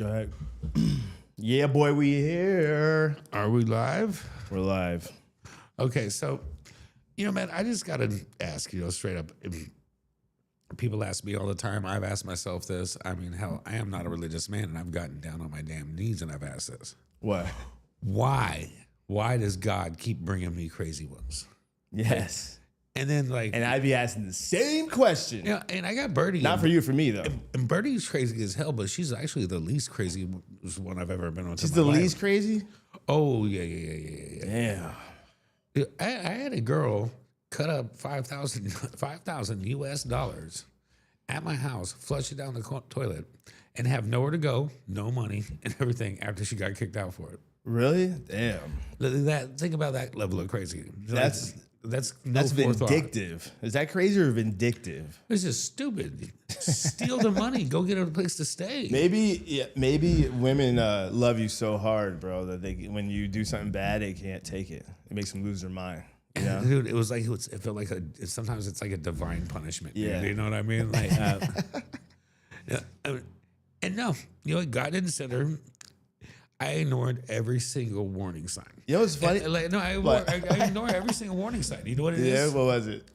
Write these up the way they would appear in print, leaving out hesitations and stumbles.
Go ahead. Yeah, boy, we here. Are we live? We're live. Okay, so, man, I just got to ask, straight up. People ask me all the time. I've asked myself this. I mean, hell, I am not a religious man, and I've gotten down on my damn knees and I've asked this. What? Why? Why does God keep bringing me crazy ones? Yes. And then, And I'd be asking the same question. and I got Birdie. Not for you, for me, though. And Birdie's crazy as hell, but she's actually the least crazy one I've ever been on. She's the least crazy? Oh, yeah. Damn. I had a girl cut up $5,000 US dollars at my house, flush it down the toilet, and have nowhere to go, no money, and everything after she got kicked out for it. Really? Damn. Think about that level of crazy. That's no forethought. vindictive. Is that crazy or vindictive? It's just stupid. Steal the money. Go get a place to stay. Maybe women love you so hard, bro, that when you do something bad, they can't take it. It makes them lose their mind. You know? Dude, it was like it felt like sometimes it's like a divine punishment. Yeah. Dude, you know what I mean? Like, and no, God didn't send her. I ignored every single warning sign. You know what's funny? I ignored every single warning sign. You know what it is? Yeah, what was it?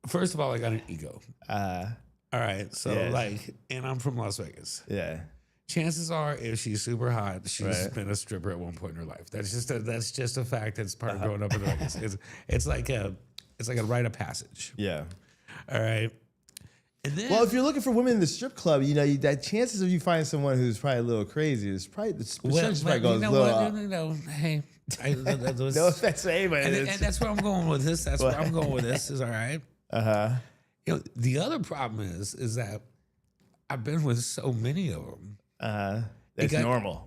First of all, I got an ego. All right, so Yeah. and I'm from Las Vegas. Yeah. Chances are, if she's super hot, she's been a stripper at one point in her life. That's just a fact. That's part of growing up in Vegas. It's like a rite of passage. Yeah. All right. And then, Well, if you're looking for women in the strip club, that chances of you finding someone who's probably a little crazy is probably the percentage probably goes a little up. No. Hey, No offense to anybody. and that's where I'm going with this. That's where I'm going with this. Is all right. The other problem is that I've been with so many of them. That's normal.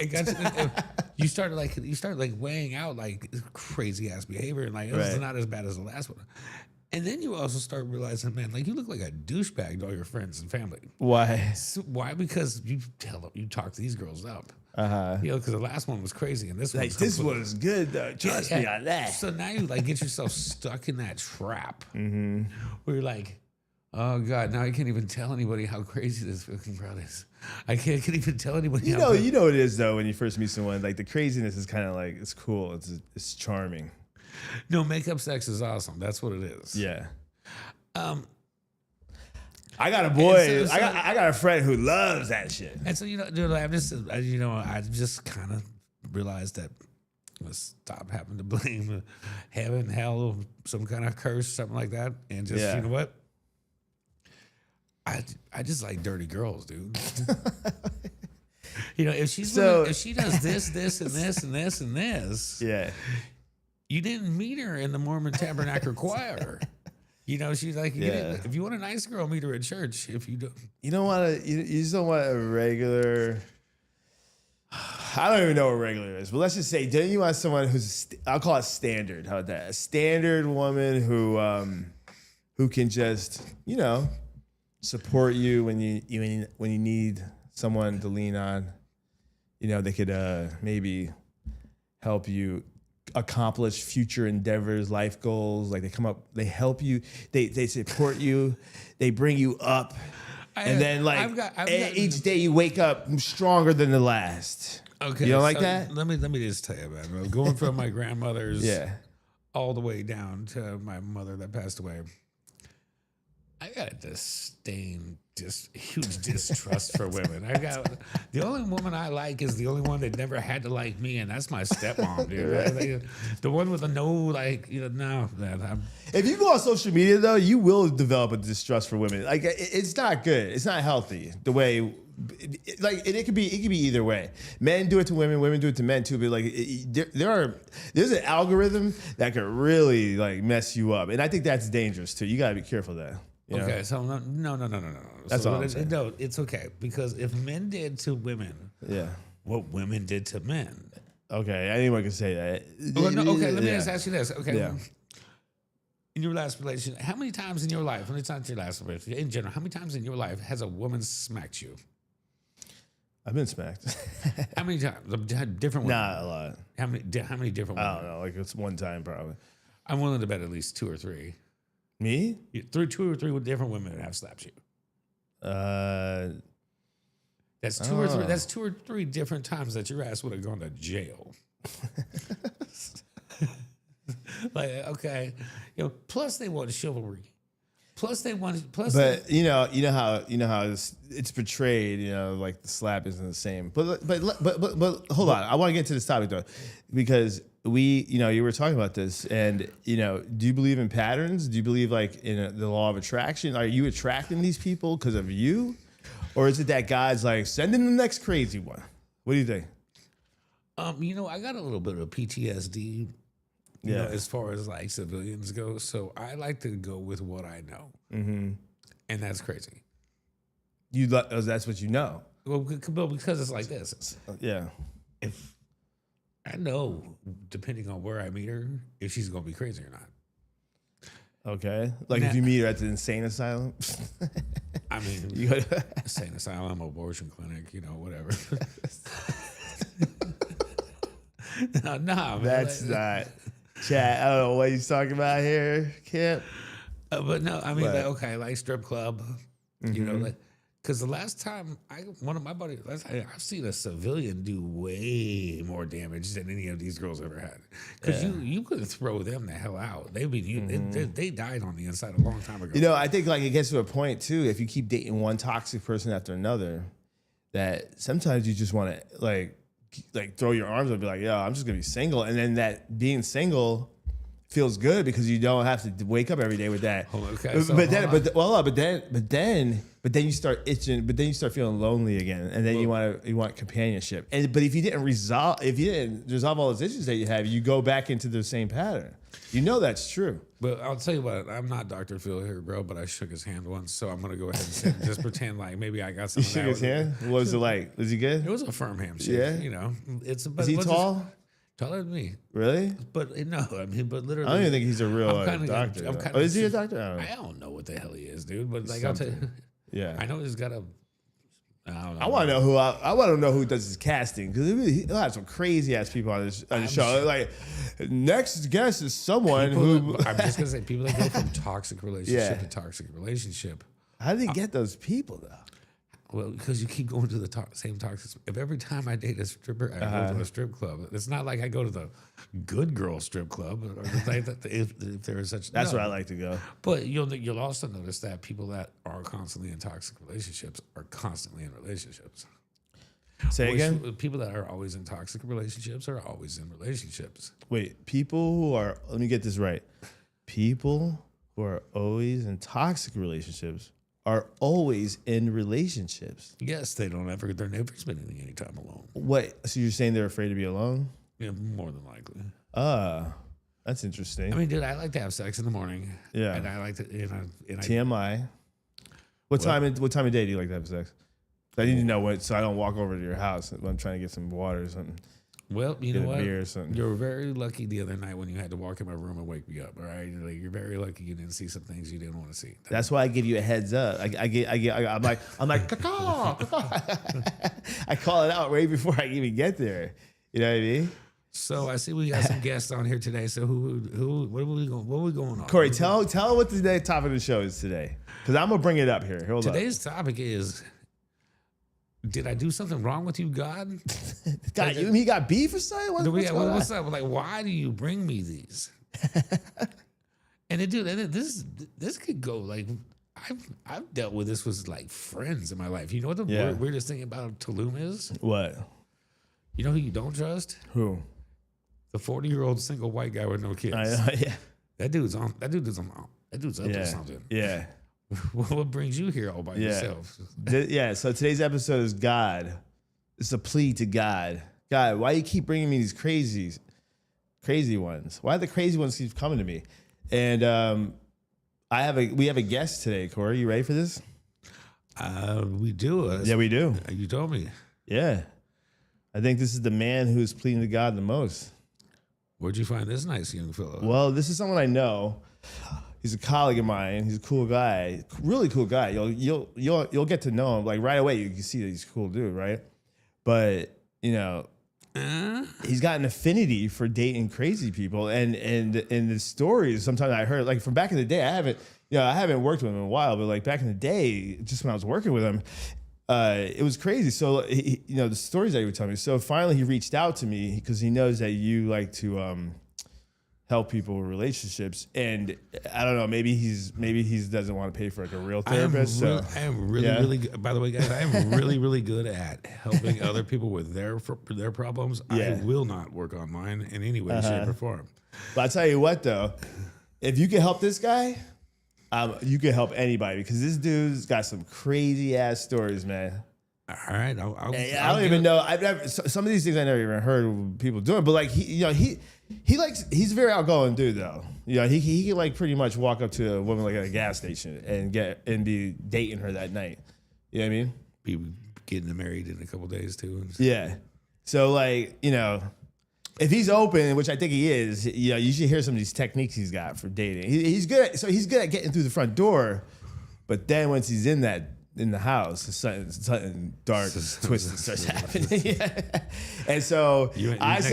You started weighing out like crazy ass behavior, and like it's not as bad as the last one. And then you also start realizing, man, like you look like a douchebag to all your friends and family. Why? Why? Because you talk these girls up. Because the last one was crazy, and this was good though. Trust me on that. So now you get yourself stuck in that trap where you're like, oh God, now I can't even tell anybody how crazy this fucking crowd is. I can't even tell anybody. You know it is though when you first meet someone. Like the craziness is kind of like it's cool. It's charming. No, makeup sex is awesome. That's what it is. Yeah. I got a boy. So, I got a friend who loves that shit. And so dude, I just kind of realized that let's stop having to blame heaven, hell, some kind of curse, something like that, and just you know what? I just like dirty girls, dude. If she does this and this and this and this, yeah. You didn't meet her in the Mormon Tabernacle Choir. She's like, if you want a nice girl, meet her at church. If you don't, you just don't want a regular. I don't even know what regular is, but let's just say, don't you want someone who's? I'll call it standard. How about that? A standard woman who can just support you when you need someone to lean on. They could maybe help you accomplish future endeavors, life goals. Like they help you, they support you, they bring you up, and then each day you wake up stronger than the last. Okay, you don't like that? Let me just tell you, man. Going from my grandmother's all the way down to my mother that passed away, I got just huge distrust for women. The only woman I like is the only one that never had to like me, and that's my stepmom, dude. The one with the no, If you go on social media though, you will develop a distrust for women. Like it's not good. It's not healthy. The way, it could be either way. Men do it to women, women do it to men too. But there's an algorithm that could really mess you up, and I think that's dangerous too. You gotta be careful of that. Okay, so no. That's all I'm saying. No, it's okay. Because if men did to women what women did to men. Okay, anyone can say that. Well, no, okay, let me just ask you this. Okay. Yeah. In your last relationship, how many times in your life, when it's not your last relationship, in general, how many times in your life has a woman smacked you? I've been smacked. How many times? Different women? Not a lot. How many different women? I don't know. It's one time probably. I'm willing to bet at least 2 or 3. Me? 2 or 3 different women have slapped you. That's two or three. That's 2 or 3 different times that your ass would have gone to jail. Like, okay, plus they want chivalry. Plus they want. But you know how it's portrayed. Like the slap isn't the same. But hold on. I want to get to this topic though, because you were talking about this, and do you believe in patterns? Do you believe like in the law of attraction? Are you attracting these people because of you, or is it that God's like sending the next crazy one? What do you think? I got a little bit of PTSD. As far as like civilians go, so I like to go with what I know, and that's crazy. That's what you know. Well, because it's like this. Yeah. If I know, depending on where I meet her, if she's gonna be crazy or not. Okay. Like if you meet her at the insane asylum. I mean, insane asylum, abortion clinic, whatever. No, that's not. Chat, I don't know what he's talking about here, Kip. But no, I mean, like strip club, because the last time one of my buddies, I've seen a civilian do way more damage than any of these girls ever had. Because you could throw them the hell out. They died on the inside a long time ago. I think like it gets to a point too. If you keep dating one toxic person after another, that sometimes you just want to like throw your arms up and be like, yo, I'm just gonna be single. And then that being single feels good because you don't have to wake up every day with that. Okay, but then you start itching, but then you start feeling lonely again. And then you want companionship. But if you didn't resolve all those issues that you have, you go back into the same pattern. That's true. But I'll tell you what, I'm not Dr. Phil here, bro, but I shook his hand once, so I'm going to go ahead and just pretend like maybe I got something. You shook his hand? What was it like? Was he good? It was a firm handshake. Yeah? Is he tall? Taller than me. Really? But no, but literally. I don't even think he's a real doctor. Is he a doctor? I don't know what the hell he is, dude, but like I'll tell you. Yeah. I know he's got a... I want to know who does his casting, because he'll have some crazy ass people on the show. Sure. Like, next guest is someone who I'm just gonna say people that go from toxic relationship to toxic relationship. How do they get those people though? Well, because you keep going to the same toxic. If every time I date a stripper, I go to a strip club. It's not like I go to the good girl strip club, or if there is such. That's where I like to go. But you'll also notice that people that are constantly in toxic relationships are constantly in relationships. Say again? People that are always in toxic relationships are always in relationships. Wait, people who are, let me get this right. People who are always in toxic relationships are always in relationships. Yes, they're never spending any time alone. What? So you're saying they're afraid to be alone? Yeah, more than likely. That's interesting. I mean, dude, I like to have sex in the morning. Yeah. And I like to, TMI. What time of day do you like to have sex? I need to know so I don't walk over to your house when I'm trying to get some water or something. Well, you know what? Beer or something. You were very lucky the other night when you had to walk in my room and wake me up. All right, you're very lucky you didn't see some things you didn't want to see. That's why I give you a heads up. I'm like, caw. I call it out right before I even get there. You know what I mean? So I see we got some guests on here today. So what are we going on? Corey, tell what the topic of the show is today, because I'm gonna bring it up here. Today's topic is: did I do something wrong with you, God? God, he got beef or something? What's up? Like, why do you bring me these? And dude, this could go like I've dealt with this with like friends in my life. You know what the weirdest thing about Tulum is? What? You know who you don't trust? Who? The 40-year-old single white guy with no kids. I know, yeah. That dude's up to something. Yeah. What brings you here all by yourself? So today's episode is God. It's a plea to God. God, why you keep bringing me these crazy ones? Why the crazy ones keep coming to me? And we have a guest today, Corey. You ready for this? We do. Yeah, we do. You told me. Yeah. I think this is the man who's pleading to God the most. Where'd you find this nice young fellow? Well, this is someone I know. He's a colleague of mine. He's a cool guy, really cool guy. You'll get to know him like right away. You can see that he's a cool dude, right? But he's got an affinity for dating crazy people, and the stories sometimes I heard like from back in the day. I haven't worked with him in a while, but like back in the day, just when I was working with him, it was crazy. So the stories that he would tell me. So finally, he reached out to me because he knows that you like to help people with relationships. And I don't know, maybe he doesn't want to pay for like a real therapist. I am really good. By the way, guys, I am really good at helping other people with their problems. Yeah. I will not work on mine in any way, shape, or form. But I tell you what, though, if you can help this guy, you can help anybody because this dude's got some crazy ass stories, man. All right, I don't even know. I've never some of these things I never even heard of people doing. But like he's a very outgoing dude though. He can like pretty much walk up to a woman like at a gas station and be dating her that night. You know what I mean? Be getting married in a couple days too. Yeah. So like if he's open, which I think he is, you should hear some of these techniques he's got for dating. He's good at getting through the front door, but then once he's in the house, something dark, twisted starts happening. And so next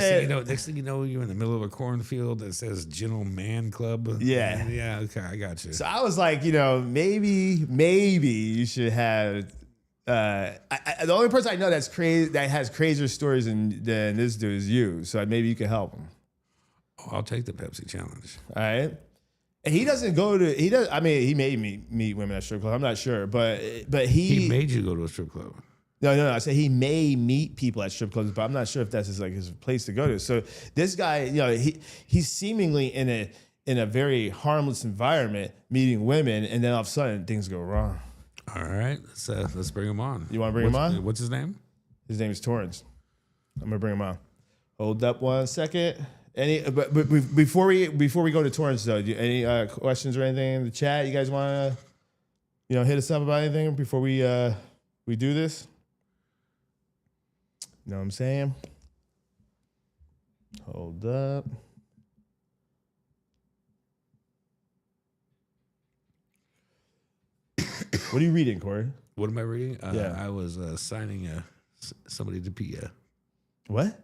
thing you know, you're in the middle of a cornfield that says Gentle Man Club. Yeah. Yeah. Okay, I got you. So I was like, maybe you should have. The only person I know that's crazy that has crazier stories than this dude is you. So maybe you can help him. Oh, I'll take the Pepsi challenge. All right. And he doesn't go to. He does. I mean, he made me meet women at strip club. I'm not sure, but he made you go to a strip club. No. I said he may meet people at strip clubs, but I'm not sure if that's his place to go to. So this guy, he's seemingly in a very harmless environment, meeting women, and then all of a sudden things go wrong. All right, let's bring him on. You want to bring him on? What's his name? His name is Torrance. I'm gonna bring him on. Hold up 1 second. But before we go to Torrance though, any questions or anything in the chat? You guys want to hit us up about anything before we do this? You know what I'm saying? Hold up. What are you reading, Corey? What am I reading? Yeah. I was assigning somebody to be What?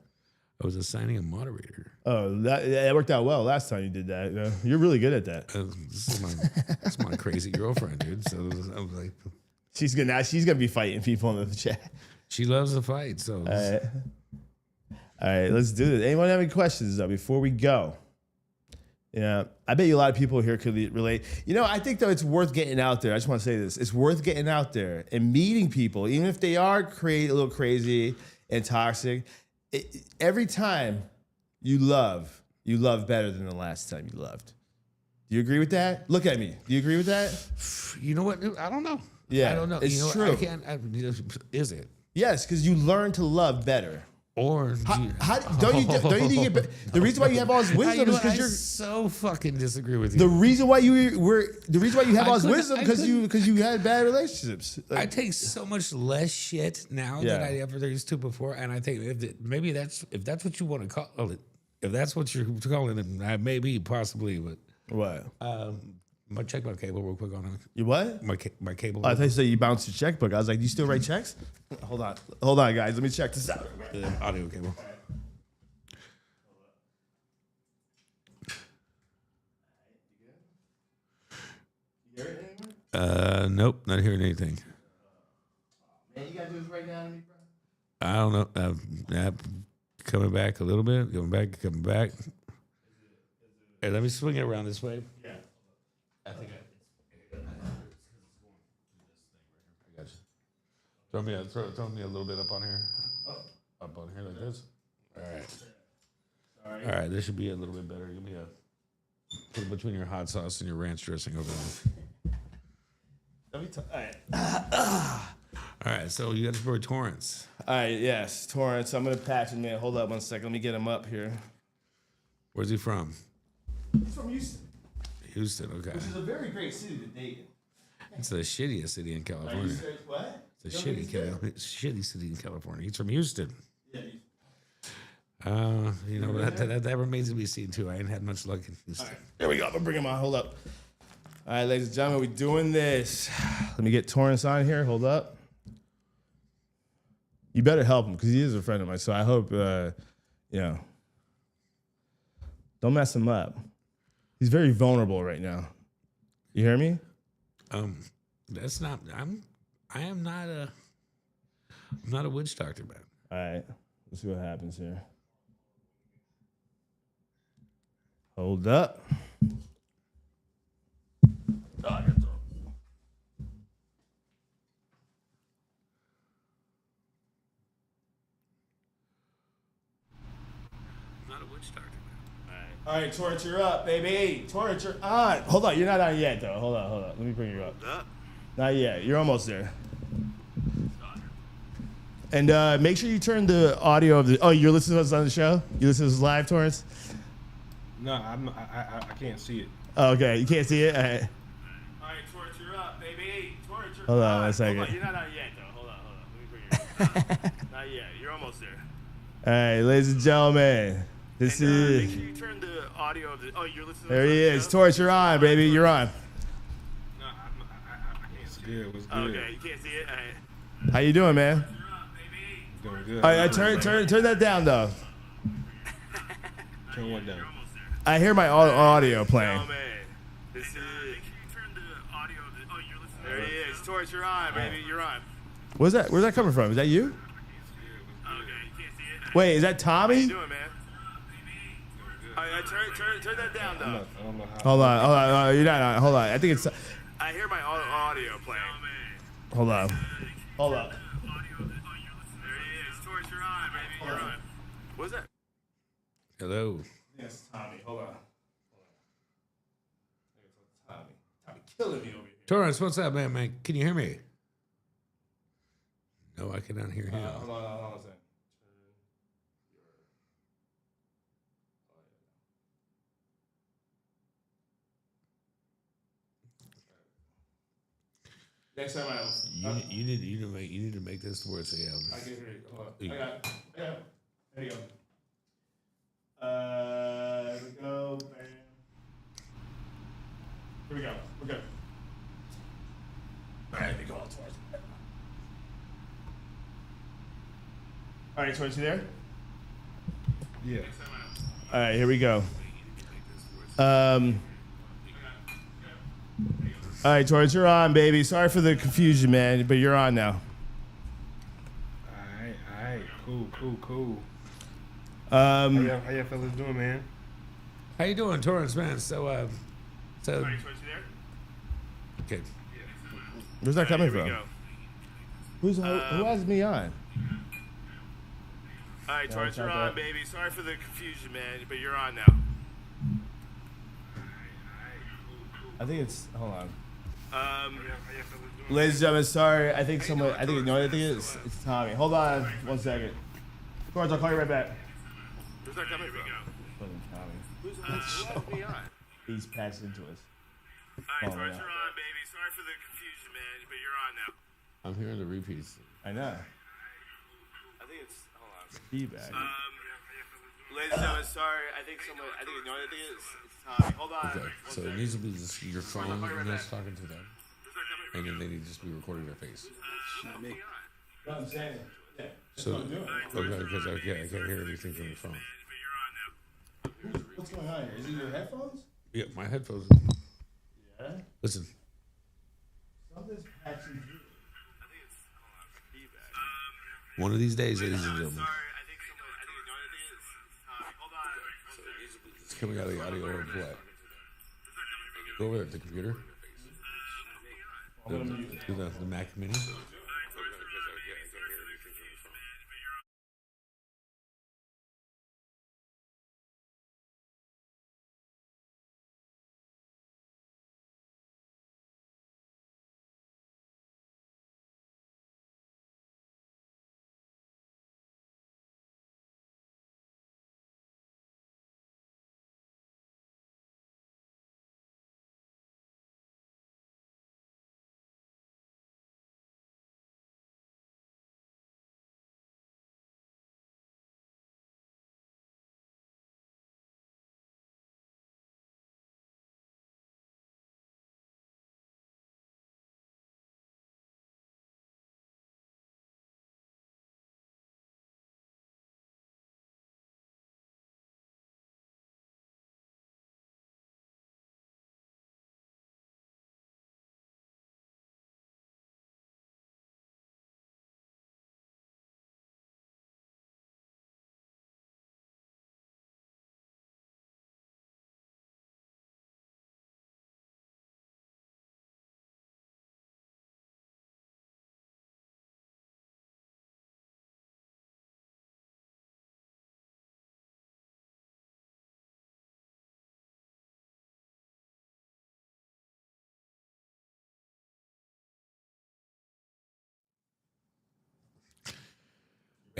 I was assigning a moderator. Oh, that worked out well last time you did that. You're really good at that. This is my crazy girlfriend, dude. So I was like, she's gonna be fighting people in the chat. She loves to fight. So all right, let's do this. Anyone have any questions though before we go? Yeah, I bet you a lot of people here could relate. I think though it's worth getting out there. I just want to say this: it's worth getting out there and meeting people, even if they are a little crazy and toxic. Every time you love better than the last time you loved. Do you agree with that? Look at me. Do you agree with that? You know what? I don't know. Yeah, I don't know. It's true. Is it? Yes, because you learn to love better. Or don't you think the reason why you have all this wisdom is because you're so fucking disagree with you. The reason why you have all this wisdom because you had bad relationships. I take so much less shit now than I ever used to before, and I think if that's what you want to call it, if that's what you're calling it, maybe possibly, but what? I'm gonna check my cable real quick on it. You what? My cable. I thought you said you bounced your checkbook. I was like, do you still write checks? Hold on, guys. Let me check this out. Audio cable. You hear it anymore? Nope, not hearing anything. Man, you gotta do this right now to me, bro. I don't know. Coming back a little bit. Coming back. Hey, let me swing it around this way. Yeah. I think I got you. Throw me a little bit up on here. Up on here like this. All right. All right, this should be a little bit better. Give me put it between your hot sauce and your ranch dressing over there. All right, so you got to for Torrance. All right, yes, Torrance. I'm gonna patch him in. Hold up 1 second. Let me get him up here. Where's he from? He's from Houston. Houston, okay. Which is a very great city to date in. It's the shittiest city in California. What? It's a shitty city in California. He's from Houston. Yeah. That remains to be seen too. I ain't had much luck in Houston. All right, there we go. I'm gonna bring him on. Hold up. All right, ladies and gentlemen, we're doing this. Let me get Torrance on here. Hold up. You better help him because he is a friend of mine. So I hope, don't mess him up. He's very vulnerable right now. You hear me? That's not. I am not I'm not a witch doctor, man. All right. Let's see what happens here. Hold up. Not a witch doctor, man. All right, Torch, you're up, baby. Torch, you're on. Hold on, you're not on yet, though. Hold on. Let me bring you up. Not yet. You're almost there. And make sure you turn the audio of the. Oh, you're listening to us on the show? You listen to us live, Torrance? No, I can't see it. Oh, okay, you can't see it? All right, Torch, you're up, baby. Torch, you're Hold on one second. Hold on, you're not on yet, though. Hold on. Let me bring you up. Not yet. You're almost there. All right, ladies and gentlemen. This Make is. sure you turn the audio of the. Oh, you're listening to There us he on the is. show? Torch, you're on, baby. You're on. No, I can't see it. What's good? Okay, you can't see it. All right. How you doing, man? Doing good. All right, turn that down, though. Turn one down. I hear my audio playing. Oh man, this is. Turn the audio of the. Oh, you're listening. There he is. Torch, you're on, baby. You're on. Where's that coming from? Is that you? Okay, you can't see it. Wait, is that Tommy? How you doing, man? All right, turn that down, though. I don't know how. Hold on. You're not on. Hold on. I think it's. I hear my audio playing. Hold on. Hold up. There he is. Torch, you're on, baby. You're on. What's that? Hello. Yes, Tommy. Hold on. Tommy killing me over here. Torrance, what's up, man? Can you hear me? No, I cannot hear him. Hold on a second. Next time You need to make this the words again. I can hear you. Hold on. I got it. There you go. There we go. Bam. Here we go. We're good. All right, go on, Torch. All right, Torch, you there? Yeah. All right, here we go. All right, Torch, you're on, baby. Sorry for the confusion, man, but you're on now. All right. Cool. How How y'all fellas doing, man? How you doing, Torrance, man? So, Torch, you there? okay. Where's that coming Here we from? go. Who has me on? All right, Torch, you're check on, that. baby. Sorry for the confusion, man, but you're on now. I think it's. Hold on. Um, Ladies and gentlemen, sorry. I think someone. I think it's Tommy. Hold on 1 second. Torch, I'll call you right back. where's that coming from? Fucking Tommy. Who's me on? He's passed into us. All right, Torch, yeah. you're on, baby. Sorry for the confusion, man, but you're on now. I'm hearing the repeats. I know. I think it's. Hold on. Feedback. Ladies and gentlemen, sorry. I think it's Tommy. Hold on. Okay, so it needs to be just your phone that's talking to them, and then they need to just be recording their face. Not me. No, I'm saying. Yeah. So, okay, because I can't hear anything from your phone. What's going on here? Is it your headphones? Yeah, my headphones. Yeah. Listen, Something's patching through. one of these days, ladies and gentlemen, Sorry, I think it's Tommy. Hold on. it's coming out of the audio or what? Go over there at the computer. The Mac Mini.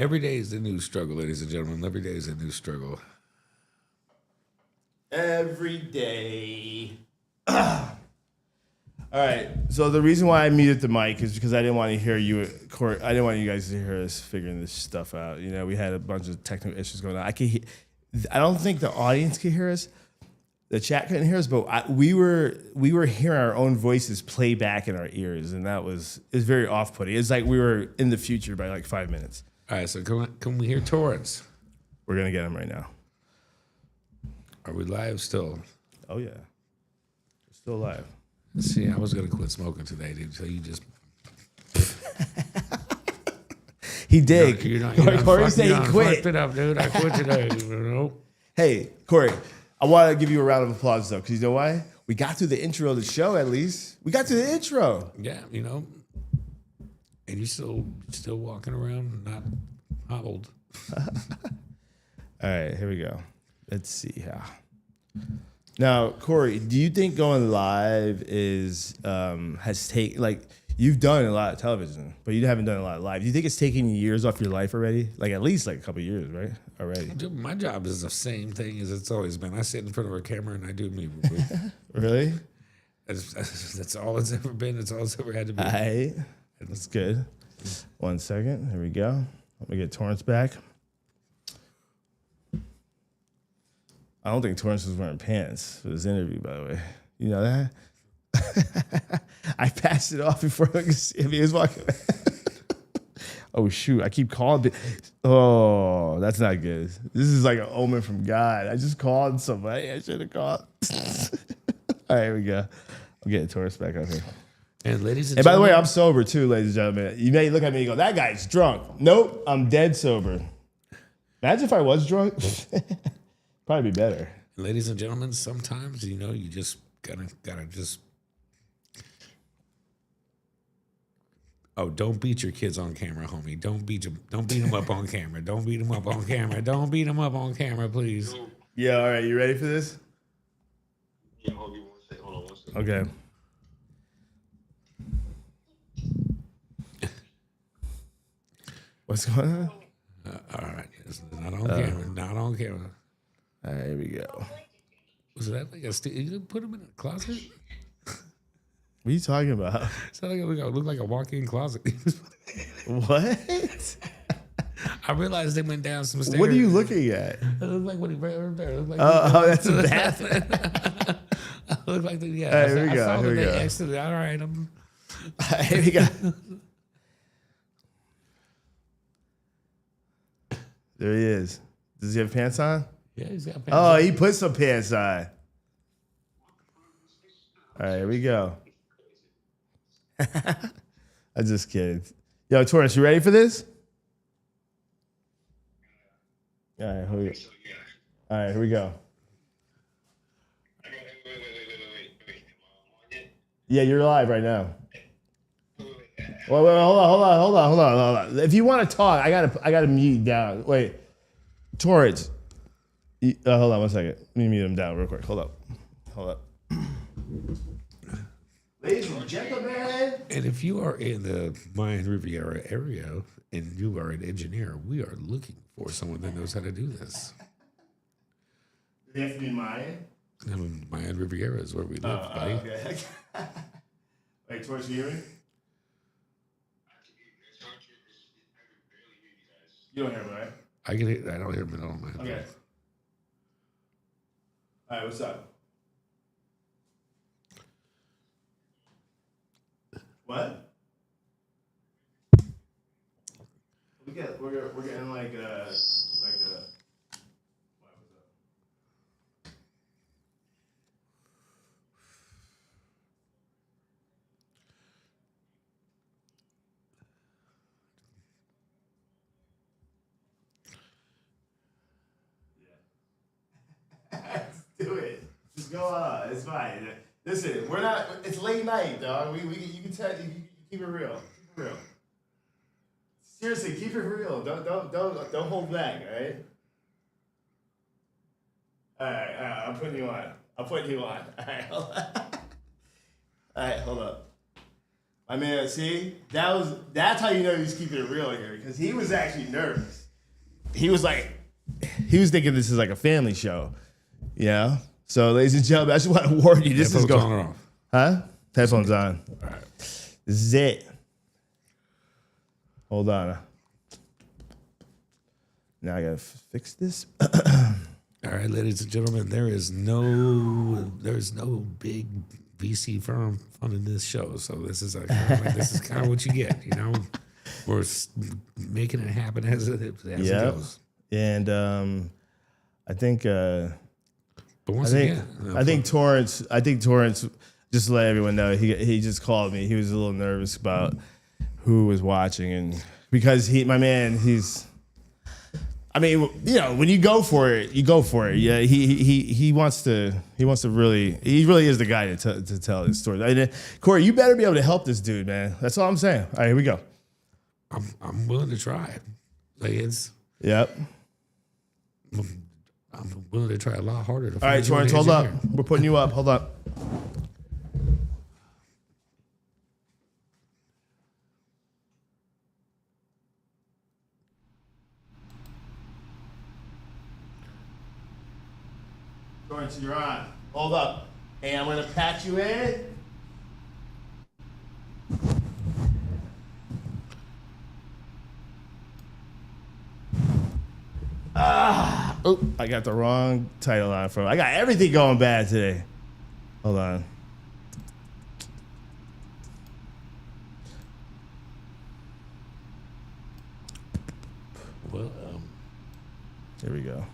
Every day is a new struggle, ladies and gentlemen. Every day is a new struggle. Every day. All right. So the reason why I muted the mic is because I didn't want to hear you, Corey. I didn't want you guys to hear us figuring this stuff out. You know, we had a bunch of technical issues going on. I don't think the audience could hear us. The chat couldn't hear us, but we were hearing our own voices play back in our ears, and it was very off-putting. It's like we were in the future by like 5 minutes. All right, so can we hear Torrance? We're gonna get him right now. Are we live still? Oh yeah, we're still live. See, I was gonna quit smoking today, dude. So you just he did. Corey said he quit. Fucked it up, dude. I quit today. You know? Hey, Corey, I want to give you a round of applause though, because you know why? We got through the intro of the show. At least we got to the intro. Yeah, you know. And you still walking around, not hobbled. All right, here we go. Let's see how. Now, Corey, do you think going live has taken, like, you've done a lot of television, but you haven't done a lot of live. Do you think it's taking years off your life already? Like, at least like a couple of years, right? Already. My job is the same thing as it's always been. I sit in front of a camera and I do me. Really? That's all it's ever been. It's all it's ever had to be. All right. That's good. 1 second. Here we go. Let me get Torrance back. I don't think Torrance was wearing pants for this interview, by the way. You know that? I passed it off before I could see if he was walking. Oh, shoot. I keep calling it. Oh, that's not good. This is like an omen from God. I just called somebody. I should have called. All right, here we go. I'm getting Torrance back up here. And ladies and by the gentlemen, way, I'm sober too, ladies and gentlemen. You may look at me and go, that guy's drunk. Nope, I'm dead sober. Imagine if I was drunk. Probably be better. ladies and gentlemen, sometimes you know you just gotta just. Oh, don't beat your kids on camera, homie. Don't beat them up on camera. Don't beat them up on camera. Don't beat them up on camera, please. Yeah, all right. You ready for this? Yeah, hold on 1 second. Hold on 1 second. Okay. What's going on? All right, it's not on camera. Not on camera. All right, here we go. Was that like a? You put them in a closet? What are you talking about? Sounded like it looked like a walk-in closet. What? I realized they went down some stairs. What are you looking at? It looked like what he right there. It looked like Oh, that's a bathroom. it looked like the, yeah. All right, here we I go, saw here that we they go. exited. All right, Here we go. There he is. Does he have pants on? yeah, he's got pants. Oh, he put some pants on. All right, here we go. I'm just kidding. Yo, Torrance, you ready for this? All right, here we go. Wait. Yeah, you're live right now. Wait, hold on. If you want to talk, I gotta mute you down. Wait, Torrance. Hold on 1 second. Let me mute him down real quick. Hold up. Ladies and gentlemen. And if you are in the Mayan Riviera area and you are an engineer, we are looking for someone that knows how to do this. Do they have to be Mayan? I mean, Mayan Riviera is where we live, buddy. Okay. Wait, Torrance, you hear me? You don't hear me, right? I get it. I don't hear him at all, man. Okay. All right, what's up? What? We're getting like a. What was up? Do it. Just go on. It's fine. Listen, we're not. It's late night, dog. You can tell. You keep it real. Keep it real. Seriously, keep it real. Don't hold back. All right. All right. I'm putting you on. All right. Hold on. All right. Hold up. I mean, see, that's how you know he's keeping it real here, because he was actually nervous. He was thinking this is like a family show, you know. So, ladies and gentlemen, I just want to warn you, this is going on or off? Huh? Headphones on. All right. This is it. Hold on. Now I gotta fix this. All right, ladies and gentlemen, there's no big VC firm funding this show, so this is kind of what you get, you know. We're making it happen as it goes. And I think But once again, I think Torrance. Just to let everyone know, he just called me. He was a little nervous about who was watching, and because he's. I mean, you know, when you go for it, you go for it. Yeah, he wants to really, he really is the guy to tell his story. I mean, Corey, you better be able to help this dude, man. That's all I'm saying. All right, here we go. I'm willing to try. Like Yep. I'm willing to try a lot harder. All right, Torrance, hold up. We're putting you up. Hold up. Torrance, you're on. Hold up. Hey, I'm gonna patch you in. Oh, I got the wrong title on for. I got everything going bad today. Hold on. Well, Here we go.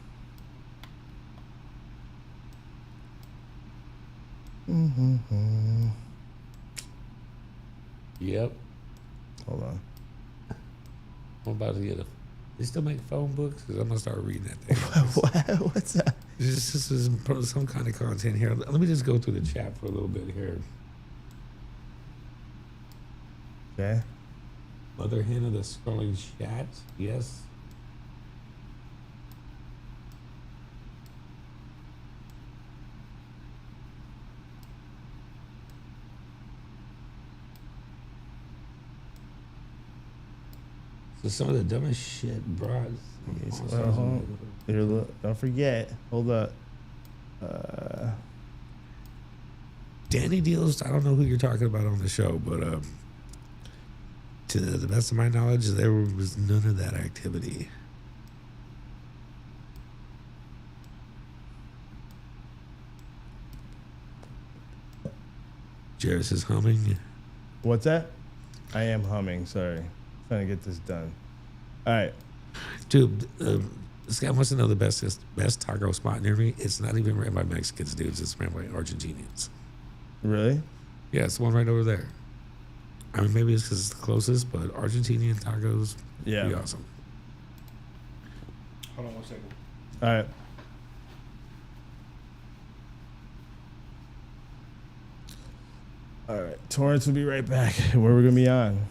Yep. Hold on. I'm about to get They still make phone books? Because I'm gonna start reading that thing. What's that? This is some kind of content here. Let me just go through the chat for a little bit here. Okay. Mother hen of the scrolling chat. Yes. So some of the dumbest shit brought. Well, hold on. Here, look, don't forget. Hold up. Danny Deals, I don't know who you're talking about on the show, but to the best of my knowledge, there was none of that activity. Jairus is humming. What's that? I am humming. Sorry. Trying to get this done. All right. Dude, this guy wants to know the best taco spot near me. It's not even ran by Mexicans, dudes. It's ran by Argentinians. Really? Yeah, it's the one right over there. I mean, maybe it's because it's the closest, but Argentinian tacos, Yeah. pretty awesome. Hold on 1 second. All right. All right. Torrance will be right back. Where we're going to be on.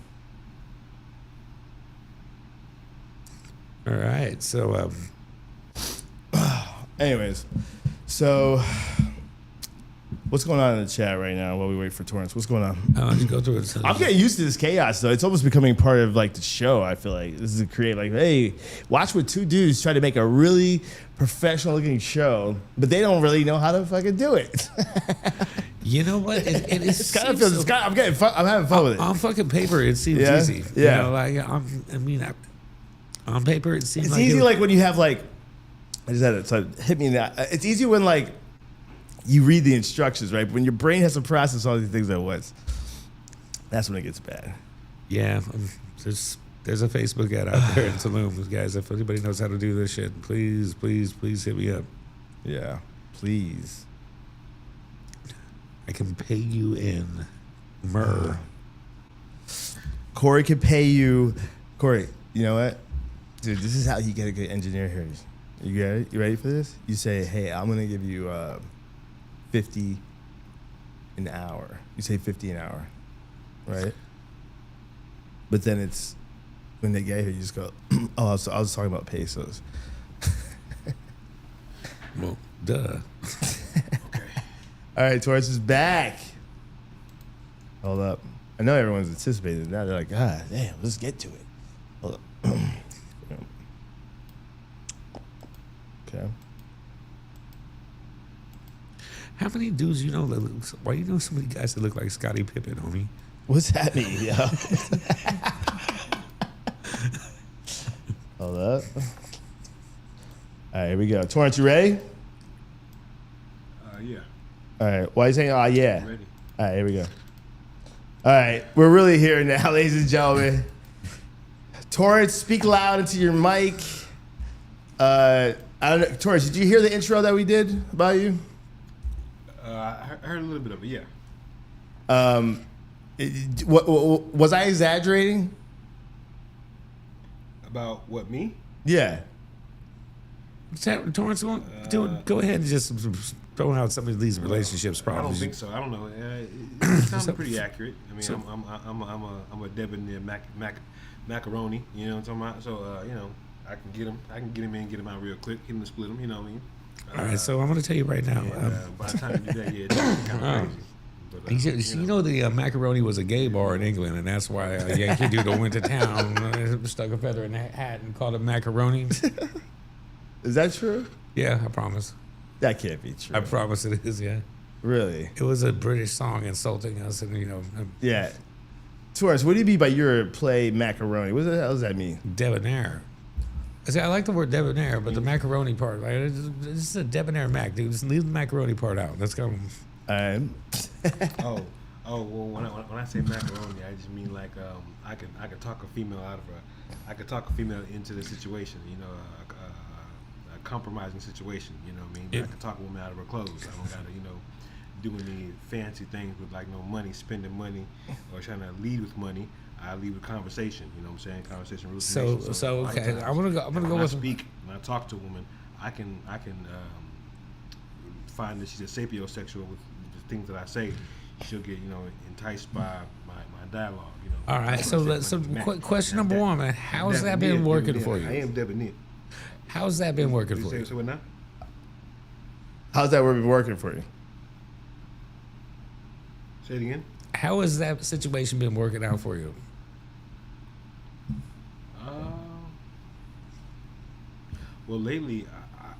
All right, so anyways, so what's going on in the chat right now while we wait for Torrance? What's going on? I'll just go through it. I'm getting used to this chaos though. It's almost becoming part of like the show. I feel like this is a create like, hey, watch what two dudes try to make a really professional looking show, but they don't really know how to fucking do it. You know what? It's kind of feels. It's kind of, I'm getting fun. I'm having fun with it. On fucking paper, it seems Yeah? easy. Yeah. You know, like on paper, it seems It's like easy like when you have like, I just had it, so it hit me in that. It's easy when like you read the instructions, right? But when your brain has to process all these things at once, that's when it gets bad. Yeah, there's a Facebook ad out there in Tulum, guys. If anybody knows how to do this shit, please hit me up. Yeah, please. I can pay you in myrrh. Corey can pay you. Corey, you know what? Dude, this is how you get a good engineer here. You ready for this? You say, hey, I'm going to give you 50 an hour. You say 50 an hour, right? But then it's, when they get here, you just go, oh, I was talking about pesos. Well, duh. All right, Torrance is back. Hold up. I know everyone's anticipating now. They're like, ah, damn, let's get to it. Hold on. Okay. How many dudes you know that look, why you know so many guys that look like Scottie Pippen, homie? What's that mean, yo? Hold up. All right, here we go. Torrance, you ready? Yeah. All right. Why are you saying, oh, yeah? Ready. All right, here we go. All right, we're really here now, ladies and gentlemen. Torrance, speak loud into your mic. I don't know, Torrance, did you hear the intro that we did about you? I heard a little bit of it, yeah. Was I exaggerating? About what, me? Yeah. Torrance, go ahead and just throw out some of these relationships I problems. don't think so. I don't know. It sounds pretty accurate. I mean, I'm a debonair macaroni. You know what I'm talking about? So you know, I can get him in, get him out real quick, hit him and split him. You know what I mean? All right, so I'm going to tell you right now. By the time you do that, yeah, it's kind of crazy. But, you know the macaroni was a gay bar in England, and that's why a Yankee dude went to town, stuck a feather in a hat, and called it macaroni. Is that true? Yeah, I promise. That can't be true. I promise it is. Yeah, Really? it was a British song insulting us, and Yeah. Torrance, what do you mean by your play macaroni? What the hell does that mean? debonair. I like the word debonair, but the macaroni part, like, this is a debonair mac, dude. Just leave the macaroni part out. Let's go. well, when I say macaroni, I just mean like I could talk a female into the situation. You know, a compromising situation. You know what I mean? Yeah. I could talk a woman out of her clothes. I don't gotta do any fancy things with like no money, spending money, or trying to lead with money. I lead with conversation. You know what I'm saying? Conversation rules the nation. So okay, I'm gonna go when I with speak when I talk to a woman, I can find that she's a sapiosexual with the things that I say. She'll get enticed by my dialogue. You know. All right. So question number one, man. How's that been working for you? I am debonair. How's that been working for Say you? what now? How's that been working for you? Say it again. How has that situation been working out for you? Well, lately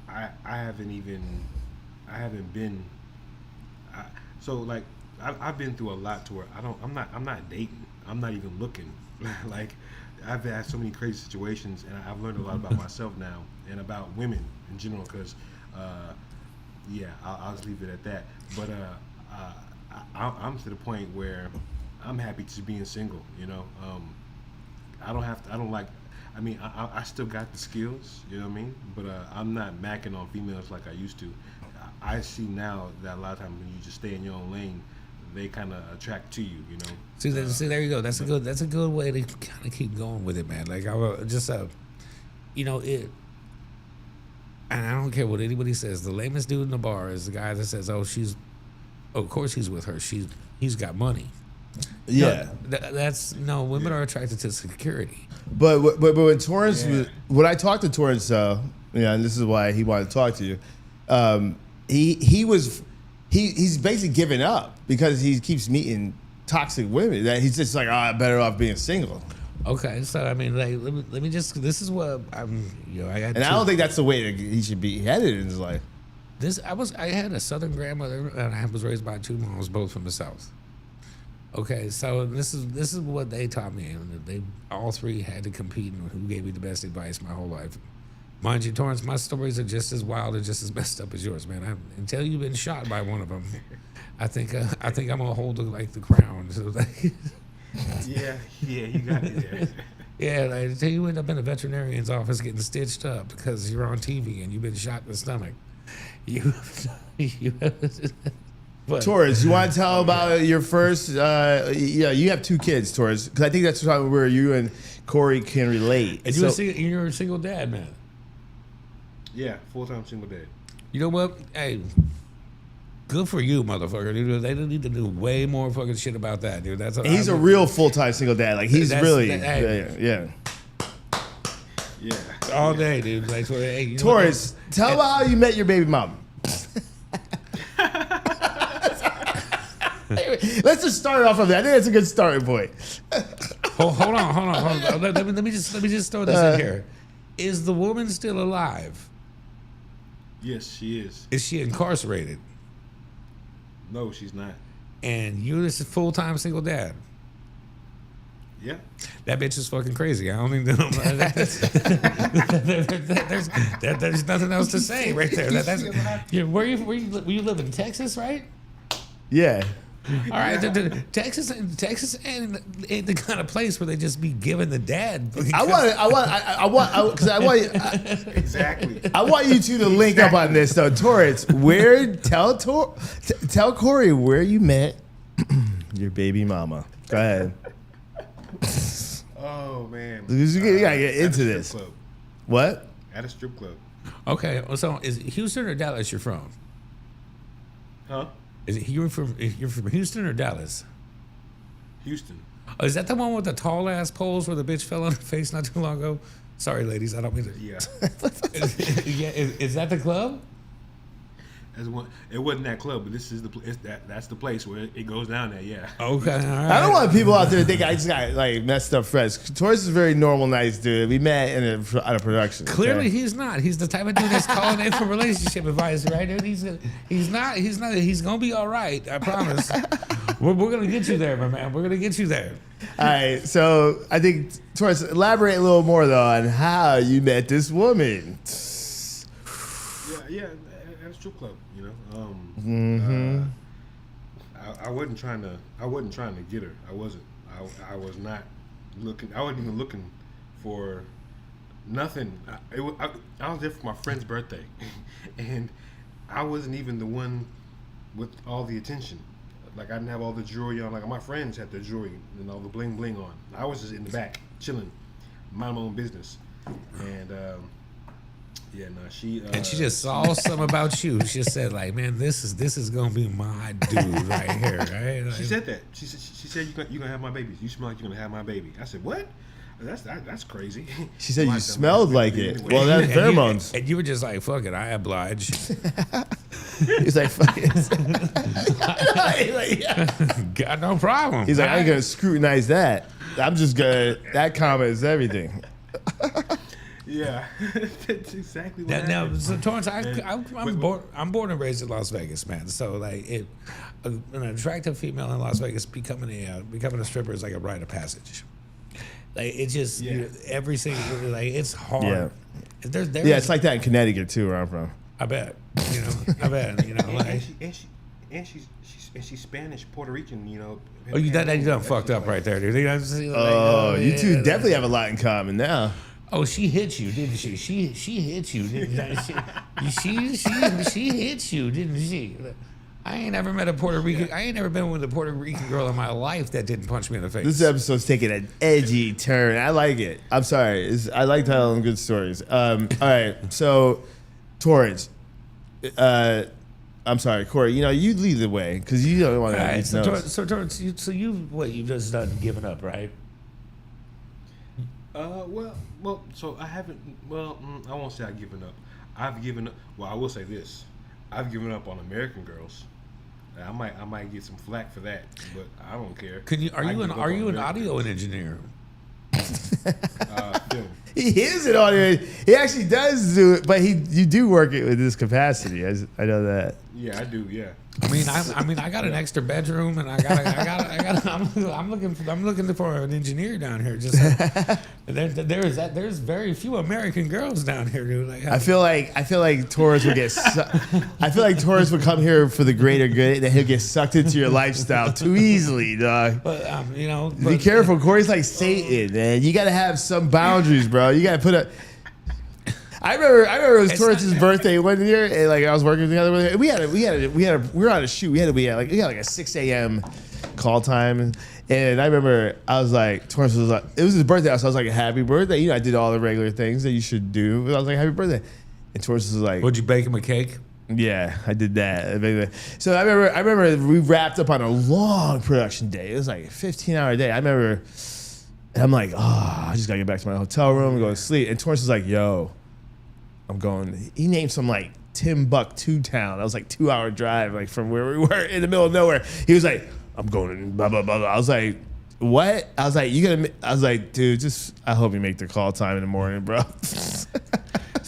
I haven't been. So like I've been through a lot to where I'm not dating. I'm not even looking. Like I've had so many crazy situations, and I've learned a lot about myself now and about women in general. Because I'll just leave it at that. But I'm to the point where I'm happy just being single. You know, I don't have to. I don't like. I mean, I still got the skills, you know what I mean? But I'm not macking on females like I used to. I see now that a lot of times when you just stay in your own lane, they kind of attract to you, you know? See, there you go. That's a good way to kind of keep going with it, man. Like I will just, and I don't care what anybody says. The lamest dude in the bar is the guy that says, "Oh, of course he's with her. He's got money." Yeah. No, women are attracted to security. But when Torrance, when I talked to Torrance, and this is why he wanted to talk to you, he's basically giving up because he keeps meeting toxic women. That he's just like, I'm better off being single. Okay, so I mean, like, let me just. This is what I'm. I got. And I don't think that's the way that he should be headed in his life. I had a Southern grandmother, and I was raised by two moms, both from the South. Okay, so this is what they taught me, and they all three had to compete in who gave me the best advice my whole life. Mind you, Torrance, my stories are just as wild and just as messed up as yours, man. Until you've been shot by one of them, I think I'm gonna hold the crown. So, Yeah, you got it there. Yeah, like, until you end up in a veterinarian's office getting stitched up because you're on TV and you've been shot in the stomach. But, Torrance, you want to tell about your first? You have two kids, Torrance, because I think that's where you and Corey can relate. And you're a single dad, man. Yeah, full-time single dad. You know what? Hey, good for you, motherfucker. Dude, they need to do way more fucking shit about that, dude. He's a real full-time single dad. Like he's really, yeah. All day, dude. Like, hey, Torrance, tell about how you met your baby mama. Let's just start off of that. I think that's a good starting point. Hold on. Let me just throw this in here. Is the woman still alive? Yes, she is. Is she incarcerated? No, she's not. And you're this full-time single dad? Yeah. That bitch is fucking crazy. I don't even know. There's nothing else to say right there. Where you live in Texas, right? Yeah. All right, Texas ain't the kind of place where they just be giving the dad. Exactly. I want you two to link up on this though, Torrance. Tell Corey where you met your baby mama. Go ahead. Oh man, You gotta get into this. Club. What? At a strip club. Okay, so is it Houston or Dallas you're from? Huh? You're from Houston or Dallas? Houston. Oh, is that the one with the tall ass poles where the bitch fell on her face not too long ago? Sorry, ladies, I don't mean to. Yeah. Is that the club? It wasn't that club, but this is that's the place where it goes down there. Yeah. Okay, all right. I don't want people out there to think I just got like messed up friends. Torrance is a very normal, nice dude. We met at a production. Clearly, okay? he's not. He's the type of dude that's calling in for relationship advice, right? Dude, he's not. He's gonna be all right. I promise. We're gonna get you there, my man. We're gonna get you there. All right, so I think Torrance, elaborate a little more though on how you met this woman. Yeah, at a strip club. You know. I wasn't trying to get her. I wasn't. I was not looking. I wasn't even looking for nothing. I was there for my friend's birthday, and I wasn't even the one with all the attention. Like I didn't have all the jewelry on. Like my friends had the jewelry and all the bling bling on. I was just in the back chilling, mind my own business, and. Yeah, no, she. And she just saw something about you. She just said, like, man, this is gonna be my dude right here, right? Like, she said that. She said you're gonna have my baby. You smell like you're gonna have my baby. I said, what? That's crazy. She said you smelled like it. Well, that's pheromones. And you were just like, fuck it, I oblige. He's like, fuck it. Got no problem. He's like, I ain't gonna scrutinize that. I'm just gonna. That comment is everything. Yeah, that's exactly what happened. So Torrance, I'm born and raised in Las Vegas, man. So like, an attractive female in Las Vegas becoming a stripper is like a rite of passage. Like it's just every single it's hard. Yeah, it's like that in Connecticut too, where I'm from. I bet. Like. And she's Spanish, Puerto Rican. You know. Oh, you done fucked up right there, dude. You two definitely have a lot in common now. Oh, she hit you, didn't she? She hit you, didn't she? She hit you, didn't she? I ain't never met a Puerto Rican. I ain't never been with a Puerto Rican girl in my life that didn't punch me in the face. This episode's taking an edgy turn. I like it. I'm sorry. I like telling good stories. All right. So, Torrance. I'm sorry, Corey. You lead the way because you don't want to. Right, so Torrance, you've just done giving up, right? Well, so I haven't. Well, I won't say I've given up. I've given up. Well, I will say this: I've given up on American Girls. I might get some flack for that, but I don't care. Are you an audio engineer? Film. He is an audio. He actually does do it, but you do work it with this capacity. I know that. Yeah, I do. Yeah. I mean, I got an extra bedroom, and I'm looking for an engineer down here. Just there's very few American girls down here, dude. Like, I feel like Torrance would get. I feel like Torrance would come here for the greater good, and he'll get sucked into your lifestyle too easily, dog. But be careful. Corey's like Satan, man. You got to have some boundaries, bro. You got to put a. I remember it was Torrance's birthday one year, and like I was working together with him. We were on a shoot. We had like a 6 a.m. call time, and I remember I was like, Torrance was like, it was his birthday, so I was like, happy birthday. I did all the regular things that you should do. But I was like, happy birthday, and Torrance was like, would you bake him a cake? Yeah, I did that. So I remember we wrapped up on a long production day. It was like a 15-hour day. I remember, and I'm like, I just gotta get back to my hotel room and go to sleep. And Torrance was like, yo. I'm going. He named some like Timbuktu town. That was like 2-hour drive, like from where we were in the middle of nowhere. He was like, I'm going to blah, blah, blah, blah. I was like, what? I was like, I was like, dude, I hope you make the call time in the morning, bro.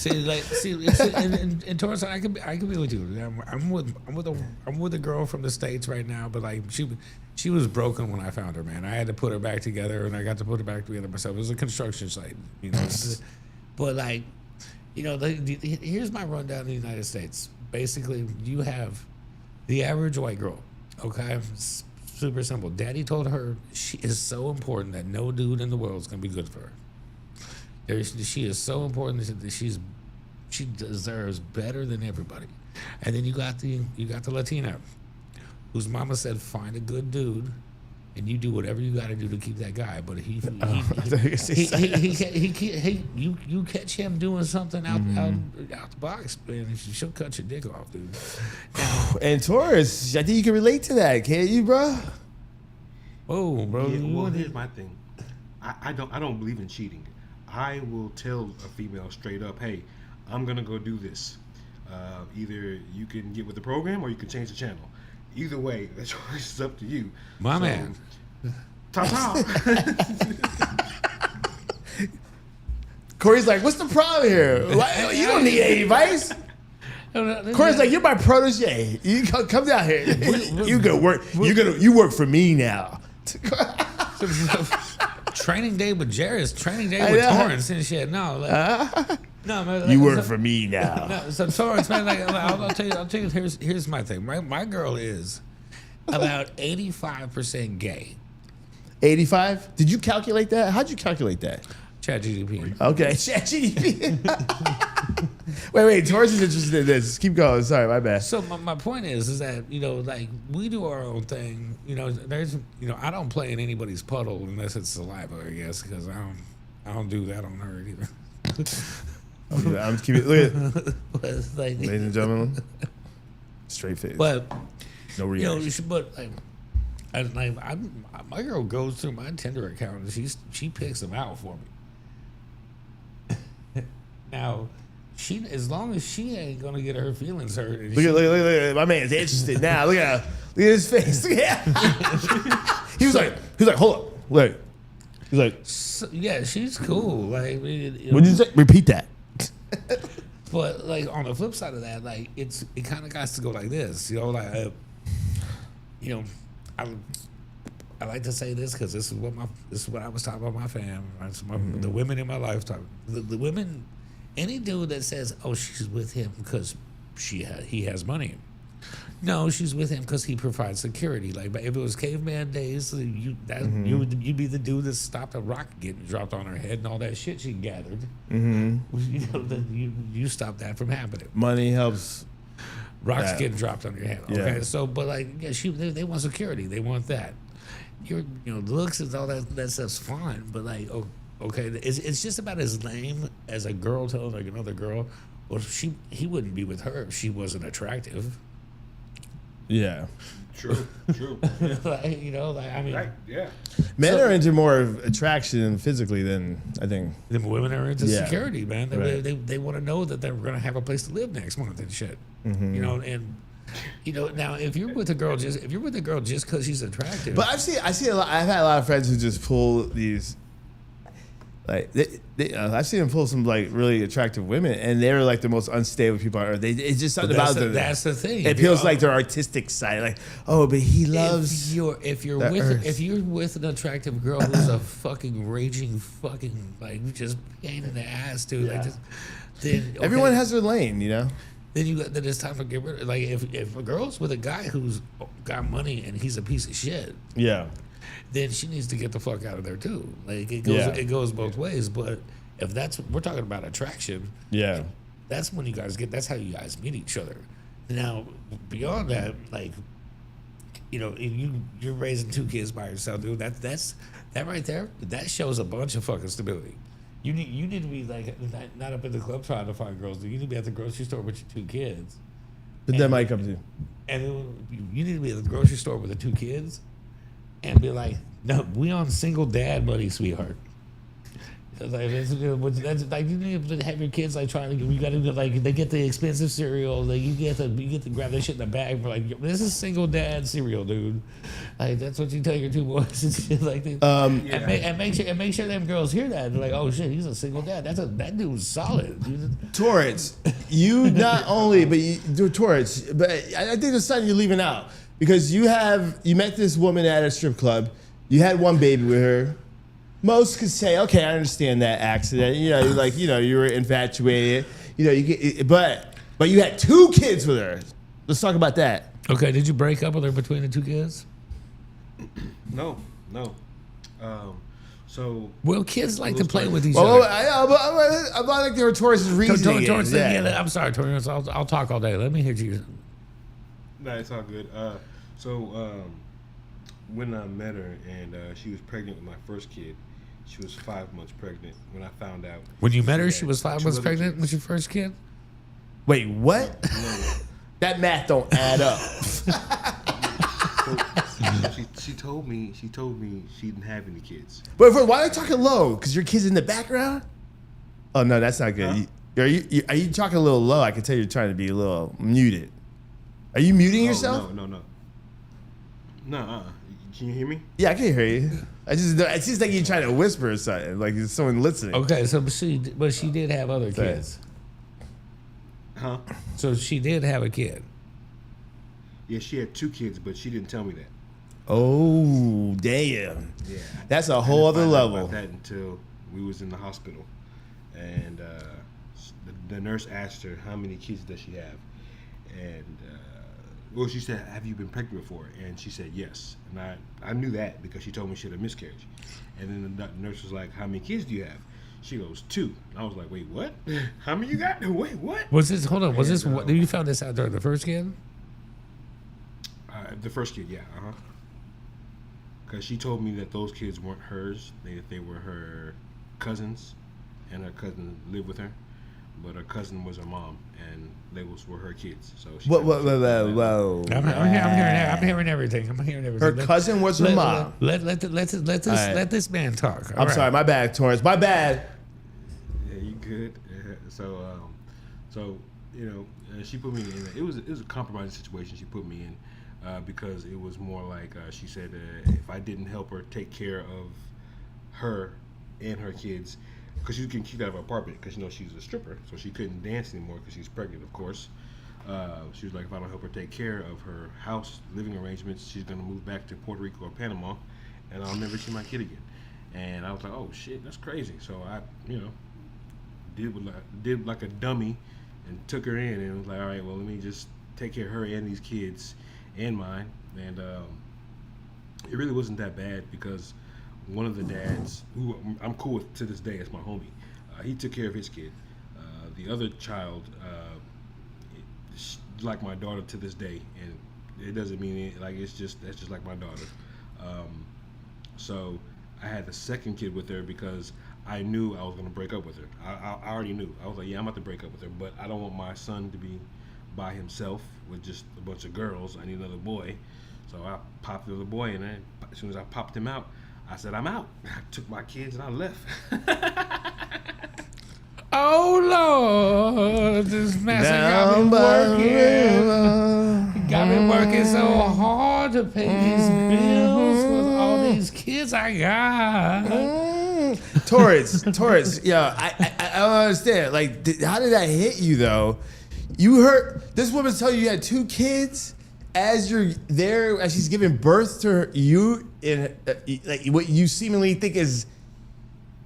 in Taurus, I could be with you. I'm with a girl from the States right now, but like she was broken when I found her, man. I had to put her back together, and I got to put her back together myself. It was a construction site, you know. But like, you know, here's my rundown in the United States. Basically, you have the average white girl, okay? It's super simple. Daddy told her she is so important that no dude in the world is gonna be good for her. She is so important that she deserves better than everybody. And then you got the Latina, whose mama said find a good dude, and you do whatever you got to do to keep that guy. But you catch him doing something out the box, man, she'll cut your dick off, dude. And Taurus, I think you can relate to that, can't you, bro? Oh, bro. Yeah, well, here's my thing. I don't believe in cheating. I will tell a female straight up, hey, I'm gonna go do this. Either you can get with the program or you can change the channel. Either way, the choice is up to you. My man. Ta-ta. Corey's like, what's the problem here? You don't need any advice. Corey's like, you're my protege. You come down here. You go work. You work for me now. Training day with Jairus, training day with Torrance and shit. No, no, man. You work for me now. No, so Torrance, man, I'll tell you. Here's my thing. My girl is about 85% gay. 85? Did you calculate that? How'd you calculate that? ChatGPT. Okay, ChatGPT. wait. Torrance is interested in this. Keep going. Sorry, my bad. So my point is that, you know, like, we do our own thing. You know, I don't play in anybody's puddle unless it's saliva, I guess, because I don't do that on her either. I'm keeping. Look at, like, ladies and gentlemen, straight face. But no reaction. My girl goes through my Tinder account and she picks them out for me. Now, as long as she ain't gonna get her feelings hurt. Look at my man's interested now. Look at his face. Yeah. he was like, hold up, wait. He's like, yeah, she's cool. Like, what did you say? Repeat that. But like, on the flip side of that, like, it kind of got to go like this, you know, like, you know, I like to say this because this is what I was talking about my fam, right? So the women in my life talk. The women, any dude that says, "Oh, she's with him because he has money," no, she's with him because he provides security. Like, if it was caveman days, you'd be the dude that stopped a rock getting dropped on her head and all that shit she gathered. You know, you stop that from happening. Money helps. Rocks getting dropped on your head. Okay, Yeah. so but like, yeah, they want security. They want that. The looks and all that stuff's fine, but like, okay, it's just about as lame as a girl telling like another girl, well, he wouldn't be with her if she wasn't attractive. Yeah. True. Like, you know, like, I mean, Right, yeah. Men are into more of attraction physically than I think. the women are into Yeah. security, man. Right. They want to know that they're going to have a place to live next month and shit. You know, and you know, now if you're with a girl just because she's attractive, But I see a lot. I've had a lot of friends who just pull these. Like I've seen them pull some like really attractive women, and they're like the most unstable people on earth. It's just something about them. That's the thing. It feels like their artistic side. Like, oh, but he loves. If you're earth. with an attractive girl who's a fucking raging fucking like just pain in the ass, dude. Yeah. Like, then okay, Everyone has their lane, you know. then it's time to get rid of. Like, if a girl's with a guy who's got money and he's a piece of shit, Yeah. then she needs to get the fuck out of there too. Like, it goes both ways. But if we're talking about attraction, Yeah. that's when that's how you guys meet each other. Now, beyond that, like, you know, if you're raising 2 kids by yourself, dude, that right there, that shows a bunch of fucking stability. You need to be like not up in the club trying to find girls. You need to be at the grocery store with your 2 kids. But that might come to. And you need to be at the grocery store with the 2 kids and be like, no, we on single dad money, sweetheart. Like, that's like you need to have your kids like trying to. You got to like they get the expensive cereal. Like you get to grab that shit in the bag for like this is single dad cereal, dude. Like that's what you tell your two boys and shit like that. And make sure them girls hear that. They're like, oh shit, he's a single dad. That dude's solid. Torrance, you not only but you do Torrance, but I think there's something you're leaving out because you met this woman at a strip club. You had one baby with her. Most could say, okay, I understand that accident. You know, you were infatuated. You know, but you had 2 kids with her. Let's talk about that. Okay, did you break up with her between the 2 kids? No. So well, kids like to play with each Well, other. I'm not like there were Torrance's reasoning. I'm sorry, Torrance. I'll talk all day. Let me hear you. no, it's all good. When I met her and she was pregnant with my first kid, she was 5 months pregnant when I found out. When you met her, she was 5 months pregnant with your first kid? Wait, what? That math don't add up. She told me she didn't have any kids. But why are you talking low? Because your kid's in the background? Oh no, that's not good. Huh? Are you talking a little low? I can tell you're trying to be a little muted. Are you muting yourself? No. Can you hear me? Yeah, I can hear you. It seems like you're trying to whisper or something, like there's someone listening. Okay, so but she did have other kids. Huh? So she did have a kid. Yeah, she had 2 kids, but she didn't tell me that. Oh, damn. Yeah. That's a whole other I didn't find out level. about that until we was in the hospital, and the nurse asked her how many kids does she have, and well, she said, "Have you been pregnant before?" And she said yes, and I knew that because she told me she had a miscarriage, and then the nurse was like, "How many kids do you have?" She goes 2. And I was like, "Wait, what? How many you got? Wait, what?" Was this? Hold on. Was this? What, you found this out during the first kid? The first kid, yeah, Because she told me that those kids weren't hers; they were her cousins, and her cousin lived with her, but her cousin was her mom, and they were her kids. So she Whoa. I'm hearing everything. Her cousin was her mom. Let this man talk. All I'm right. sorry, my bad, Torrance. My bad. Yeah, you good? So she put me in. It was a compromising situation. She put me in because it was more like she said if I didn't help her take care of her and her kids, because she was getting kicked out of her apartment because she was a stripper, so she couldn't dance anymore because she was pregnant, of course. She was like, if I don't help her take care of her house, living arrangements, she's gonna move back to Puerto Rico or Panama, and I'll never see my kid again. And I was like, oh shit, that's crazy. So I, did like a dummy and took her in and was like, all right, well, let me just take care of her and these kids and mine. And it really wasn't that bad because one of the dads, who I'm cool with to this day, it's my homie, he took care of his kid. The other child, like my daughter to this day, and it doesn't mean it, like that's just like my daughter. So I had the second kid with her because I knew I was gonna break up with her. I already knew. I was like, yeah, I'm about to break up with her, but I don't want my son to be by himself with just a bunch of girls. I need another boy. So I popped the other boy, and then as soon as I popped him out, I said, I'm out. I took my kids and I left. Oh Lord, this mess got me working. Got me working so hard to pay these bills with all these kids I got. Torrance, yeah, I don't understand. Like, how did that hit you though? You heard this woman tell you had 2 kids as you're there, as she's giving birth to you in like what you seemingly think is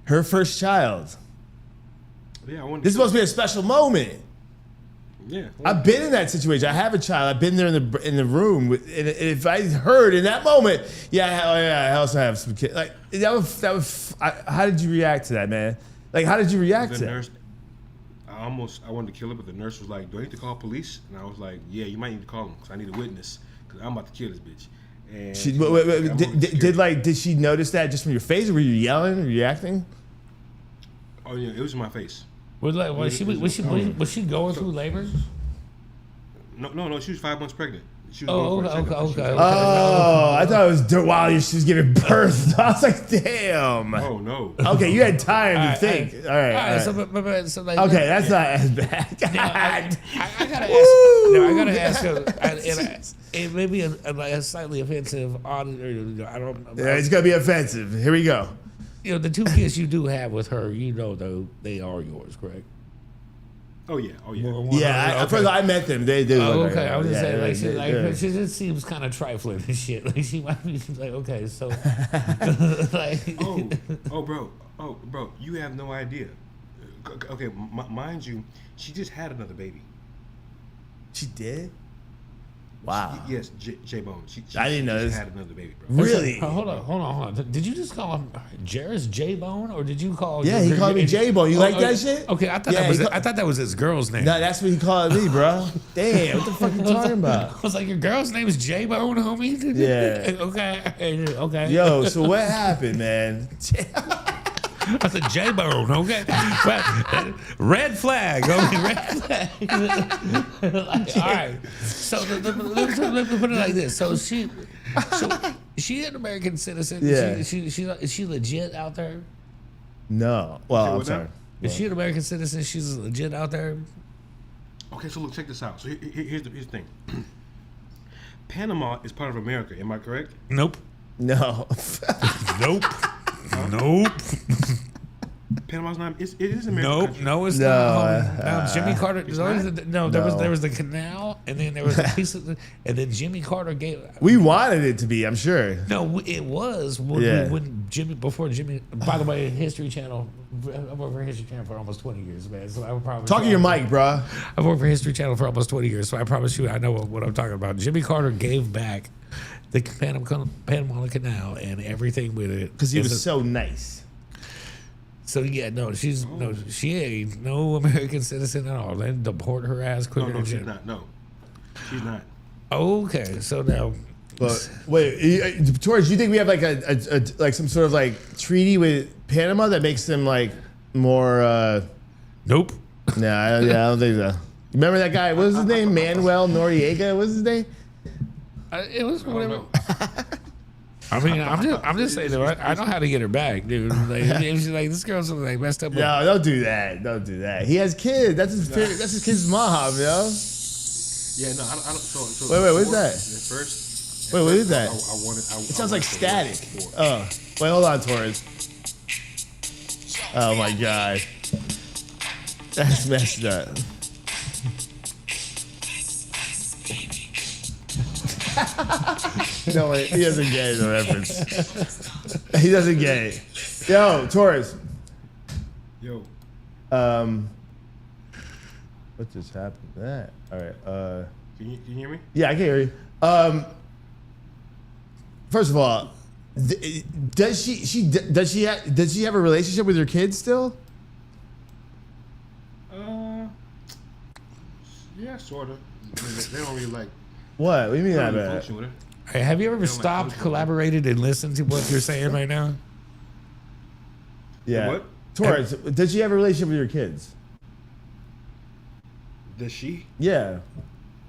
her first child. Yeah, This is supposed to be a special moment. Yeah, I've been in that situation. I have a child. I've been there in the room. And if I heard in that moment, I also have some kids. Like that was. How did you react to that, man? Like, how did you react to nurse, I wanted to kill her, but the nurse was like, "Do I need to call police?" And I was like, "Yeah, you might need to call them because I need a witness because I'm about to kill this bitch." And did she notice that just from your face, or were you yelling or reacting? Oh yeah, it was in my face. Was she going through labor? No. She was 5 months pregnant. She was Oh, going for a okay, checkup. okay. Oh, I thought it was while she was giving birth. I was like, damn. Oh no. Okay, you had time to All right, think. All right. All right, all right. so like, Okay, that's not as bad. Now, I gotta ask. Woo! No, I gotta ask you. It may be a slightly offensive. I don't. Yeah, it's gonna be offensive. Here we go. The 2 kids you do have with her, though they are yours, correct? Oh yeah. Oh yeah. Yeah, first of all, I met them. They do. Oh, look okay. like, I was just saying, like, they- she just seems kind of trifling and shit. Like, she might be like, okay, so, like, Oh, bro, you have no idea. Okay, mind you, she just had another baby. She did. Wow. Yes, J-Bone. She I didn't know just this. had another baby, bro. Really? hold on. Did you just call him Jairus J-Bone, or did you call? Yeah, he called me J-Bone. You like that shit? Okay, I thought Yeah, I thought that was his girl's name. No, that's what he called me, bro. Damn, what the fuck you talking about? I was like, your girl's name is J-Bone, homie. Yeah. Okay. Yo, so what happened, man? I said J-Bone, okay? Red flag, okay? Red flag. Like, all right. So let me put it like this. So she's an American citizen. Yeah. Is she legit out there? No. Well, I'm what now? sorry. Is she an American citizen? She's legit out there? Okay, so look, check this out. So here's the thing. Panama is part of America. Am I correct? Nope. No. Nope. Nope. Panama's not. It is America. Nope. country. No, it's No, not. No, Jimmy Carter. not? There was the canal, and then there was a piece of, and then Jimmy Carter gave. We wanted it to be, I'm sure. No, it was when, Yeah. when Jimmy before Jimmy. By the way, History Channel. I've worked for History Channel for almost 20 years, man. So I would probably Talk to your mic, bro. I've worked for History Channel for almost 20 years, so I promise you, I know what I'm talking about. Jimmy Carter gave back the Panama Canal and everything with it Because he was so nice. So yeah, no, she ain't no American citizen at all. They deport her ass quicker No, than she's shit. not. No, she's not. Okay, so now. But wait, Torres, you think we have like a like some sort of like treaty with Panama that makes them like more? Nope. No, I don't think so. Remember that guy? What was his name? Manuel Noriega. What's his name? It was whatever. I mean, I'm just saying, though, I know how to get her back, dude. Like, if she's like, this girl's like messed up. No, don't do that. Don't do that. He has kids. That's his kid's mom, yo. Yeah, no, I don't. So Wait, what is that? At first, Wait, what is that? I wanted. It sounds like static. Oh, wait, hold on, Torres. Oh my god, that's messed up. No, wait, he doesn't get the reference. He doesn't get it. Yo, Torres. Yo, What just happened to that? All right. can you hear me? Yeah, I can hear you. First of all, does she have a relationship with your kids still? Yeah, sort of. They don't really like. What? What do you mean They that don't really bad? function with her. Hey, have you ever stopped, collaborated, and listened to what you're saying right now? Yeah. What? Torres, does she have a relationship with your kids? Does she? Yeah.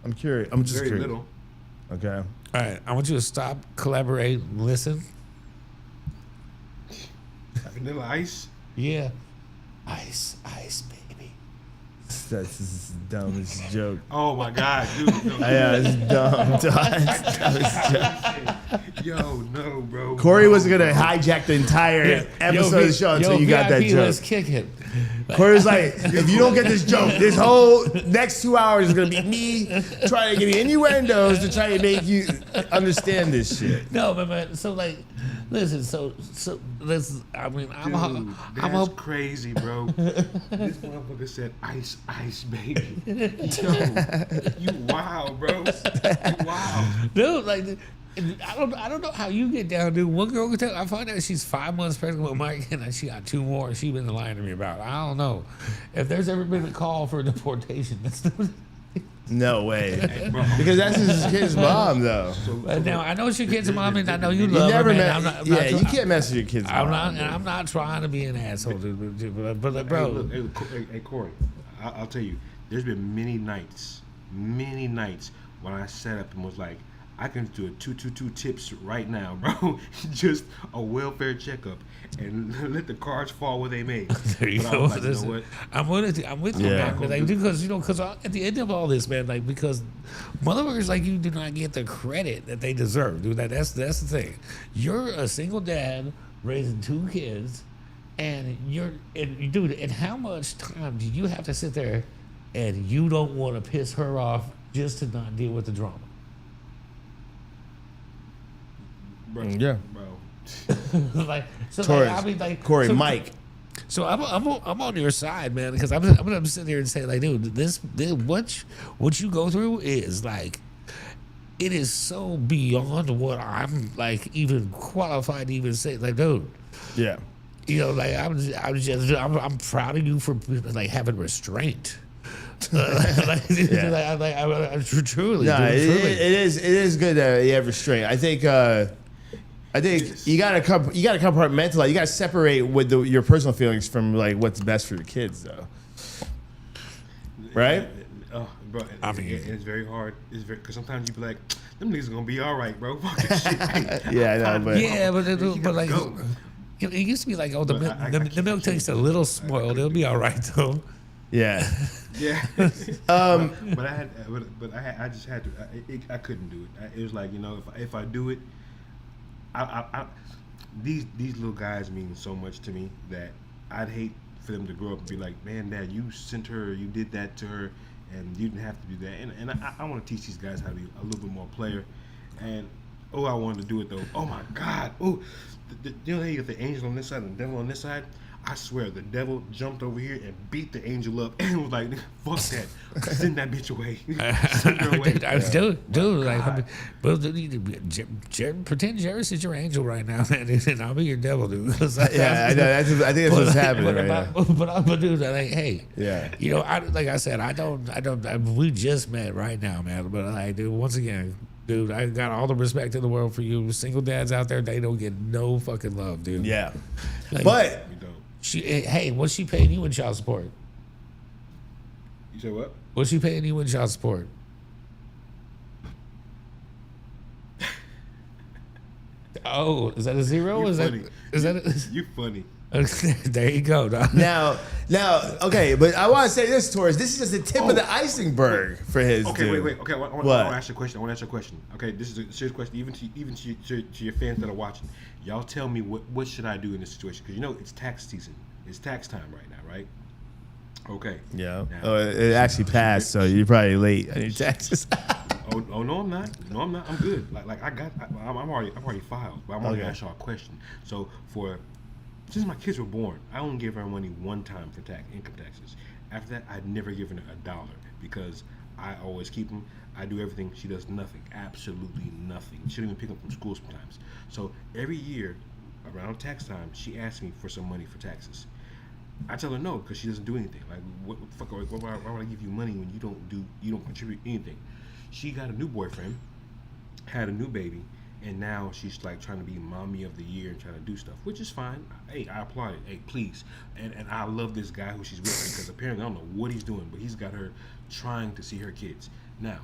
I'm curious. I'm just Very curious. little. Okay. All right, I want you to stop, collaborate, and listen. Vanilla Ice. Yeah. Ice, baby. That's the dumbest joke. Oh my God, dude. No, Yeah, it's dumb. Dumbest joke. yo, no, bro. Corey was gonna hijack the entire episode of the show until you got that VIP, joke. Let's kick it. Corey was like, if you don't get this joke, this whole next 2 hours is gonna be me trying to give you innuendos to try to make you understand this shit. No, man. So like, listen. So listen. I mean, Dude, I'm that's a crazy, bro. This motherfucker said ice, baby. Yo, you wow, bro. You wow. dude. Like, I don't know how you get down, dude. One girl can tell. I find out she's 5 months pregnant with Mike, and she got 2 more. And she's been lying to me about. I don't know if there's ever been a call for deportation. No way. Bro, Because that's his kid's mom, though. Now I know it's your kid's mom, and I know you You love her, never man. met. I'm not You can't mess with your kid's I'm mom. not, dude. and I'm not trying to be an asshole, dude. But Hey, bro, look, hey, Corey, I'll tell you, there's been many nights when I sat up and was like, I can do a 222 tips right now, bro. Just a welfare checkup and let the cards fall where they may. There you But I go. was like, you know what? I'm with you, Yeah. man. But, like, because at the end of all this, man, like, because motherfuckers like you do not get the credit that they deserve, dude. That's the thing. You're a single dad raising 2 kids, and dude, and how much time do you have to sit there and you don't want to piss her off just to not deal with the drama? Bro, Yeah. bro. Like, so Torres, like, I mean, like, Corey, so- Mike. So I'm on your side, man, because I'm gonna sit there and say, like, dude, this what you go through is like, it is so beyond what I'm like even qualified to even say. Like, dude, Yeah. you know, like I'm proud of you for like having restraint. I truly, No, dude, truly. it is good that you have restraint. I think you gotta compartmentalize. You gotta separate with your personal feelings from like what's best for your kids, though. Right? Oh, bro, I mean- it's very hard. It's very because sometimes you be like, them niggas gonna be all right, bro. Fuck this shit. Hey, Yeah, I know, but Yeah, but You gotta like, go. it used to be like, oh, the But I milk can't tastes a little spoiled. It'll be all right though. yeah. Yeah. But I just had to. I couldn't do it. It was like, you know, if I do it, these little guys mean so much to me that I'd hate for them to grow up and be like, man, Dad, you sent her, you did that to her, and you didn't have to do that. And I want to teach these guys how to be a little bit more player. And I wanted to do it though. Oh my God. Oh, you know how you got the angel on this side and the devil on this side? I swear, the devil jumped over here and beat the angel up and was like, "Fuck that! Send that bitch away! Send her away!" Dude, like, I mean, well, pretend Jairus is your angel right now, man, and I'll be your devil, dude. Yeah, I know. I think that's what's happening right now. But dude, like, hey, Yeah. you know, like I said, we just met right now, man. But like, dude, once again, dude, I got all the respect in the world for you. Single dads out there, they don't get no fucking love, dude. Yeah. Like, But You don't. hey, what's she paying you in child support? You say what? What's she paying you in child support? Oh, is that a zero? You Is funny. that You funny. there you go, dog. now, okay, but I want to say this, Torres. This is just the tip of the iceberg for his. Okay, dude. wait. Okay, I want to ask you a question. I want to ask you a question. Okay, this is a serious question, even to your fans that are watching. Y'all tell me what should I do in this situation? Because you know it's tax season. It's tax time right now, right? Okay. Yeah. Now, Oh, it actually passed, so you're probably late on your taxes. Oh no, I'm not. No, I'm not. I'm good. Like I'm already filed. But I'm only Okay. ask y'all a question. So since my kids were born, I only gave her money one time for income taxes. After that, I'd never given her $1 because I always keep them. I do everything. She does nothing. Absolutely nothing. She don't even pick up from school sometimes. So every year, around tax time, she asks me for some money for taxes. I tell her no because she doesn't do anything. Like what the fuck? Why would I give you money when you don't contribute anything? She got a new boyfriend, had a new baby, and now she's like trying to be mommy of the year and trying to do stuff, which is fine. Hey, I applaud it. Hey, please. And I love this guy who she's with because apparently I don't know what he's doing, but he's got her trying to see her kids. Now,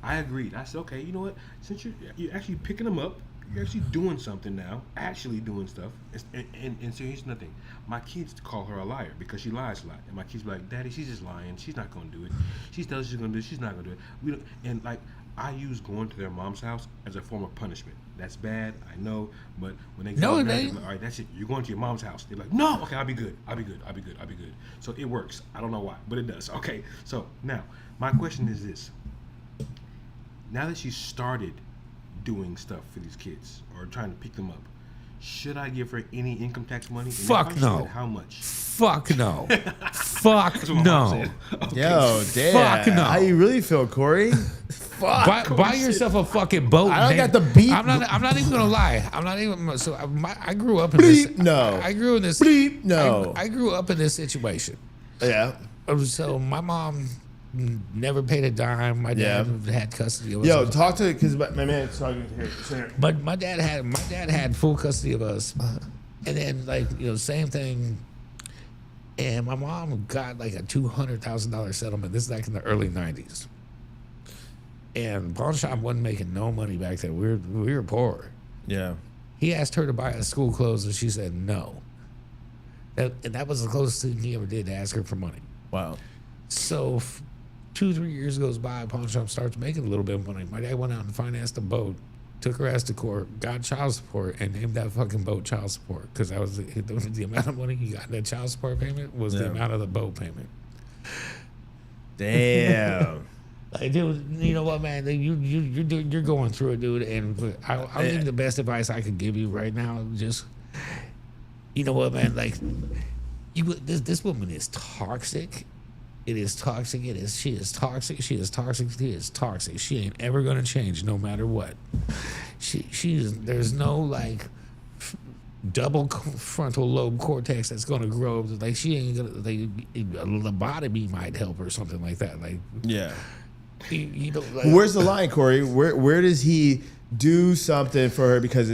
I agreed. I said, okay, you know what? Since you're actually picking them up, you're actually doing something now, actually doing stuff. And so here's nothing. My kids call her a liar because she lies a lot. And my kids be like, Daddy, she's just lying. She's not going to do it. She tells she's going to do it. She's not going to do it. And like, I use going to their mom's house as a form of punishment. That's bad, I know, but when they No, go it there, ain't. like, all right, that's it. You're going to your mom's house. They're like, no, okay, I'll be good. So it works. I don't know why, but it does. Okay, so now my question is this: now that she started doing stuff for these kids or trying to pick them up, should I give her any income tax money? And if Fuck I should, no. How much? Fuck no. Fuck That's what my mom no. said. Okay. Yo, damn. Fuck no. How you really feel, Corey? Buy yourself a fucking boat. I don't name- got the beat. I'm not even gonna lie. I'm not even. So I grew up in this. Bleep no. I grew in this. Bleep no. I grew up in this situation. Yeah. So my mom never paid a dime. My dad had custody of us. Yo, talk to because my man's talking here. But my dad had full custody of us, and then same thing. And my mom got like a $200,000 settlement. This is like in the early '90s. And pawn shop wasn't making no money back then. We were poor. Yeah. He asked her to buy us school clothes, and she said no. And that was the closest thing he ever did to ask her for money. Wow. So 2-3 years goes by, pawn shop starts making a little bit of money. My dad went out and financed a boat, took her ass to court, got child support, and named that fucking boat child support because that was the amount of money he got in that child support payment was the amount of the boat payment. Damn. Like, dude, you know what, man? You're going through it, dude. And I'll give you the best advice I could give you right now. Just, you know what, man? Like, this woman is toxic. It is toxic. She is toxic. She is toxic. She is toxic. She ain't ever gonna change, no matter what. There's no like double frontal lobe cortex that's gonna grow. Like she ain't gonna. Like a lobotomy might help or something like that. Like Yeah. you know. Like, Where's the line, Corey? Where does he do something for her because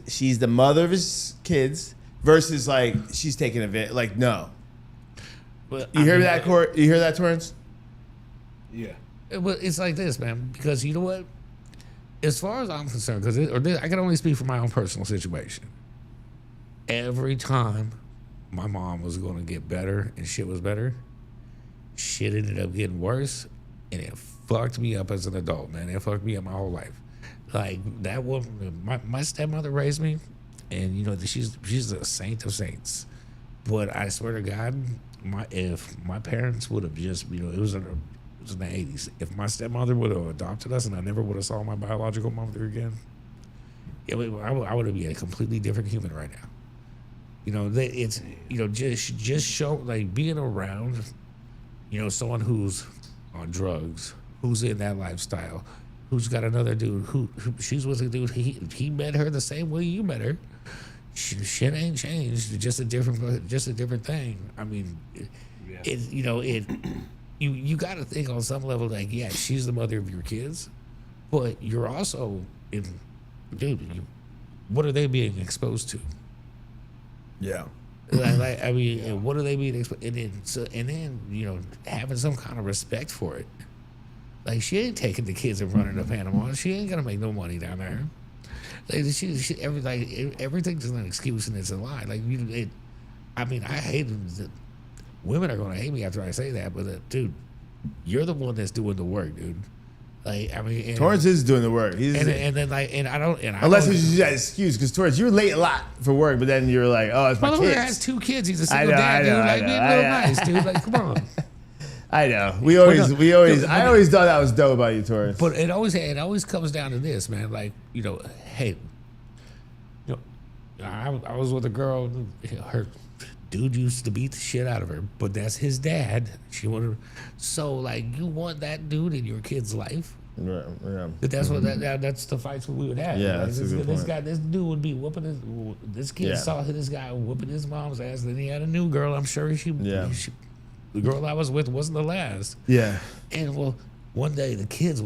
she's the mother of his kids versus like she's taking advantage? Like no. but, You hear that, Corey? You hear that, Torrance? Yeah. It's like this, man. Because you know what? As far as I'm concerned, I can only speak for my own personal situation. Every time my mom was going to get better and shit was better, shit ended up getting worse, and it fucked me up as an adult, man. It fucked me up my whole life. Like that woman, my stepmother raised me, and you know she's a saint of saints. But I swear to God, if my parents would have just, you know, it was in the 80s. If my stepmother would have adopted us and I never would have saw my biological mother again, I would have been a completely different human right now. You know, it's, you know, just show, like, being around, you know, someone who's on drugs, who's in that lifestyle, who's got another dude, who she's with a dude, he met her the same way you met her. Shit ain't changed. Just a different thing. I mean, you got to think on some level like, yeah, she's the mother of your kids, but you're also what are they being exposed to? Yeah. Like I mean, and what are they being exposed? And then you know, having some kind of respect for it. Like she ain't taking the kids and running to Panama. She ain't gonna make no money down there. Like everything's an excuse and it's a lie. Like I mean, I hate that women are gonna hate me after I say that, but dude, you're the one that's doing the work, dude. Like I mean, Torrance is doing the work. Unless it's just that excuse, because Torrance, you're late a lot for work, but then you're like, oh, it's my kids. Has 2 kids. He's a single dad, dude. Like, be a little nice, dude. Like, come on. I know. I always thought that was dope about you, Torrance. But it always comes down to this, man. Like, you know, hey, you know, I was with a girl. Her dude used to beat the shit out of her, but that's his dad. She wanted, so like, you want that dude in your kid's life? Yeah. But that's what that's the fights we would have. Yeah, like, that's a good point. This dude would be whooping this kid saw this guy whooping his mom's ass. Then he had a new girl. I'm sure the girl I was with wasn't the last. Yeah. And well, one day the kids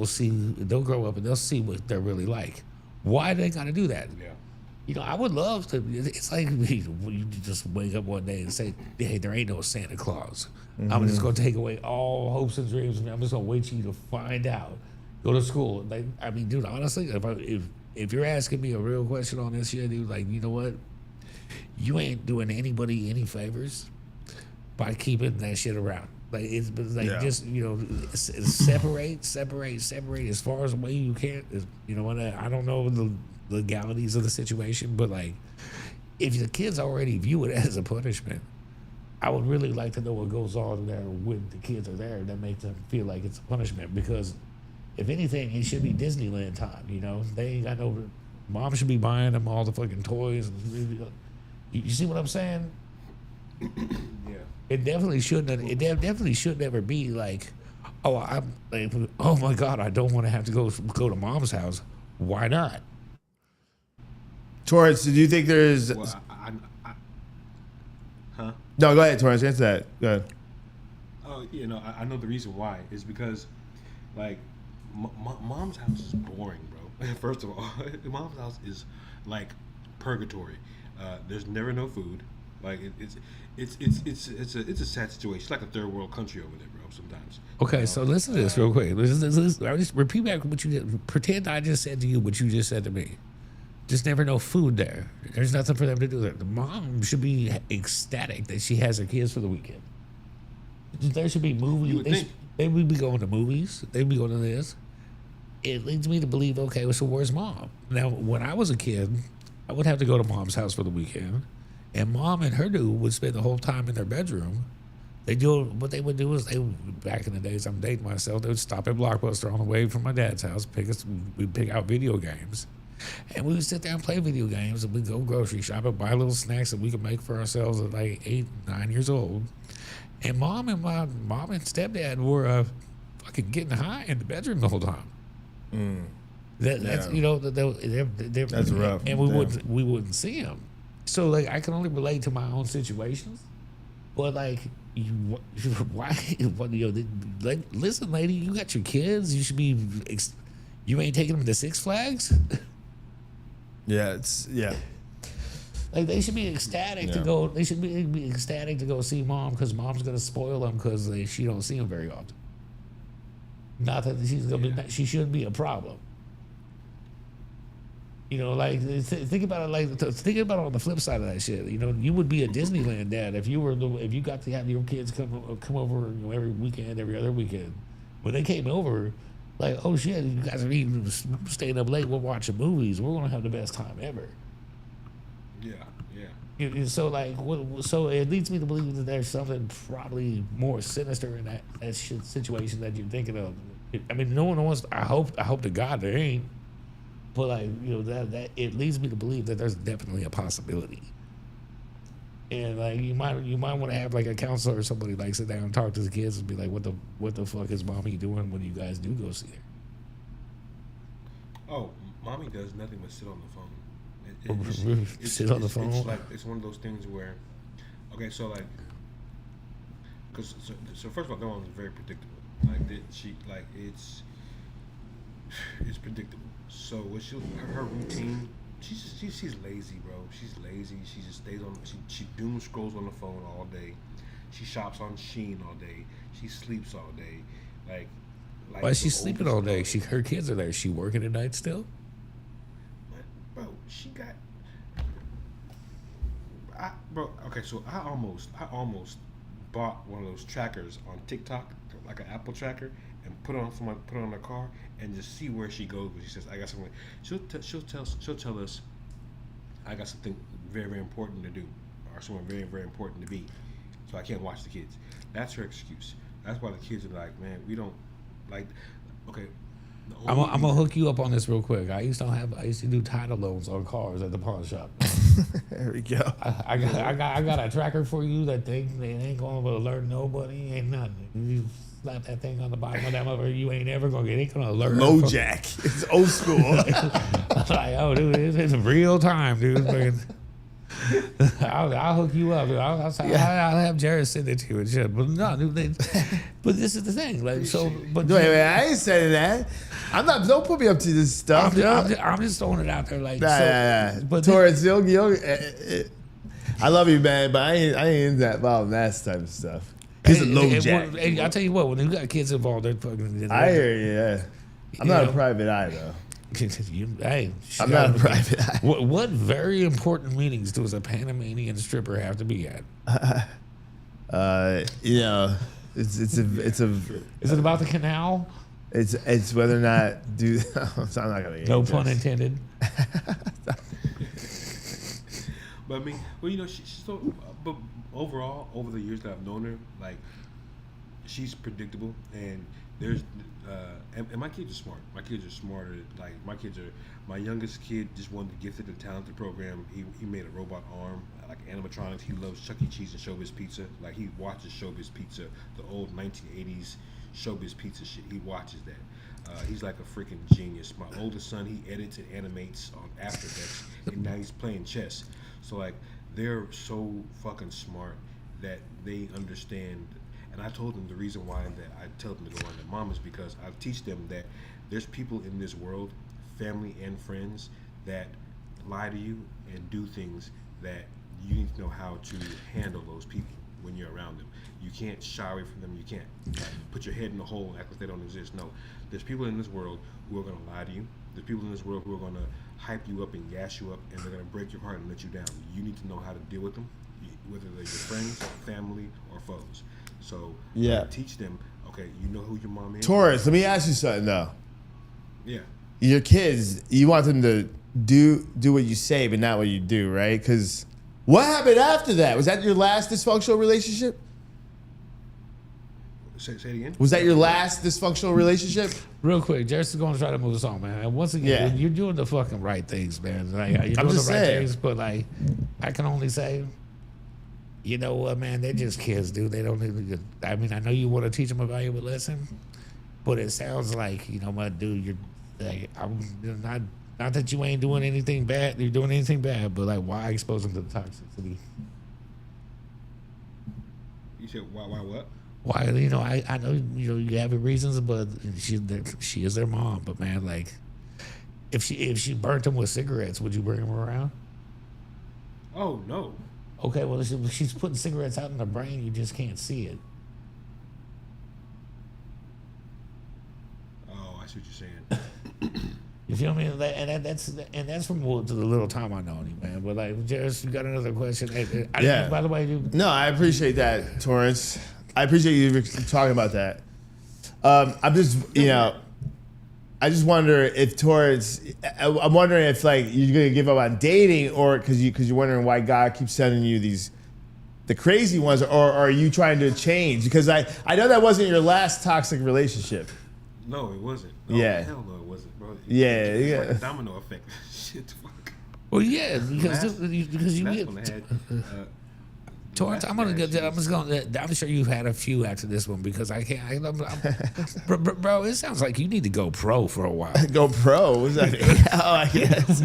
they'll grow up and they'll see what they're really like. Why they got to do that? Yeah. You know, I would love to. It's like you just wake up one day and say, "Hey, there ain't no Santa Claus. I'm just gonna take away all hopes and dreams, and I'm just gonna wait for you to find out. Go to school." Like, I mean, dude, honestly, if you're asking me a real question on this shit, dude, like, you know what? You ain't doing anybody any favors by keeping that shit around. Like, it's like just, you know, separate as far as the way you can. You know what? I don't know the legalities of the situation, but like, if the kids already view it as a punishment, I would really like to know what goes on there when the kids are there that makes them feel like it's a punishment. Because if anything, it should be Disneyland time. You know, they ain't got no. Mom should be buying them all the fucking toys. You see what I'm saying? Yeah. It definitely shouldn't. It definitely should never be like, oh, I'm like, oh my God, I don't want to have to go to mom's house. Why not? Torrance, do you think there's? Well, huh? No, go ahead, Torrance. Answer that. Go ahead. Oh, you know, I know the reason why is because, like, mom's house is boring, bro. First of all, mom's house is like purgatory. There's never no food. Like it's a sad situation. It's like a third world country over there, bro. sometimes. Okay, so listen to this real quick. Listen, I'll just repeat back what you did. Pretend I just said to you what you just said to me. Just never no food there. There's nothing for them to do there. The mom should be ecstatic that she has her kids for the weekend. There should be movies. You would think. They would be going to movies. They'd be going to this. It leads me to believe, okay, so where's mom? Now, when I was a kid, I would have to go to mom's house for the weekend. And mom and her dude would spend the whole time in their bedroom. What they would do is back in the days, I'm dating myself, they would stop at Blockbuster on the way from my dad's house, we'd pick out video games. And we would sit there and play video games, and we'd go grocery shopping, buy little snacks that we could make for ourselves at like 8, 9 years old. And mom and stepdad were fucking getting high in the bedroom the whole time. That's That's rough. And we wouldn't see them. So like I can only relate to my own situations, but like listen, lady, you got your kids. You should be. You ain't taking them to Six Flags. Yeah, Like they should be ecstatic to go. They should be ecstatic to go see mom because mom's gonna spoil them because she don't see them very often. Not that she's gonna be. She shouldn't be a problem. You know, like think about it. Think about it on the flip side of that shit. You know, you would be a Disneyland dad if you got to have your kids come over every weekend, every other weekend. When they came over, like, oh shit, you guys are staying up late. We're watching movies. We're gonna have the best time ever. Yeah. So like, so it leads me to believe that there's something probably more sinister in that situation that you're thinking of. I mean, no one wants. I hope to God there ain't. But like, you know, that it leads me to believe that there's definitely a possibility. And like you might want to have like a counselor or somebody like sit down and talk to the kids and be like, what the fuck is mommy doing when you guys do go see her? Oh, mommy does nothing but sit on the phone. Sit on the phone. It's like it's one of those things where, okay, so like, so first of all, that one is very predictable. Like it's predictable. So what her routine, she's lazy, bro. She's lazy. She just stays on. She doom scrolls on the phone all day. She shops on Shein all day. She sleeps all day. Like why is she sleeping all day? Her kids are there. Is she working at night still? Bro, she got. Okay, so I almost bought one of those trackers on TikTok, like an Apple tracker, and put it on her car and just see where she goes. When she says, "I got something," she'll tell us, "I got something very, very important to do, or something very, very important to be," so I can't watch the kids. That's her excuse. That's why the kids are like, "Man, we don't like." Okay. I'm gonna hook you up on this real quick. I used to do title loans on cars at the pawn shop. There we go. I got a tracker for you that they ain't gonna alert nobody, ain't nothing. You slap that thing on the bottom of that mother, you ain't ever gonna get it. Gonna alert. LoJack. It's old school. Like, oh, dude, it's real time, dude. I'll hook you up. I'll have Jared send it to you and shit. But no, dude, but this is the thing. Like, so, but wait, I ain't saying that. I'm not. Don't put me up to this stuff. I'm just throwing it out there. Like, nah. But Torrance, I love you, man, but I ain't in that involved in that type of stuff. He's a LoJack. Hey, I'll tell you what. When you got kids involved, they're fucking. I hear you. Yeah. I'm not a private eye though. I'm not a private eye. What very important meetings does a Panamanian stripper have to be at? You know, it's a. Is it about the canal? It's whether or not I'm not gonna. No pun intended. But I mean, well, you know, she's so. But overall, over the years that I've known her, like, she's predictable, and there's. And my kids are smart. My kids are smarter. Like my youngest kid just won the Gifted and Talented program. He made a robot arm, like animatronics. He loves Chuck E. Cheese and Showbiz Pizza. Like he watches Showbiz Pizza, the old 1980s Showbiz Pizza shit. He watches that. He's like a freaking genius. My oldest son, he edits and animates on After Effects, and now he's playing chess. So like they're so fucking smart that they understand. And I told them the reason why that I tell them to go on their mom is because I teach them that there's people in this world, family and friends, that lie to you and do things that you need to know how to handle those people. when you're around them. You can't shy away from them. You can't put your head in the hole and act like they don't exist. No, there's people in this world who are going to lie to you. There's people in this world who are going to hype you up and gas you up, and they're going to break your heart and let you down. You need to know how to deal with them, whether they're your friends, family, or foes. So teach them. Okay, you know who your mom is. Taurus, let me ask you something though. Yeah. Your kids, you want them to do what you say, but not what you do, right? Because what happened after that? Was that your last dysfunctional relationship? Say it again. Was that your last dysfunctional relationship? Real quick, Jerry's going to try to move us on, man. And once again, you're doing the fucking right things, man. Like, you're doing the right things, but like, I can only say, you know what, man? They're just kids, dude. They don't need. I mean, I know you want to teach them a valuable lesson, but it sounds like, you know what, dude? You're like, I'm not that you ain't doing anything bad. You're doing anything bad, but like, why expose them to the toxicity? You said why what? Why, you know, I know, you know, you have your reasons, but she is their mom. But man, like, if she burnt them with cigarettes, would you bring them around? Oh no. Okay, well, she's putting cigarettes out in the brain. You just can't see it. Oh, I see what you're saying. You feel me? And that's from the little time I know you, man. But like, Jairus, you got another question? By the way, No, I appreciate that, Torrance. I appreciate you talking about that. I'm just, you know, I just wonder if Torrance. I'm wondering if like you're gonna give up on dating, or because you're wondering why God keeps sending you the crazy ones, or are you trying to change? Because I know that wasn't your last toxic relationship. No, it wasn't. No, Yeah. Hell no, it wasn't, bro. Yeah. Like a domino effect. Shit, fuck. well, yeah, because you That's get. when I had. Torrance, I'm sure you've had a few after this one because I can't. Bro, it sounds like you need to go pro for a while. Go pro? What's that? Oh, I guess.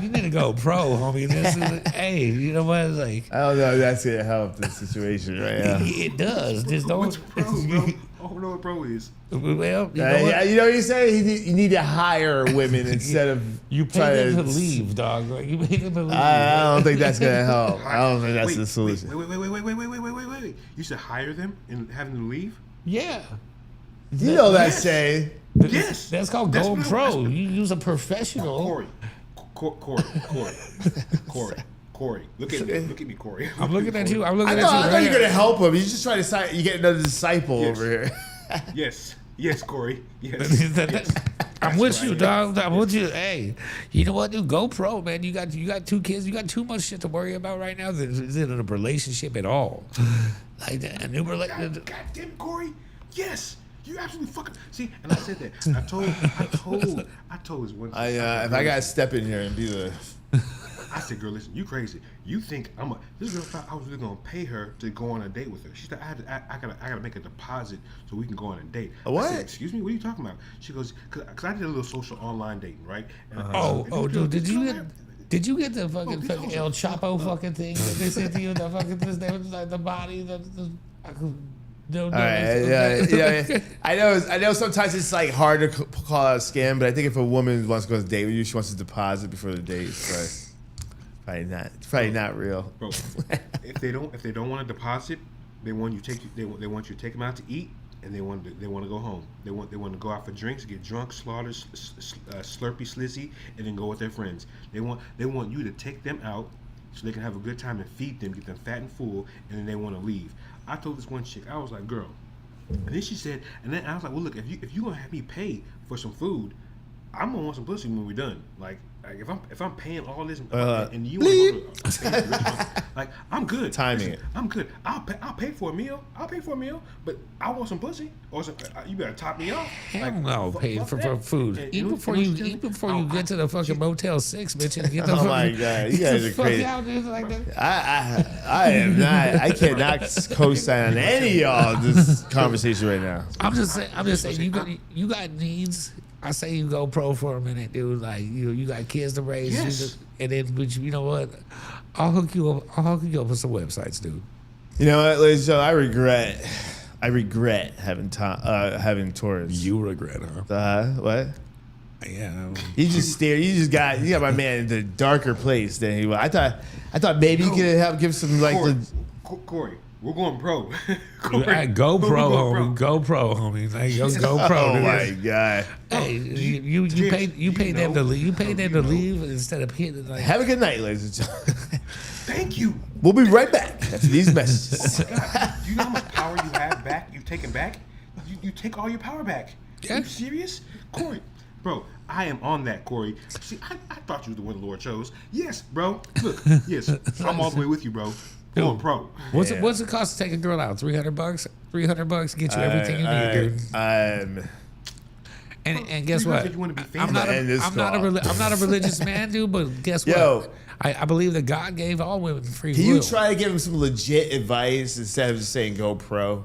You need to go pro, homie. Hey, you know what? Like, I don't know if that's gonna help the situation right now. it does. Just don't. What's pro, bro? I don't know what pro is. Well, you know what? Yeah, you know what you're saying? You need to hire women instead of You pay them to leave, dog. Like, you pay them to leave. I don't think that's gonna help. I don't think that's the solution. Wait. You should hire them and have them leave? Yeah. You know that saying. Yes. That's called That's going what pro. I'm- You use a professional. Corey. Look at me, Corey. I'm looking at you. I'm I looking at you. thought right you were now. gonna help him. You just try to you get another disciple Yes. over here. Yes, Corey. Yes. I'm with you, dog. I'm with you. Hey, you know what, dude? Go pro, man. You got 2 kids. You got too much shit to worry about right now. Is it in a relationship at all? Like a new relationship. God damn, Corey. Yes. You absolutely fucking see. And I said that. I told this one. If I gotta step in here and be the. I said, girl, listen, you crazy. You think this girl thought I was really gonna pay her to go on a date with her. She said, I gotta make a deposit so we can go on a date. What? I said, excuse me, what are you talking about? She goes, cause I did a little social online dating, right? And Dude, did you get the fucking these El hoes are Chapo fucking thing that they said to you? The fucking this like the body All right, yeah. I know. Sometimes it's like hard to call it a scam, but I think if a woman wants to go on a date with you, she wants to deposit before the date. So it's probably not real. Bro, if they don't want to deposit, they want you to take them out to eat, and they want to go home. They want to go out for drinks, get drunk, slaughter, slurpy, slizzy, and then go with their friends. They want you to take them out so they can have a good time and feed them, get them fat and full, and then they want to leave. I told this one chick, I was like, girl, and then she said, and then I was like, well, look, if you gonna have me pay for some food, I'm gonna want some pussy when we're done. Like if I'm paying all this and you want to go to like I'm good. Timing it. I'm good. I'll pay for a meal. But I want some pussy. Or some, you better top me off. Hell no, pay for food. And Eat before you get to the fucking Motel 6, bitch. And get the Oh my God, you guys are crazy. Out there like that. I am not. I cannot co-sign on any of y'all this conversation right now. I'm just saying. You got needs. I say you go pro for a minute, dude. Like you got kids to raise, Yes. and then but you know what? I'll hook you up with some websites, dude. You know what, ladies and gentlemen, I regret having Taurus. You regret, huh? What? Yeah. You got my man in the darker place than he was. I thought maybe you could help give some like. Corey, we're going pro. Hey, go we're pro, going homie. Go pro, homie. Like, go pro. Oh dude. my god. Hey, you paid them to leave. You paid them to leave instead of hitting like. Have a good night, ladies and gentlemen. Thank you. We'll be right back after these messages. God, do you know how much power you have back? You've taken back? You take all your power back. Yeah. Are you serious? Corey, bro, I am on that, Corey. See, I thought you were the one the Lord chose. Yes, bro. Look, yes, I'm all the way with you, bro. Going pro. What's it cost to take a girl out? $300? $300 get you everything you need, dude. And guess what? You want to be I'm not a religious man, dude. But guess what? I believe that God gave all women free will. Can you try to give him some legit advice instead of just saying go pro?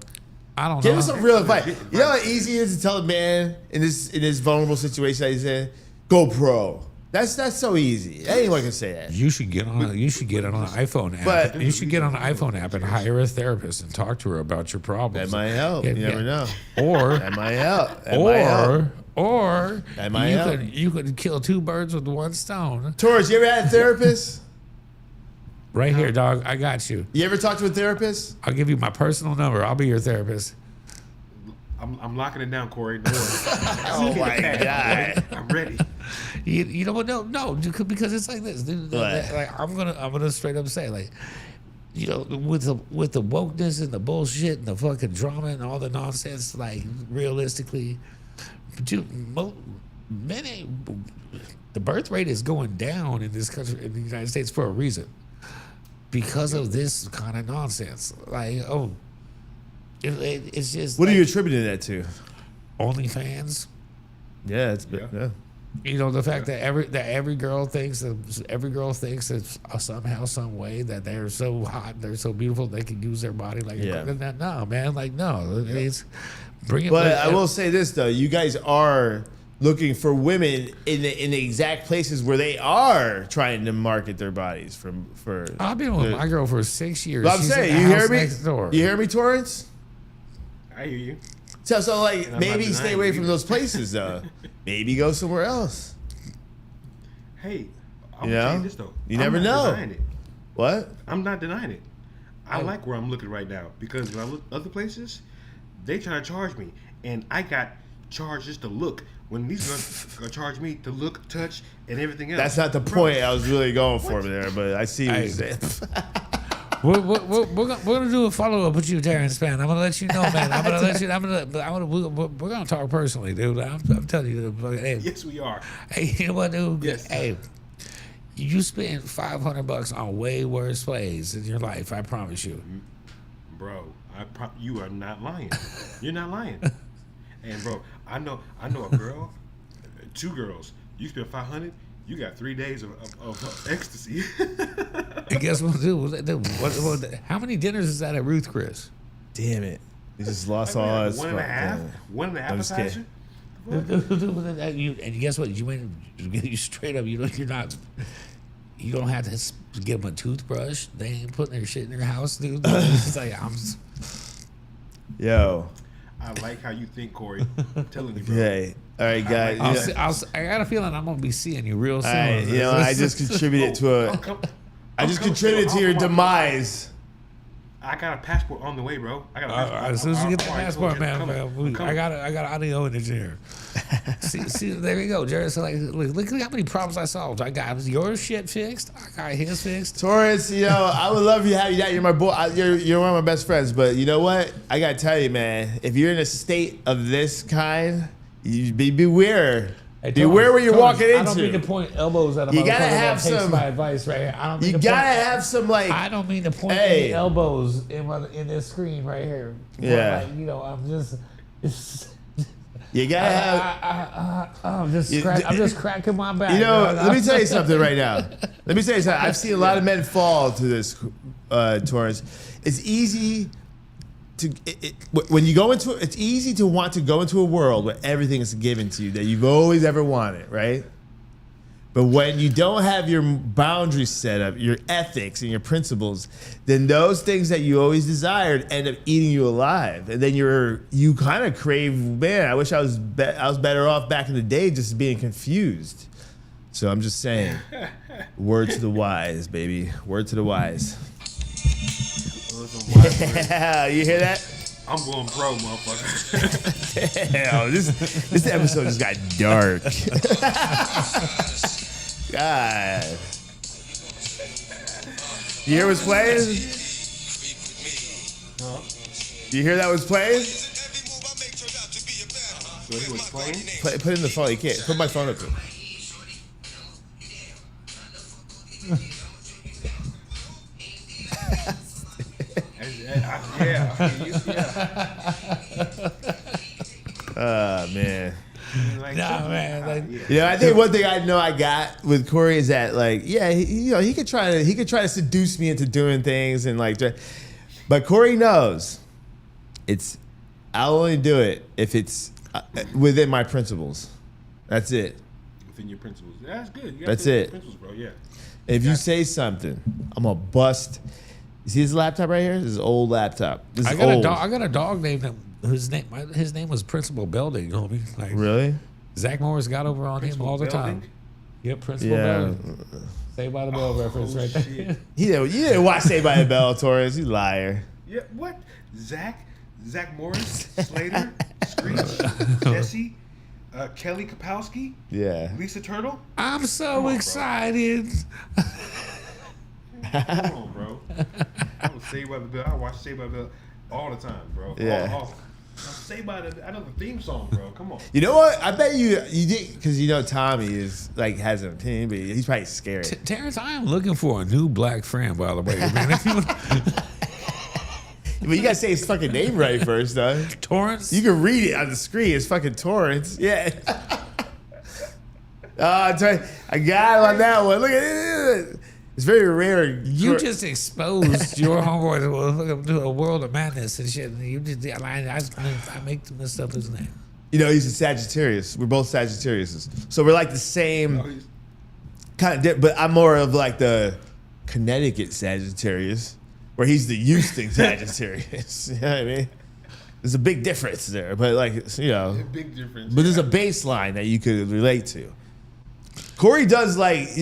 I don't know. Give him some real advice. You know how easy it is to tell a man in this vulnerable situation that he's in, go pro. That's so easy. Anyone can say that. You should get on. You should get on an iPhone app. But- You should get on an iPhone app and hire a therapist and talk to her about your problems. That might help. You never know. Or That might help. That might help. or That might help. you could kill two birds with one stone. Taurus, you ever had a therapist? Right here, dog. I got you. You ever talked to a therapist? I'll give you my personal number. I'll be your therapist. I'm locking it down, Corey. Don't worry. Oh my god. I'm ready. You know what? No, because it's like this. Dude, What? like I'm gonna straight up say, like, you know, with the wokeness and the bullshit and the fucking drama and all the nonsense, like realistically, dude, the birth rate is going down in this country, in the United States, for a reason, because of this kind of nonsense. Like, it's just What are like, you attributing that to? OnlyFans. Yeah, it's been, yeah. You know, the fact that every girl thinks that somehow, some way that they're so hot, they're so beautiful, they can use their body like Yeah. no, man, like no, it's bring it. But I will say this though, you guys are looking for women in the exact places where they are trying to market their bodies for. I've been with my girl for 6 years. But I'm She's saying, in you the hear house me? next door. You hear me, Torrance? I hear you. So like And I'm maybe not stay denying away it from either. those places though. Maybe go somewhere else. Hey, I'm You gonna tell know? you this though. You I'm never not know. denying it. What? I'm not denying it. I like where I'm looking right now because when I look other places, they try to charge me, and I got charged just to look. When these girls gonna charge me to look, touch, and everything else. That's not the Bro, point I was really going for there, but I see what Hey. you're saying. We're gonna do a follow up with you, Terrence Span. I'm gonna let you know, man. We're gonna talk personally, dude. I'm telling you, hey, Yes, we are. hey, you know what, dude? Yes. Hey, you spend $500 on way worse plays in your life. I promise you. Bro, you are not lying. You're not lying. And bro, I know a girl, two girls. You spend 500. You got 3 days of ecstasy. And guess what, dude? How many dinners is that at Ruth Chris? Damn it. You just lost I mean, all that one and a half. One and a half I'm just appetizer. And guess what? You straight up. You're not. You don't have to give them a toothbrush. They ain't putting their shit in their house, dude. It's like Yo. I like how you think, Corey. I'm telling you, bro. Okay. All right, guys. I got a feeling I'm gonna be seeing you real soon. All right, you know, I just contributed to contributed to your demise. I got a passport on the way, bro. I got a passport. As soon as you get that All right, passport, cool. I'm man, coming. I got audio in here. see, there you go, Jared. So like, look at how many problems I solved. I got your shit fixed. I got his fixed. Taurus, you know, I would love you to have you that. You're my boy. You're one of my best friends. But you know what? I gotta tell you, man. If you're in a state of this kind, you beware. Beware what you're walking into. I don't mean to point elbows at a You gotta motherfucker have that takes some- my advice right here. I don't mean You to gotta point, have some like. I don't mean to point Hey. any elbows in this screen right here. But, Yeah. like, you know, I'm just. You gotta have. I'm just cracking my back. You know, dog. let me tell you something right now. Let me tell you something. I've seen a lot of men fall to this, Taurus. It's easy to when you go into it's easy to want to go into a world where everything is given to you that you've always ever wanted, right? But when you don't have your boundaries set up, your ethics and your principles, then those things that you always desired end up eating you alive. And then you kind of crave, man, I wish I was better off back in the day just being confused. So I'm just saying, word to the wise, baby. Word to the wise. Listen, Yeah, you hear that? I'm going pro, motherfucker. Damn, this episode just got dark. God. You hear what's playing? You hear that was playing? So he was playing? Put in the phone. You can't. Put my phone up there. Man. Nah, man. Like, I think one thing I know I got with Corey is that, like, yeah, he could try to seduce me into doing things and like, but Corey knows I'll only do it if it's within my principles. That's it. Within your principles. Yeah, that's good. You That's to it. Principles, bro. Yeah. If you say something, I'm gonna bust. You see this laptop right here? This is old laptop. This is old. I got a dog named him. His name was Principal Belding, homie. Like, Really? Zach Morris got over on him all the time. Yep, Principal Belding. Saved by the Bell reference right there. You didn't watch Saved by the Bell, Torres. You liar. Yeah, what? Zach Morris, Slater, Screech, Jesse, Kelly Kapowski, Yeah. Lisa Turtle. I'm so excited. Come on, bro. I was Saved by the Bell. I watch Saved by the Bell all the time, bro. Yeah. Saved by the. I know the theme song, bro. Come on. You know what? I bet you did, because Tommy is like has an opinion, but he's probably scared. Terrence, I am looking for a new black friend, by the way, man. But you gotta say his fucking name right first, though. Torrance? You can read it on the screen. It's fucking Torrance. Yeah. I got him on that one. Look at it. It's very rare. You just exposed your homeboy to a world of madness and shit. You just, I make this up his name. He's a Sagittarius. We're both Sagittariuses. So we're like the same kind of, but I'm more of like the Connecticut Sagittarius, where he's the Houston Sagittarius. You know what I mean? There's a big difference there, but like, Big difference. but there's a baseline that you could relate to. Corey does like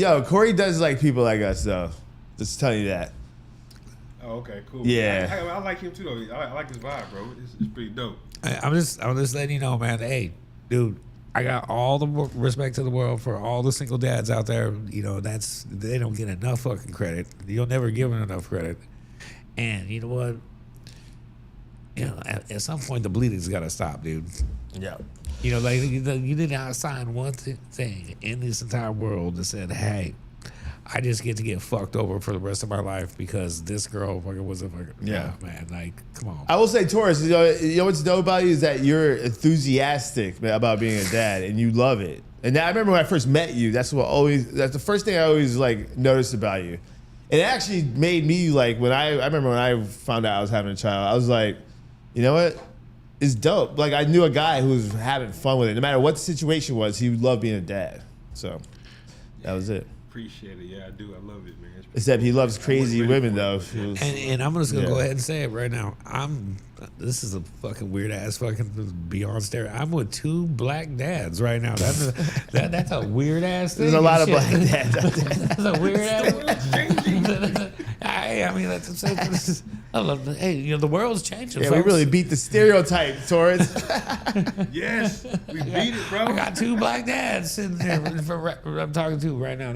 people like us, though. Just telling you that. Oh, okay, cool. Yeah. I like him too, though. I like his vibe, bro. It's pretty dope. I'm just letting you know, man. Hey, dude, I got all the respect to the world for all the single dads out there. They don't get enough fucking credit. You'll never give them enough credit. And you know what? At some point the bleeding's got to stop, dude. Yeah. Like you did not sign one thing in this entire world that said, "Hey, I just get to get fucked over for the rest of my life because this girl fucking was a fucking." Yeah, man. Like, come on. I will say, Torres, you know what's dope about you is that you're enthusiastic about being a dad and you love it. And I remember when I first met you, that's the first thing I always like noticed about you. It actually made me like I remember when I found out I was having a child, I was like, you know what? It's dope. Like, I knew a guy who was having fun with it. No matter what the situation was, he loved being a dad. So that was it. Appreciate it. Yeah, I do. I love it, man. Except he loves crazy women, though. And I'm just gonna go ahead and say it right now. This is a fucking weird ass fucking beyond stereo. I'm with 2 black dads right now. That's a weird ass thing. There's a lot of black dads out there. That's a weird ass. I mean, that's I love. Hey, the world's changing. Yeah, folks. we really beat the stereotype, Torres. Yes, we beat it, bro. I got 2 black dads sitting there I'm talking to right now.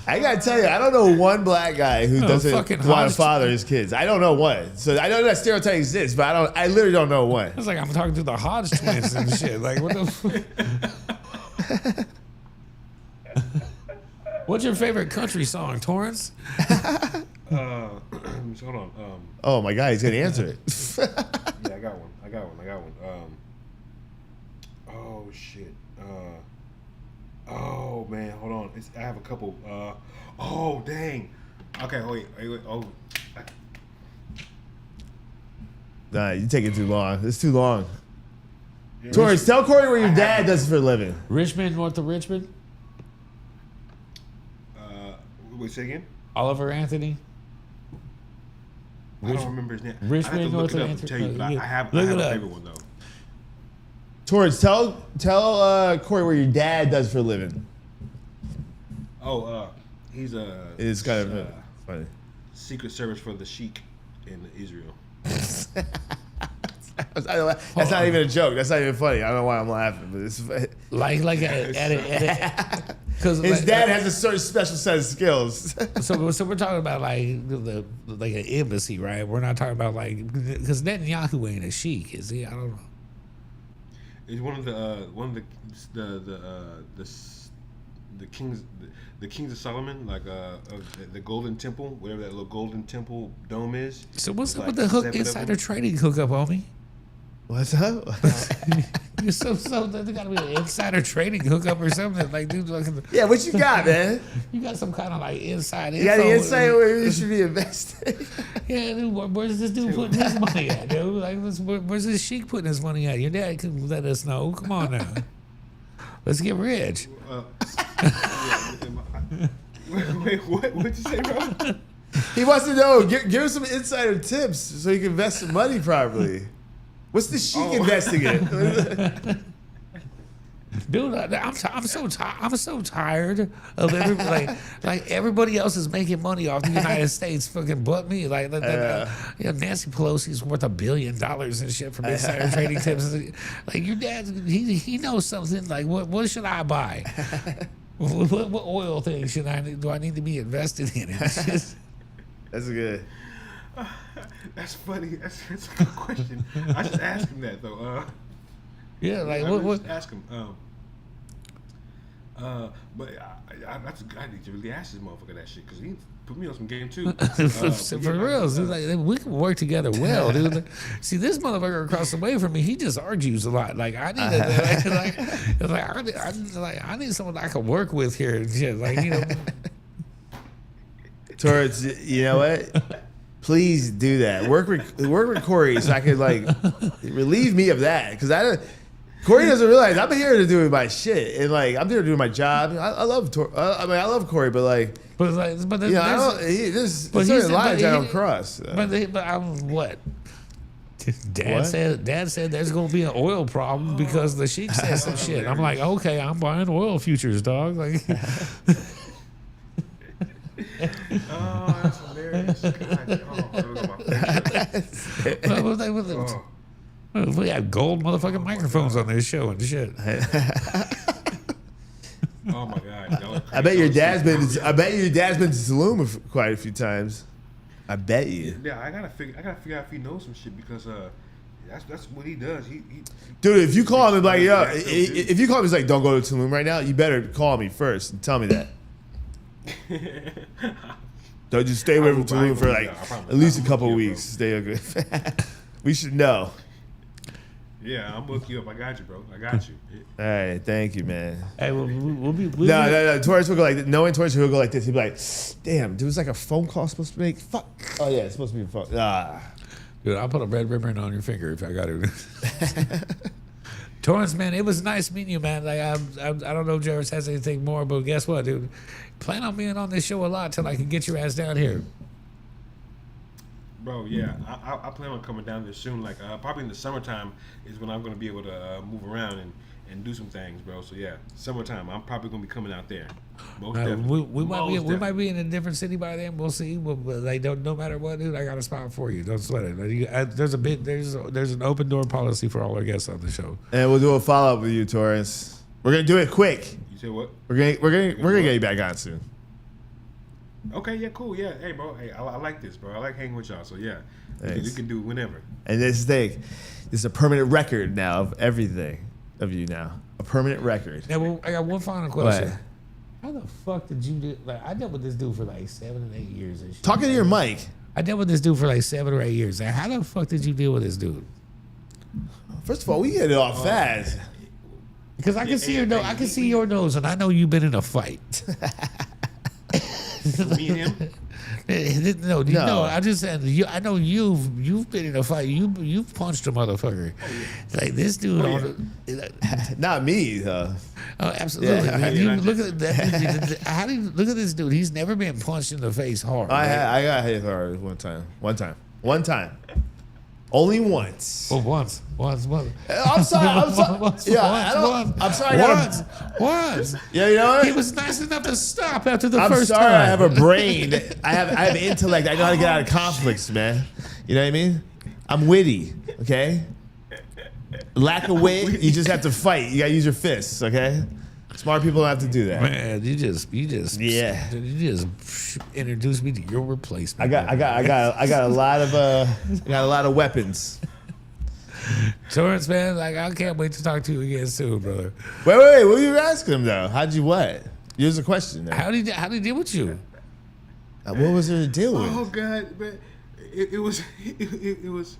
I gotta tell you, I don't know one black guy who doesn't fucking want Hodge. to father his kids. I don't know one. So I know that stereotype exists, but I literally don't know one. It's like I'm talking to the Hodge twins and shit. Like, what the fuck? What's your favorite country song, Torrance? Hold on. Oh my God, he's gonna answer it. Yeah, I got one. Oh shit. Oh man, hold on. I have a couple. Oh dang. Okay, wait. Oh. Nah, you're taking too long. It's too long. Yeah, Torrance, tell Corey what your dad does for a living. Richmond, north of Richmond. Wait, say again? Oliver Anthony. I don't remember his name. Richmond, I have to north look it of up and tell you, but I have Look a it up. favorite one though. Torrance, tell Corey what your dad does for a living. Oh, he's a. It's kind of funny. Secret Service for the Sheik in Israel. That's not even a joke. That's not even funny. I don't know why I'm laughing, but it's like because his dad has a certain special set of skills. So we're talking about like like an embassy, right? We're not talking about like because Netanyahu ain't a sheik, is he? I don't know. It's one of the kings of Solomon, like of the Golden Temple, whatever that little Golden Temple dome is. So what's up like with the hook 7 of insider them. trading hookup, homie? What's up? You're so there gotta be an insider trading hookup or something. Like, dude, like, Yeah, what you got, man? you got some kind of like inside You got info. any insight where you should be investing? Yeah, dude, where's this dude putting his money at, dude? Like, where's this sheik putting his money at? Your dad could let us know. Come on now. Let's get rich. Wait, what'd you say, bro? He wants to know. Give him some insider tips so he can invest some money properly. What's the sheik investing in? Dude, I'm so tired of everybody. like everybody else is making money off the United States, fucking but me. Like Nancy Pelosi's worth $1 billion and shit from insider trading tips. Like your dad, he knows something. Like what should I buy? What oil thing do I need to be invested in? It's just, That's good. That's funny. That's a good question. I should ask him that though. yeah, like I what? should ask him. But I need to really ask this motherfucker that shit because he put me on some game too. For real, it's like, we can work together well, dude. See, this motherfucker across the way from me, he just argues a lot. Like I need I need someone I can work with here and shit. Like Torrance, you know what? Please do that. Work with Corey so I could like relieve me of that because Corey doesn't realize I'm here to do my shit and like I'm here to do my job. I love I love Corey, but like. But There's certain lines I don't cross. But I'm what? Dad said there's gonna be an oil problem because the sheik said some shit. I'm like, okay, I'm buying oil futures, dog. Like, Oh, that's hilarious. God, we have gold motherfucking microphones on this show and shit. Oh my God! Y'all are I bet your crazy. dad's been to Tulum quite a few times. I bet you. Yeah, I gotta figure out if he knows some shit because that's what he does. He Dude, if you call him and be like, yo, Yeah, if you call him, he's like, don't go to Tulum right now. You better call me first and tell me that. Don't just stay away from Tulum for like at least a couple weeks. Stay good. We should know. Yeah, I'm hooking you up. I got you, bro. I got you. All right, thank you, man. Hey, we'll be. No. Torrance will go like, knowing Torrance will go like this. He'll be like, damn, there was like a phone call supposed to make. Fuck. Oh yeah, it's supposed to be a phone. Dude, I'll put a red ribbon on your finger if I got it. Torrance, man, it was nice meeting you, man. Like I don't know if Jarvis has anything more, but guess what, dude? Plan on being on this show a lot till I can get your ass down here. Bro, yeah, I plan on coming down there soon. Like probably in the summertime is when I'm gonna be able to move around and do some things, bro. So yeah, summertime I'm probably gonna be coming out there. Most definitely. We might be in a different city by then. We'll see. But like, no matter what, dude, I got a spot for you. Don't sweat it. Like, there's an open door policy for all our guests on the show. And we'll do a follow up with you, Torrance. We're gonna do it quick. You say what? We're gonna get you back on soon. Okay, yeah, cool, yeah. Hey, bro, hey, I like this, bro. I like hanging with y'all. So yeah, we Thanks. can do it whenever. And this is a permanent record now of everything of you now. A permanent record. Now, well, I got one final question. What? How the fuck did you do? Like, I dealt with this dude for like 7 and 8 years. And shit. Talking to your mic. I dealt with this dude for like 7 or 8 years. Now, how the fuck did you deal with this dude? First of all, we get it off fast. Because I can see your nose. I can see your nose, and I know you've been in a fight. Me and him. No. I just said I know you've been in a fight. You've punched a motherfucker. Like this dude. Not me, though. Oh, absolutely. Yeah. You look at that. How do you look at this dude? He's never been punched in the face hard. I got hit hard one time. Only once. Well, once. I'm sorry. I'm sorry. I'm sorry. Once. Yeah, you know what? He was nice enough to stop after the I'm first sorry. time. I have a brain. I have intellect. I know how to get out of conflicts, man. You know what I mean? I'm witty. Okay. Lack of wit, you just have to fight. You gotta use your fists. Okay. Smart people don't have to do that. Man, you just introduced me to your replacement. I got a lot of weapons. Torrance, man, like I can't wait to talk to you again soon, brother. Wait. What were you asking him though? How'd you what? Here's a question. Now. How did he deal with you? What was there to deal with? Oh God, man. It was it was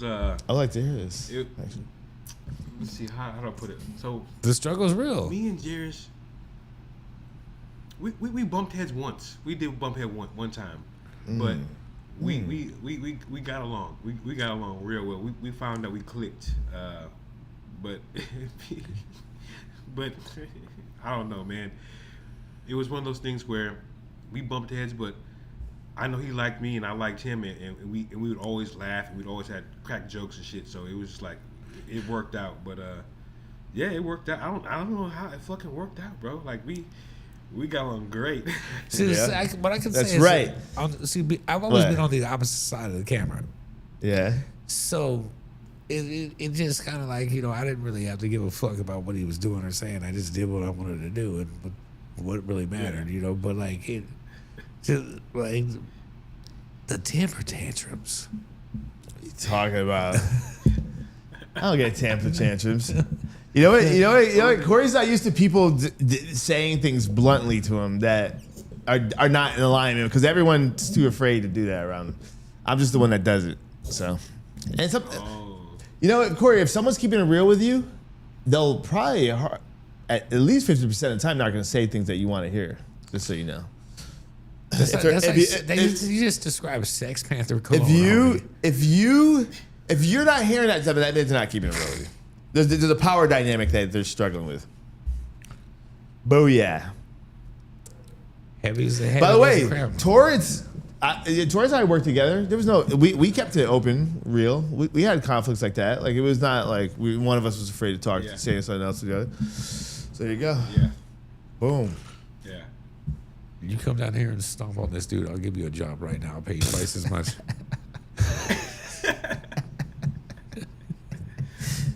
I'd like to hear this. Actually. Let's see how do I put it. So The struggle's real. me and Jairus, we bumped heads once. We did bump head one time, but we got along. We got along real well. We found that we clicked, but but I don't know, man. It was one of those things where we bumped heads, but I know he liked me and I liked him, and we would always laugh and we'd always had crack jokes and shit. So it was just like it worked out. But yeah, it worked out. I don't know how it fucking worked out, bro. Like we got along great. See, Yeah. what I can That's say is right. I've always What? been on the opposite side of the camera. Yeah. So it just kind of like, I didn't really have to give a fuck about what he was doing or saying. I just did what I wanted to do and what really mattered, But like like the temper tantrums. What are you talking about? I don't get temper tantrums. You know what? Corey's not used to people saying things bluntly to him that are not in alignment because everyone's too afraid to do that around him. I'm just the one that does it. So, and you know what, Corey? If someone's keeping it real with you, they'll probably at least 50% of the time not going to say things that you want to hear. Just so you know. You just described Sex Panther. If you're not hearing that stuff, that means they're not keeping it real with you. There's a power dynamic that they're struggling with. Booyah. Heavy as the head. By the way, Torrance and I worked together. There was we kept it open, real. We had conflicts like that. Like it was not like one of us was afraid to talk, saying something else to the other. So there you go. Yeah. Boom. Yeah. You come down here and stomp on this dude, I'll give you a job right now. I'll pay you twice as much.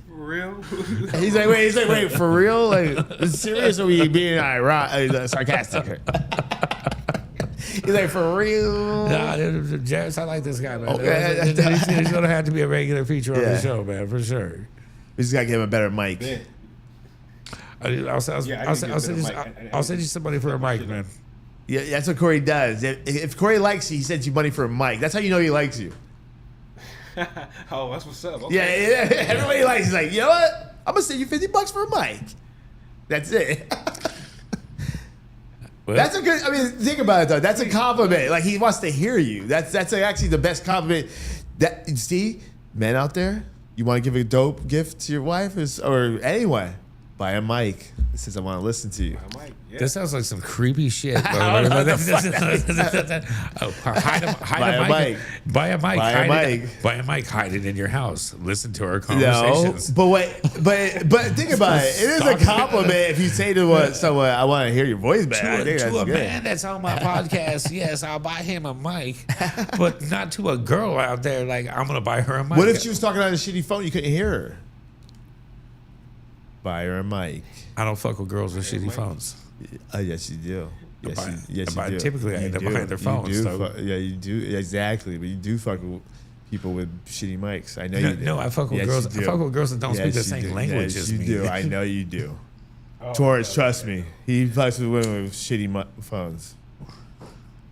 Real? He's like, wait, for real? Like, is it serious or are we being sarcastic? He's like, for real? Nah, Jairus, I like this guy, man. Okay. He's going to have to be a regular feature on the show, man, for sure. We just got to give him a better mic. Yeah. I'll send you somebody for a mic, man. Yeah, that's what Corey does. If Corey likes you, he sends you money for a mic. That's how you know he likes you. Oh, that's what's up. Okay. Yeah. Everybody likes. He's like, you know what? I'm gonna send you $50 for a mic. That's it. Well, that's a good. I mean, think about it though. That's a compliment. Like he wants to hear you. That's actually the best compliment. That see, men out there, you want to give a dope gift to your wife or anyone, buy a mic. It says I want to listen to you. Yeah. That sounds like some creepy shit. Bro. I don't know what the Buy a mic. Buy a mic. Hide it in your house. Listen to our conversations. No, but but think about it. It is a compliment if you say to someone, "I want to hear your voice back." I think To a that's good. man that's on my podcast, yes, I'll buy him a mic, but not to a girl out there. Like I'm gonna buy her a mic. What if she was talking on a shitty phone? You couldn't hear her. Buy her a mic. I don't fuck with girls with shitty phones. Yes, you do. Yes, you do. Typically, I end up behind their phones. Yeah, you do. Exactly. But you do fuck with people with shitty mics. I know you do. No, I fuck with girls. I fuck with girls that don't speak the same language yes, as you me. do. I know you do. Torrance, trust me. He fucks with women with shitty phones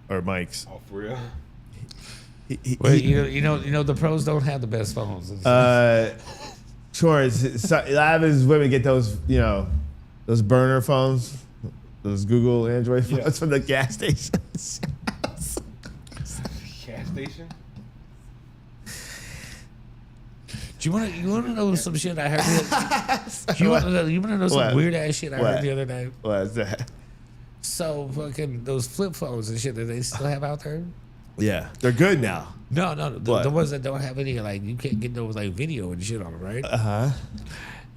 or mics. Oh, for real? Well, you know, the pros don't have the best phones. Torrance, a lot of his women get those, those burner phones, those Google Android phones from the gas stations. Gas station? Do you want to know some shit I heard? You want to know some weird ass shit I heard the other day? What's that? So fucking those flip phones and shit that they still have out there. Yeah, they're good now. No, the What? ones that don't have any, like, you can't get those, like, video and shit on them, right? Uh-huh.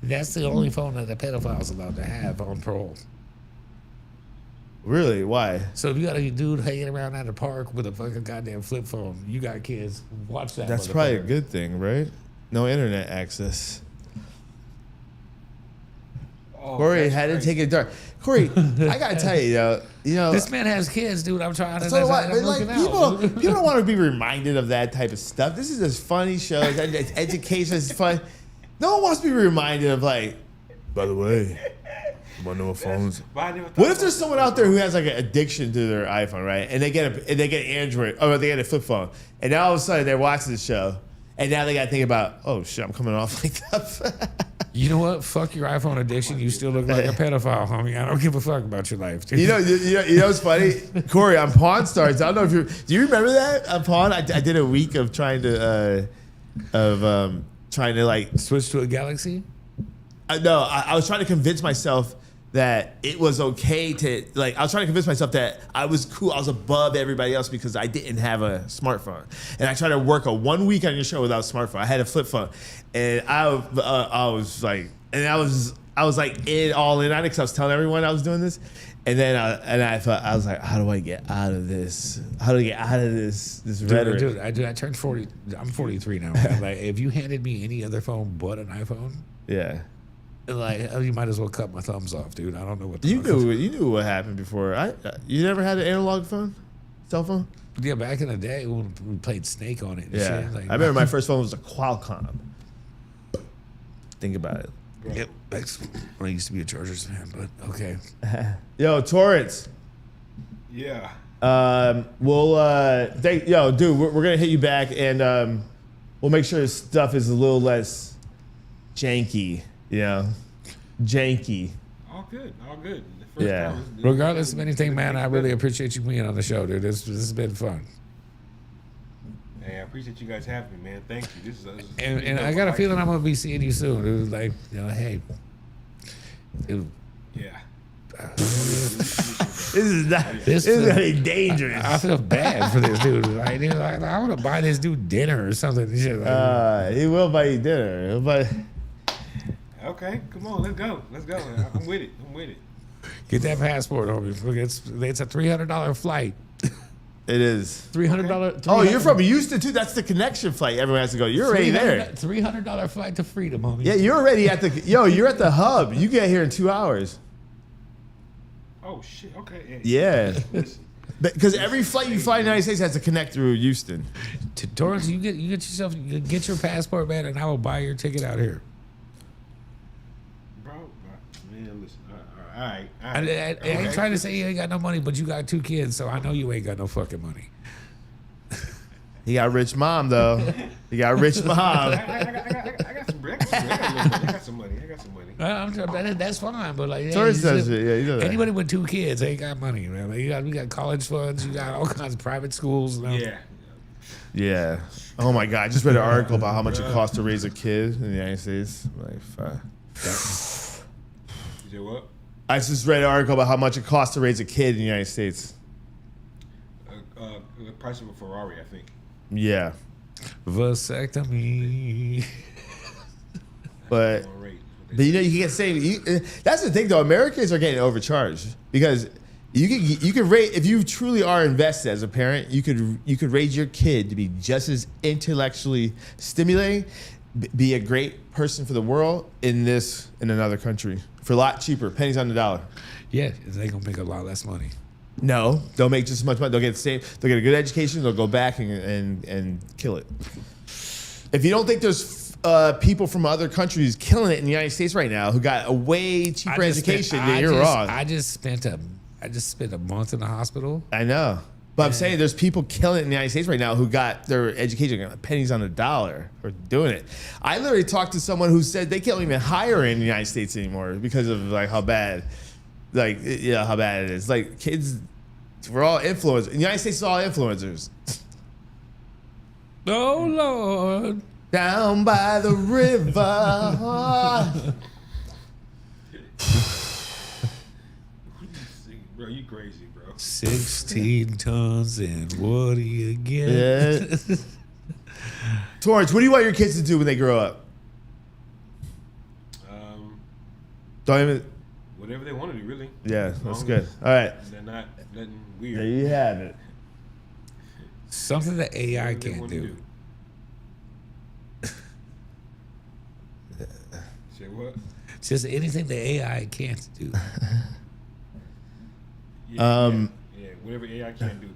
That's the only phone that the pedophile's allowed to have on parole. Really? Why? So if you got a dude hanging around at the park with a fucking goddamn flip phone, you got kids, watch that. That's probably a motherfucker. good thing, right? No internet access. Oh, Corey that's had to crazy. take it dark. Corey, I gotta tell you, This man has kids, dude. I'm trying to. So what? I'm But like looking people, out. people don't want to be reminded of that type of stuff. This is this funny show. It's education. It's fun. No one wants to be reminded of like. By the way, want to know phones? But I never thought What if about there's someone out there who has like an addiction to their iPhone, right? And they get Android, or they get a flip phone, and now all of a sudden they're watching the show, and now they got to think about, oh shit, I'm coming off like that. You know what? Fuck your iPhone addiction. You still look like a pedophile, homie. I don't give a fuck about your life. Dude. You know what's funny? Corey, on Pawn Stars, I don't know if you do you remember that on Pawn? I did a week of trying to like Switch to a Galaxy. no, I was trying to convince myself that it was okay to like. I was trying to convince myself that I was cool. I was above everybody else because I didn't have a smartphone, and I tried to work a 1 week on your show without a smartphone. I had a flip phone, and I was like, and I was like all in on it because I was telling everyone I was doing this, and then I thought I was like, how do I get out of this? How do I get out of this rhetoric? Dude, I turned 40. I'm 43 now. Man. Like, if you handed me any other phone but an iPhone, Yeah. like, you might as well cut my thumbs off, dude. I don't know what the You fuck is- knew what happened before. You never had an analog phone, cell phone? Yeah, back in the day when we played Snake on it. And Yeah, shit, like, I remember my first phone was a Qualcomm. Think about it. Yep, I used to be a Chargers fan, but okay. Yo, Torrance. Yeah. Dude, we're gonna hit you back, and we'll make sure this stuff is a little less janky. You know, janky. All good. All good. The first Yeah. time was- Regardless of anything, man, I really appreciate you being on the show, dude. This has been fun. Hey, I appreciate you guys having me, man. Thank you. This is And I got a feeling I'm gonna be seeing you soon. It was like, hey, dude, Yeah. This is not. This This is is- gonna be dangerous. I feel bad for this dude. Like, dude, I want to buy this dude dinner or something. Shit, like, He will buy you dinner. He'll buy. Okay, come on, let's go. Let's go. I'm with it. I'm with it. get that passport, homie. It's a $300 flight. It is. $300. Oh, you're from Houston too. That's the connection flight. Everyone has to go. You're already there. $300 flight to freedom, homie. Yeah, you're already at the. You're at the hub. You get here in 2 hours. Oh shit. Okay. Yeah. Listen, Because every flight you fly in the United States has to connect through Houston. Torrance, you get get your passport, man, and I will buy your ticket out here. bro. Man, listen. All right. All I right. ain't trying to say you ain't got no money, but you got 2 kids, so I know you ain't got no fucking money. He got a rich mom though. He got a rich mom. I got some bread. I got some money. That's fine, but like, Torrance you does just- it. Yeah, he does that. anybody with 2 kids ain't got money, man. Like, we got college funds, you got all kinds of private schools. You know? Yeah. Yeah. Oh my God! I just read an article about how much it costs to raise a kid in the United States. Like, fuck. You said what? I just read an article about how much it costs to raise a kid in the United States. The price of a Ferrari, I think. Yeah, Vasectomy. but Or rate. you know you can get saved. That's the thing though. Americans are getting overcharged because you can rate if you truly are invested as a parent. You could raise your kid to be just as intellectually stimulating, be a great person for the world in another country for a lot cheaper, pennies on the dollar. Yeah, they gonna make a lot less money. No, they'll make just as much money. They'll get saved. They'll get a good education. They'll go back and kill it. If you don't think there's people from other countries killing it in the United States right now who got a way cheaper education, then you're wrong. I just spent a month in the hospital. I know. But I'm saying there's people killing it in the United States right now who got their education pennies on the dollar for doing it. I literally talked to someone who said they can't even hire in the United States anymore because of like how bad, how bad it is. Like kids, we're all influencers. In the United States, it's all influencers. Oh Lord. Down by the river. Bro, you crazy, bro. 16 tons, and what do you get? Yeah. Torrance, what do you want your kids to do when they grow up? Don't even. Whatever they want to do, really. Yeah, As that's long good. as All right. They're not letting There weird. you have it. Something that AI Whatever they can't wanna do. Say what? Just anything the AI can't do. Yeah, whatever AI can't do.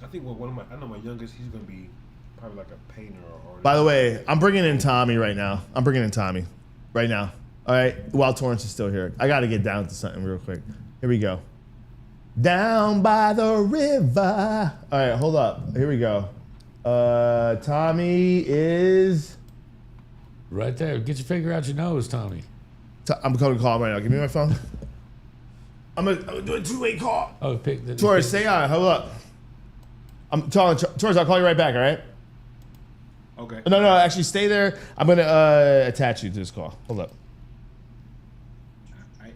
I think one of my youngest, he's gonna be probably like a painter or. By the way, I'm bringing in Tommy right now. I'm bringing in Tommy right now. All right, while Torrance is still here. I got to get down to something real quick. Here we go. Down by the river. All right, hold up. Here we go. Tommy is. Right there. Get your finger out your nose, Tommy. I'm going to call him right now. Give me my phone. I'm gonna do a two-way call. Oh, pick the. Torrance, stay on. Hold up. I'm telling Torrance, I'll call you right back, all right? Okay. No, actually stay there. I'm going to attach you to this call. Hold up. I.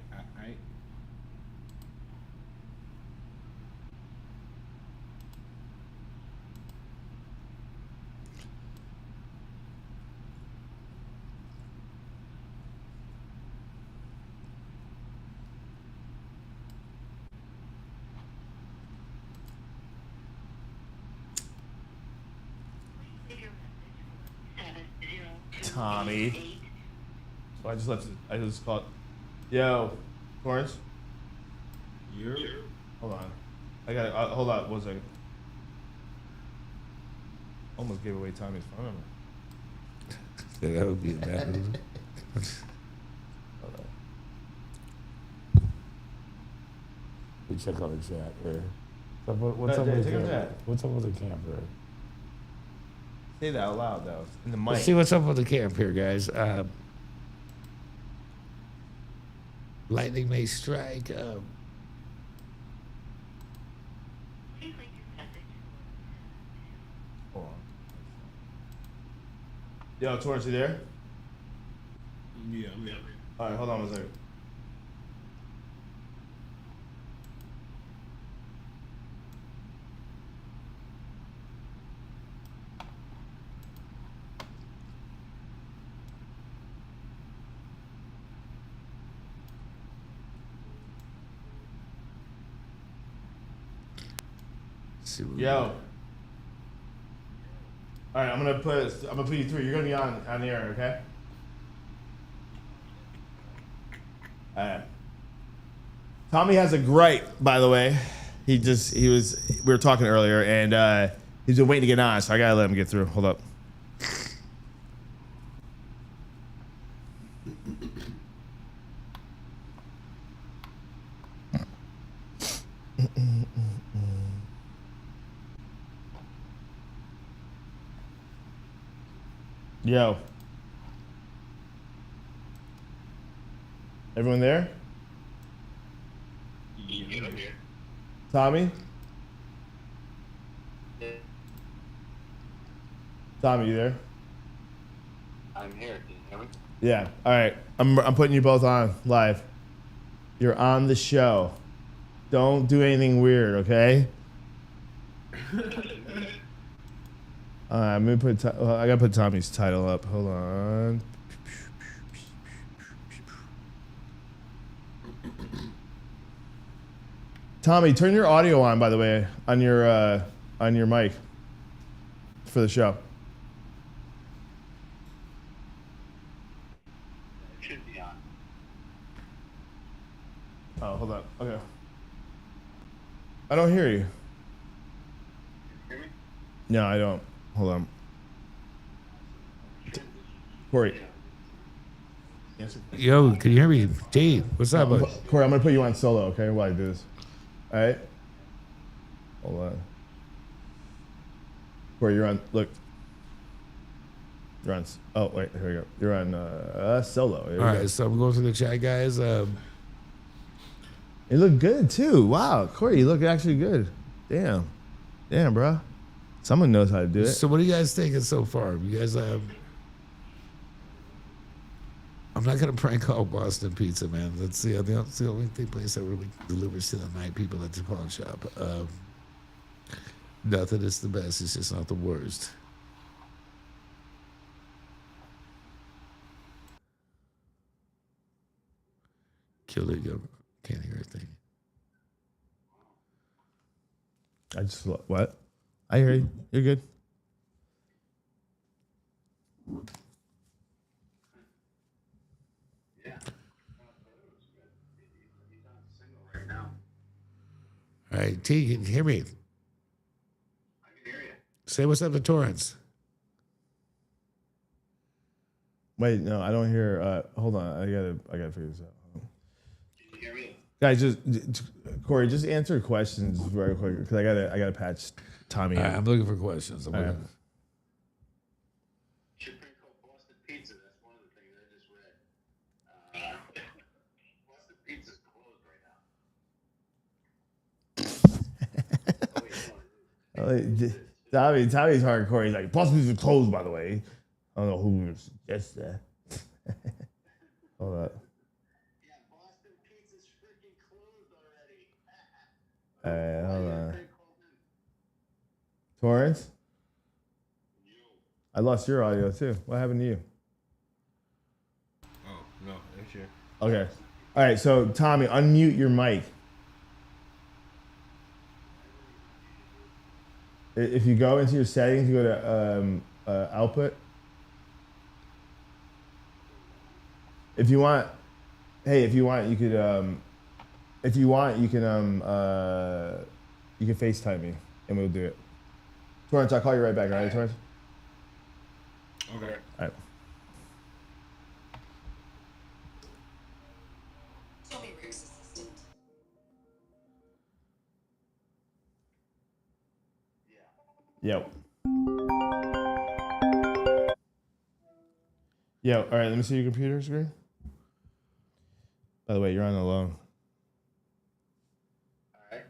Tommy. So I just called. Yo, Torrance. You're. Hold on. I got hold on 1 second. Almost gave away Tommy's phone number. That would be bad. Hold on. We check on the chat here. What's No, up with take a the chat. What's up with the camp here? Say that out loud though. In the mic. Let's see what's up with the camp here, guys. Lightning may strike. Hold on. Yo, Torrance, you there? Yeah, I'm there. All right, hold on 1 second. Yo. All right, I'm gonna put you through. You're gonna be on the air, okay? All right. Tommy has a gripe, by the way. We were talking earlier, and he's been waiting to get on, so I gotta let him get through. Hold up. Yo. Everyone there? Yeah, I'm here. Tommy? Tommy, you there? I'm here. Can you hear me? Yeah. All right. I'm putting you both on live. You're on the show. Don't do anything weird, okay? I'm gonna put. I gotta put Tommy's title up. Hold on. Tommy, turn your audio on. By the way, on your mic for the show. It should be on. Oh, hold on. Okay. I don't hear you. Hear me? No, I don't. Hold on. Corey. Yo, can you hear me? Dave, what's up, bud? Corey, I'm gonna put you on solo, okay? While I do this. All right. Hold on. Corey, you're on. Look. You're on. Oh wait, here we go. You're on solo. Here we All go. right, so I'm going through the chat, guys. You look good too. Wow, Corey, you look actually good. Damn, bro. Someone knows how to do it. So what are you guys thinking so far? You guys not gonna prank call Boston Pizza, man. That's the only place that really delivers to the night people at the pawn shop. Nothing is the best. It's just not the worst. Kill it, yo. Can't hear a thing. I just what? I hear you. You're good. Right now. All right, T, can you hear me? I can hear you. Say what's up to Torrance. Wait, no, I don't hear. Hold on, I gotta figure this out. Can you hear me? Guys, Corey, just answer questions very quick because I gotta patch Tommy. All right, in. I'm looking for questions. I'm All right. looking. You should prank call Boston Pizza. That's one of the things I just read. Boston Pizza's closed right now. Tommy's hardcore. He's like, Boston's are closed, by the way. I don't know who would suggest that. Hold up. Yeah, Boston Pizza's freaking closed already. Hold on. Torrance? I lost your audio too. What happened to you? Oh no, that's your. Okay. All right, so Tommy, unmute your mic. If you go into your settings, you go to output. If you want, you could. If you want, you can FaceTime me, and we'll do it. Torrance, I'll call you right back. All right, Torrance. Okay. All right. Tommy Rick's assistant. Yo. Yo, all right, let me see your computer screen. By the way, you're on the loan. Alright.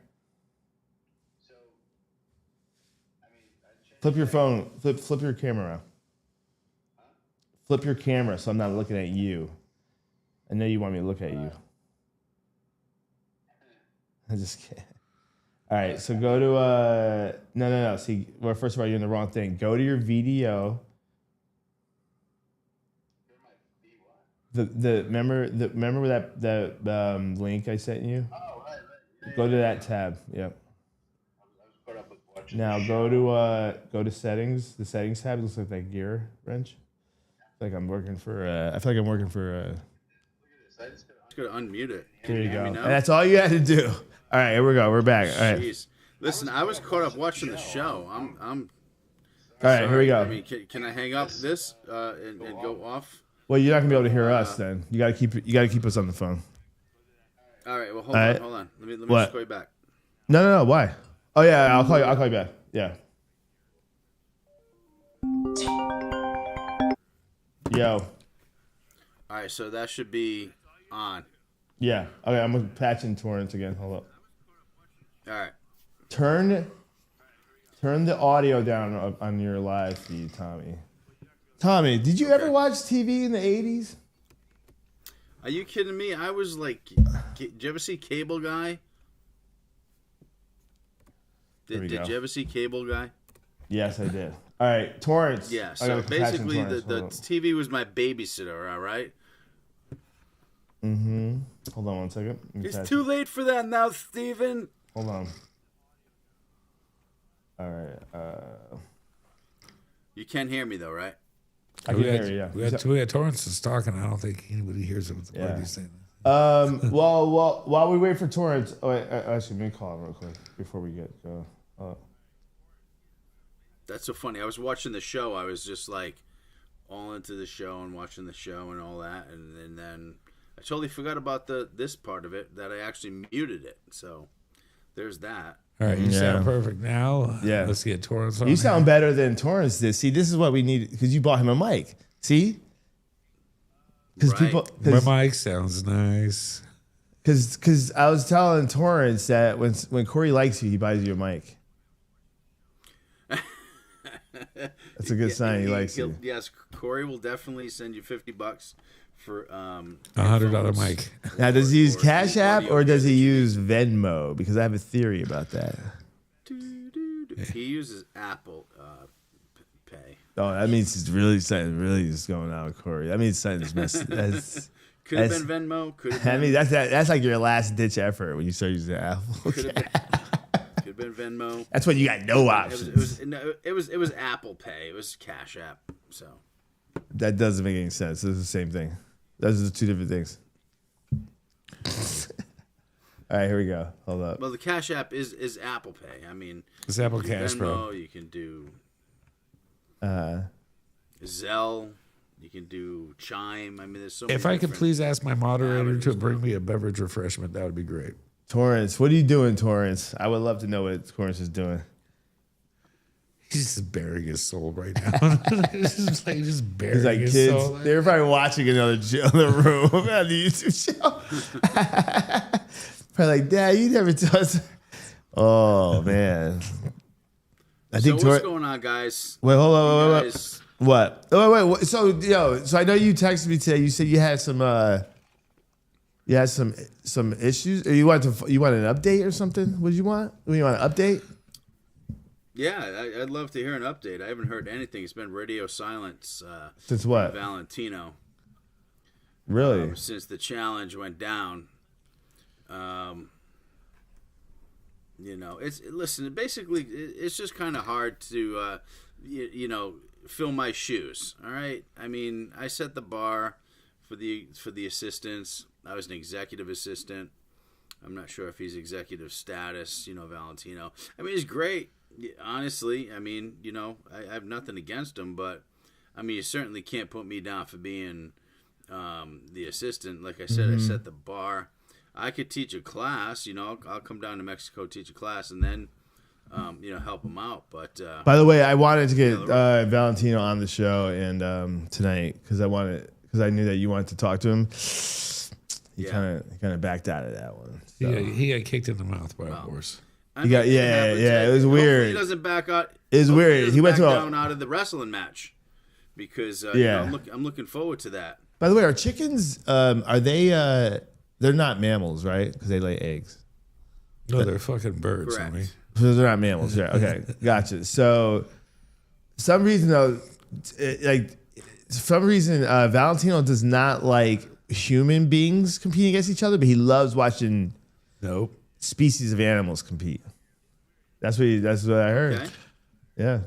So, I mean, I checked. Flip your phone. Flip your camera around. Flip your camera so I'm not looking at you. I know you want me to look at you. I just can't. All right, so go to no. See, well, first of all, you're in the wrong thing. Go to your VDO. Remember that link I sent you? Oh, right. Go to that tab. Yep. I was caught up with watching. Now go to settings. The settings tab looks like that gear wrench. Like I'm working for. I feel like I'm working for. Look at this. I just Gotta unmute it. There you Hear go. me And now? that's all you had to do. All right, here we go. We're back. All right. Jeez. Listen, I was caught up watching the show. I'm All right, here we sorry. go. I mean, can I hang up this and go off? Well, you're not gonna be able to hear us then. You gotta keep us on the phone. All right. Well, hold All on. right. Hold on. Let me What? just call you back. No. Why? Oh yeah, I'll call you back. Yeah. Yo. All right. So that should be on. Yeah. Okay, I'm gonna patch in Torrance again. Hold up. All right. Turn the audio down on your live feed, Tommy. Tommy, did you ever watch TV in the 80s? Are you kidding me? I was like, did you ever see Cable Guy? There we Did go. you ever see Cable Guy? Yes, I did. All right, Torrance. Yeah. I So gotta patch in basically, Torrance. the TV was my babysitter. All right. Hold on one second. Let me It's patch too it. late for that now, Steven. Hold on. All right. You can't hear me though, right? I can hear you. Yeah. We had Torrance is talking. I don't think anybody hears what Yeah. he's saying. Well, while we wait for Torrance, actually, let me call him real quick before we get go. That's so funny. I was watching the show. I was just like all into the show and watching the show and all that, and then I totally forgot about this part of it that I actually muted it. So there's that. All right, you Yeah. sound perfect now. Yeah. Let's get Torrance on. You here. sound better than Torrance did. See, this is what we need because you bought him a mic. See, because Right. My mic sounds nice. because I was telling Torrance that when Corey likes you, he buys you a mic. That's a good sign. He likes you. Yes, Corey will definitely send you $50 for $100 mic. Now, does he use or Cash App audio or does he editing. use Venmo? Because I have a theory about that. He uses Apple Pay. Oh, that means he's really something really is going on with Corey. That means something's messed. Could have That's- been Venmo. Could have I been. mean, that's like your last ditch effort when you start using Apple. Could have been Venmo. That's when you got no It options. was Apple Pay. It was Cash App. So That doesn't make any sense. It's the same thing. Those are two different things. All right, here we go. Hold up. well, the Cash App is Apple Pay. I mean, It's Apple you can Cash, Venmo, bro. you can do Uh, Zelle. You can do Chime. I mean, there's so. If many I could different- please ask my moderator to avenues bring now. me a beverage refreshment, that would be great. Torrance, what are you doing, Torrance? I would love to know what Torrance is doing. He's just burying his soul right now. just burying He's like, his kids, soul. they're probably watching another room on the YouTube show. Probably like, Dad, you never tell us. Oh, man. I So think what's Torrance. going on, guys? Wait, hold on. You Wait. guys- What? Oh, wait. So I know you texted me today. You said you had some issues. Or you want an update or something? What did you want? You want an update? Yeah, I'd love to hear an update. I haven't heard anything. It's been radio silence. Since what? Valentino. Really? Since the challenge went down. Basically, it's just kind of hard to, fill my shoes. All right. I mean, I set the bar for the assistants. I was an executive assistant. I'm not sure if he's executive status. Valentino. I mean, he's great. Honestly, I mean, I have nothing against him, but I mean, you certainly can't put me down for being the assistant. Like I said, I set the bar. I could teach a class. I'll come down to Mexico, teach a class, and then help him out. But By the way, I wanted to get Valentino on the show and tonight because I knew that you wanted to talk to him. He kind of backed out of that one. So. Yeah, he got kicked in the mouth by a horse. It was hopefully weird. He doesn't back out. It was weird. He He went back to a- down out of the wrestling match because Yeah. I'm looking forward to that. By the way, are chickens? Are they? They're not mammals, right? Because they lay eggs. No, they're fucking birds, Correct. homie. So they're not mammals, yeah. Okay, gotcha. So, some reason though, Valentino does not like human beings competing against each other, but he loves watching Nope. species of animals compete. That's what I heard. Okay. Yeah.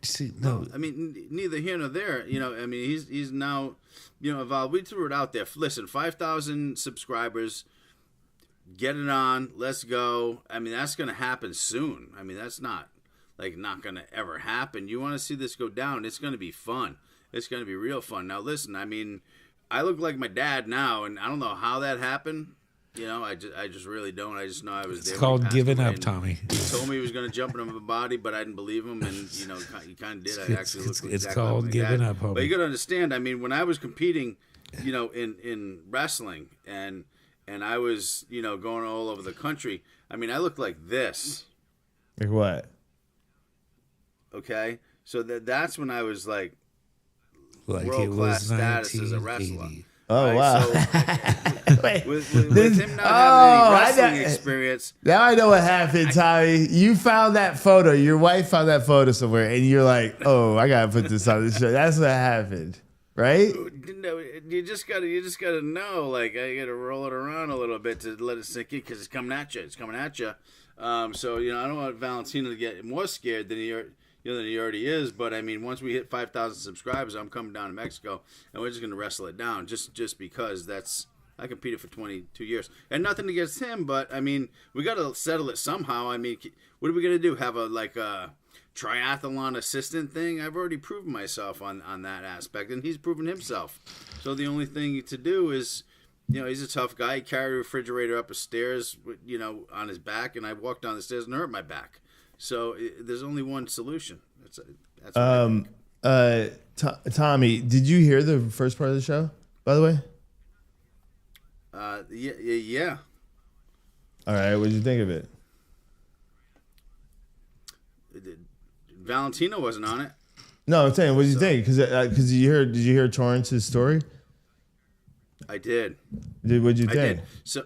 See, no, I mean, neither here nor there. I mean, he's now, evolved. We threw it out there. Listen, 5,000 subscribers. Get it on. Let's go. I mean, that's going to happen soon. I mean, that's not going to ever happen. You want to see this go down? It's going to be fun. It's going to be real fun. Now, listen. I mean, I look like my dad now, and I don't know how that happened. I just really don't. I just know I was it's there. when he called passed giving away, up, and Tommy. He told me he was going to jump into my body, but I didn't believe him, and he kind of did. I actually looked it's exactly called like giving that. up, homie. But you got to understand. I mean, when I was competing, in wrestling, and I was going all over the country. I mean, I looked like this. Like what? Okay, so that's when I was like Like it world-class was status as a 1980. wrestler. Oh Right, wow! so Wait, with him not Oh, I having any know- wrestling experience, now I know what happened, Tommy. You found that photo. Your wife found that photo somewhere, and you're like, "Oh, I gotta put this on the show." That's what happened, right? you just gotta know. Like, I gotta roll it around a little bit to let it sink in because it's coming at you. It's coming at you. So I don't want Valentino to get more scared than he already is. But I mean, once we hit 5,000 subscribers, I'm coming down to Mexico, and we're just gonna wrestle it down. Just because I competed for 22 years, and nothing against him, but I mean, we gotta settle it somehow. I mean, what are we gonna do? Have a triathlon assistant thing? I've already proven myself on that aspect, and he's proven himself. So the only thing to do is, he's a tough guy. He carried a refrigerator up the stairs, on his back, and I walked down the stairs and hurt my back. So there's only one solution. That's what I think. Tommy, did you hear the first part of the show? By the way, Yeah. all right. What did you think of it? Valentino wasn't on it. No, I'm saying, what did you think? Because did you hear Torrance's story? I did. What'd you I think? did. So,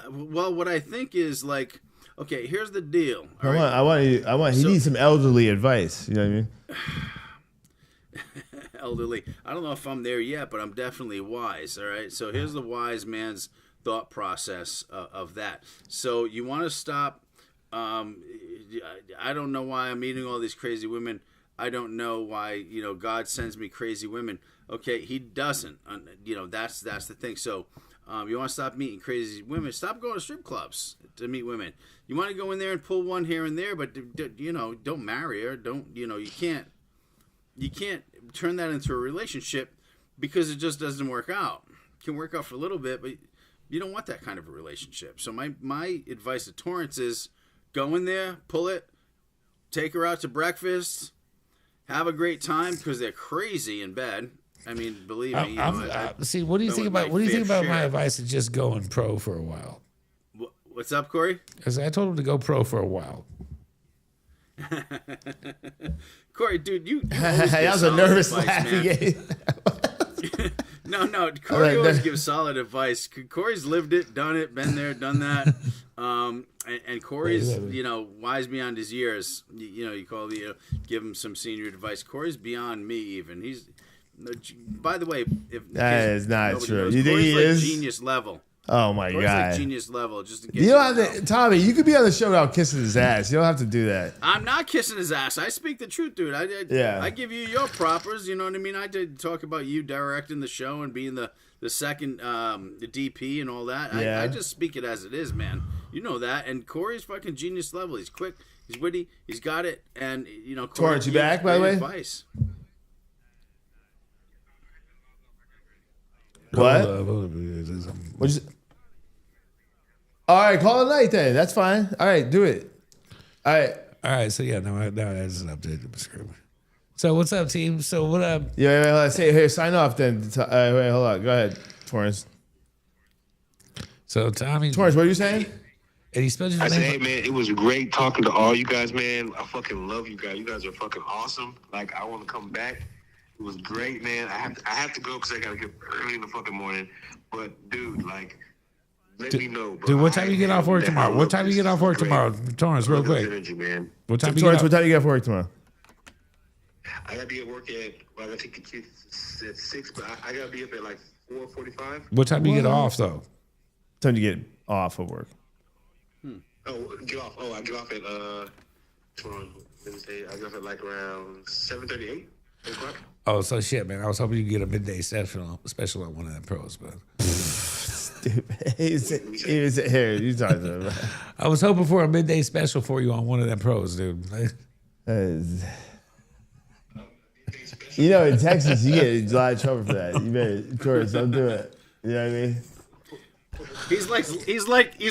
well, what I think is like, okay, here's the deal. He needs some elderly advice. You know what I mean? Elderly. I don't know if I'm there yet, but I'm definitely wise. All right. So here's the wise man's thought process of that. So you want to stop. I don't know why I'm meeting all these crazy women. I don't know why, God sends me crazy women. Okay, he doesn't. That's the thing. So you want to stop meeting crazy women, stop going to strip clubs to meet women. You want to go in there and pull one here and there, but don't marry her. You can't turn that into a relationship because it just doesn't work out. It can work out for a little bit, but you don't want that kind of a relationship. So my advice to Torrance is go in there, pull it, take her out to breakfast, have a great time because they're crazy in bed. I mean, believe me. See, what do you think about my advice to just going pro for a while? What's up, Corey? I told him to go pro for a while. Corey, dude, you that was a nervous laugh. No, Corey always gives solid advice. Corey's lived it, done it, been there, done that. And Corey's, wise beyond his years. You give him some senior advice. Corey's beyond me even. He's, by the way, that is not true. Knows, You think he is genius level? Oh my Corey's God! Like genius level. Just to get you don't have to, Tommy. You could be on the show without kissing his ass. You don't have to do that. I'm not kissing his ass. I speak the truth, dude. I give you your propers. You know what I mean? I did talk about you directing the show and being the second the DP and all that. Yeah. I just speak it as it is, man. You know that. And Corey's fucking genius level. He's quick. He's witty. He's got it. And Corey, Torrance, you back by the way? Advice. What? What'd you say? All right, call it a night then. That's fine. All right, do it. All right. So yeah, now that's an updated description. So what's up, team? So what up? Yeah, let's say here. Sign off then. Wait, hold on. Go ahead, Torrance. So Tommy, Torrance, what are you saying? And he spelled your I name. said, hey man, it was great talking to all you guys, man. I fucking love you guys. You guys are fucking awesome. Like, I want to come back. It was great, man. I have to go because I gotta get early in the fucking morning. But dude, like, let me know, bro. Dude, what time you get off work tomorrow? What time you get off work tomorrow, Torrance? Real quick. Energy, man. What time? Torrance, what time you get for work tomorrow? I gotta be at work at. Well, I gotta take the kids at 6, but I gotta be up at like 4:45. What time do you get off though? Time to get off of work. Oh, get off. Oh, I get off at Wednesday. I get off at like around 7:38. 8 o'clock. Oh, so shit, man. I was hoping you could get a midday special on one of them pros, but. Stupid. He was here. You talking about? I was hoping for a midday special for you on one of them pros, dude. In Texas, you get in a lot of trouble for that. You better, Torrance, don't do it. You know what I mean? He's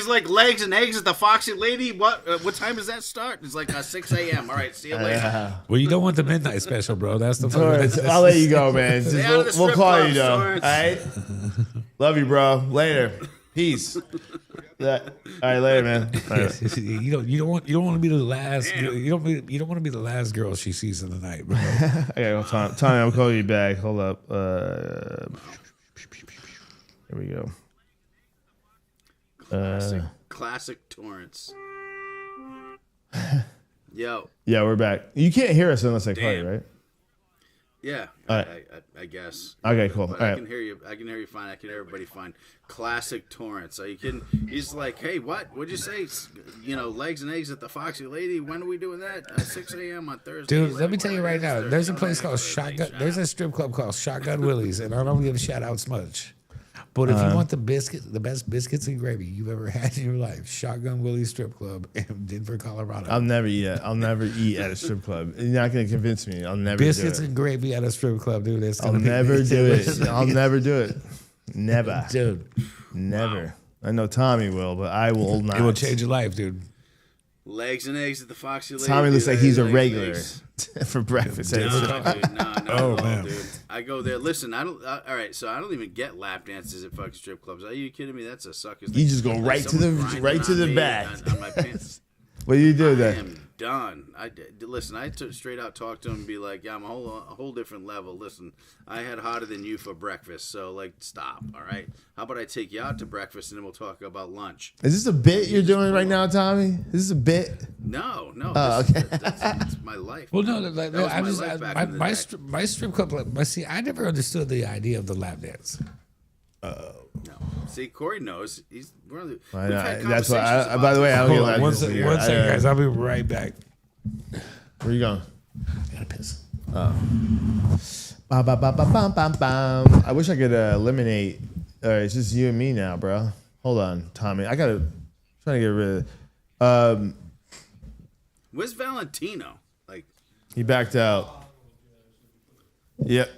like legs and eggs at the Foxy Lady. What time does that start? It's like 6 a.m. All right, see you later. Well, you don't want the midnight special, bro. That's the Torrance, I'll let you go, man. We'll call you though. Torrance. All right. Love you, bro. Later. Peace. All right, later, man. All right. You don't want to be the last. You don't want to be the last girl she sees in the night, bro. I gotta go, Tommy. I'm calling you back. Hold up. Here we go. Classic Torrance. Yo. Yeah, we're back. You can't hear us unless I call you, right? Yeah, all right. I guess. Okay, cool. But all I right. can hear you. I can hear you fine. I can hear everybody fine. Classic Torrance. Are you kidding? He's like, hey, what? What'd you say? Legs and eggs at the Foxy Lady. When are we doing that? 6 a.m. on Thursday. Dude, let me tell you right now. There's a place called Shotgun. There's a strip club called Shotgun Willie's, and I don't give a shout out much. But if you want the best biscuits and gravy you've ever had in your life, Shotgun Willie's Strip Club in Denver, Colorado. I'll never eat at a strip club. You're not gonna convince me. I'll never biscuits do it. and gravy at a strip club, dude. I'll never do it. I'll never do it. Never, dude. Never. Wow. I know Tommy will, but I will not. It will change your life, dude. Legs and eggs at the Foxy Lady. Tommy looks like he's a regular for breakfast. No, man. Dude. I go there. Listen, I don't. All right, so I don't even get lap dances at fucking strip clubs. Are you kidding me? That's a sucker's. You just go right to the back. On my pants. What do you do I then? am done. Listen. I straight out talk to him and be like, "Yeah, I'm a whole different level. Listen, I had hotter than you for breakfast, so like, stop. All right. How about I take you out to breakfast and then we'll talk about lunch." Is this a bit you're doing right now, Tommy? Is this a bit? No. Oh, okay. That's my life. Well, no, That was I my just life back in the my day. my strip club. See, I never understood the idea of the lap dance. No. See, Corey knows. He's one of the. I we've know. had That's why. conversations By the way, I about don't Hold get on, allowed one to second, see one it. second, guys. I'll be right back. Where you going? I gotta piss. Bam, bam, bam, bam, bam, bam, bam. I wish I could eliminate. All right, it's just you and me now, bro. Hold on, Tommy. I gotta trying to get rid of. Where's Valentino? Like, He backed out. Yep.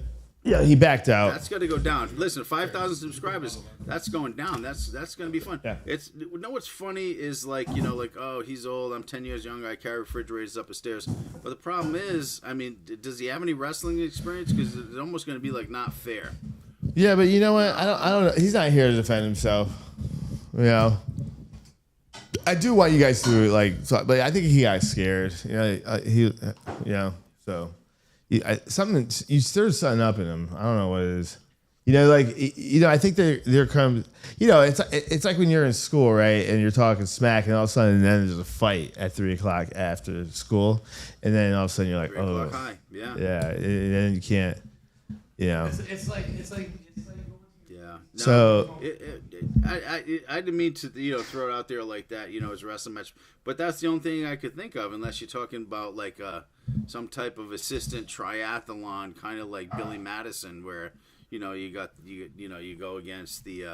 Yeah, he backed out. that's going to go down. Listen, 5,000 subscribers, that's going down. That's going to be fun. Yeah. It's what's funny is like, you know, like, oh, he's old. I'm 10 years younger. I carry refrigerators up the stairs. But the problem is, I mean, does he have any wrestling experience? Because it's almost going to be like not fair. Yeah, but you know what? I don't know. He's not here to defend himself. You know. I do want you guys to like, but I think he got scared. You know, so something you stirred something up in him. I don't know what it is. You know, like I think there comes. You know, it's like when you're in school, right? And you're talking smack, and all of a sudden, then there's a fight at 3:00 after school, and then all of a sudden you're like, 3 oh, o'clock high. Yeah. yeah, and then you can't. You know. It's like. Yeah. No, So- I didn't mean to throw it out there like that, as a wrestling match. But that's the only thing I could think of, unless you're talking about like some type of assistant triathlon, kind of like Billy Madison, where you go against the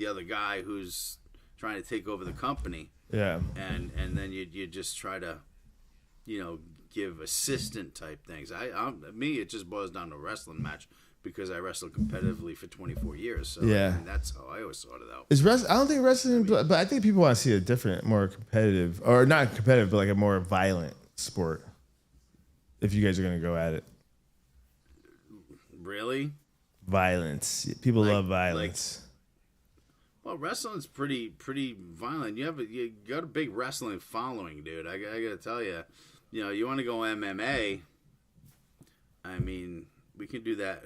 other guy who's trying to take over the company, Yeah. and then you just try to give assistant type things. Me, it just boils down to a wrestling match. Because I wrestled competitively for 24 years, so Yeah. that's how I always sorted out. I don't think wrestling, but I think people want to see a different, more competitive, or not competitive, but like a more violent sport. If you guys are gonna go at it, Really? violence. People love violence. Well, wrestling's pretty violent. You got a big wrestling following, dude. I gotta tell you, you want to go MMA. I mean, we can do that.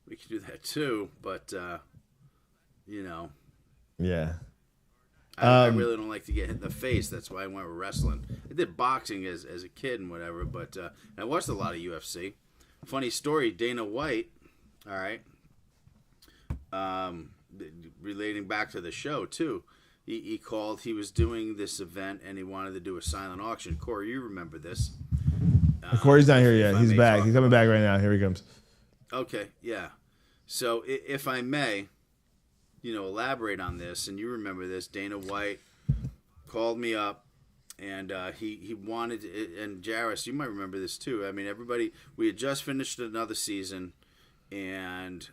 We can do that too, but Yeah. I really don't like to get hit in the face. That's why I went with wrestling. I did boxing as a kid and whatever, but I watched a lot of UFC. Funny story, Dana White, all right, relating back to the show too. He called, he was doing this event and he wanted to do a silent auction. Corey, you remember this. Corey's not here if yet. I He's may back. talk He's coming about back right now. Here he comes. Okay, yeah. So if I may, elaborate on this, and you remember this, Dana White called me up, and he wanted, and Jarvis, you might remember this too. I mean, everybody, we had just finished another season, and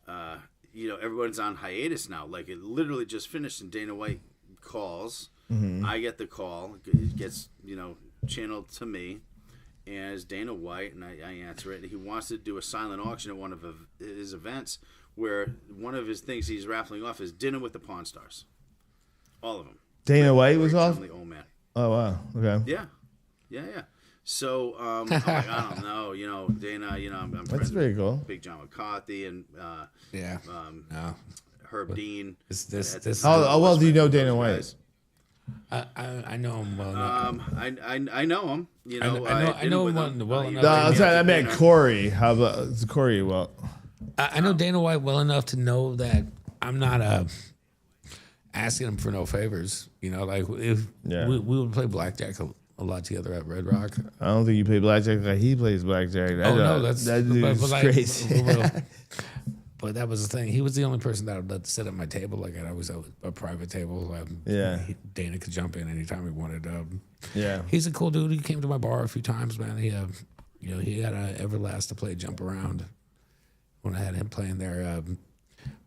everyone's on hiatus now. Like, it literally just finished, and Dana White calls. Mm-hmm. I get the call. It gets channeled to me. And it's Dana White, and I answer it. He wants to do a silent auction at one of his events, where one of his things he's raffling off is dinner with the Pawn Stars, all of them. Dana White was off. The old man. Oh wow. Okay. Yeah. So I'm like, I don't know, Dana. I'm That's friends pretty with cool. Big John McCarthy and No. Herb Dean. This. How well do you know Dana White? Guys. I know him well enough. I know him. I know him well enough. No, I'm sorry. I meant Corey. How about Corey? Well, I know Dana White well enough to know that I'm not asking him for no favors. Like if we would play blackjack a lot together at Red Rock. I don't think you play blackjack like he plays blackjack. That dude's crazy. But that was the thing. He was the only person that I would let sit at my table. Like I was a private table. Dana could jump in anytime he wanted. Yeah. He's a cool dude. He came to my bar a few times, man. He had a Everlast to play Jump Around when I had him playing there.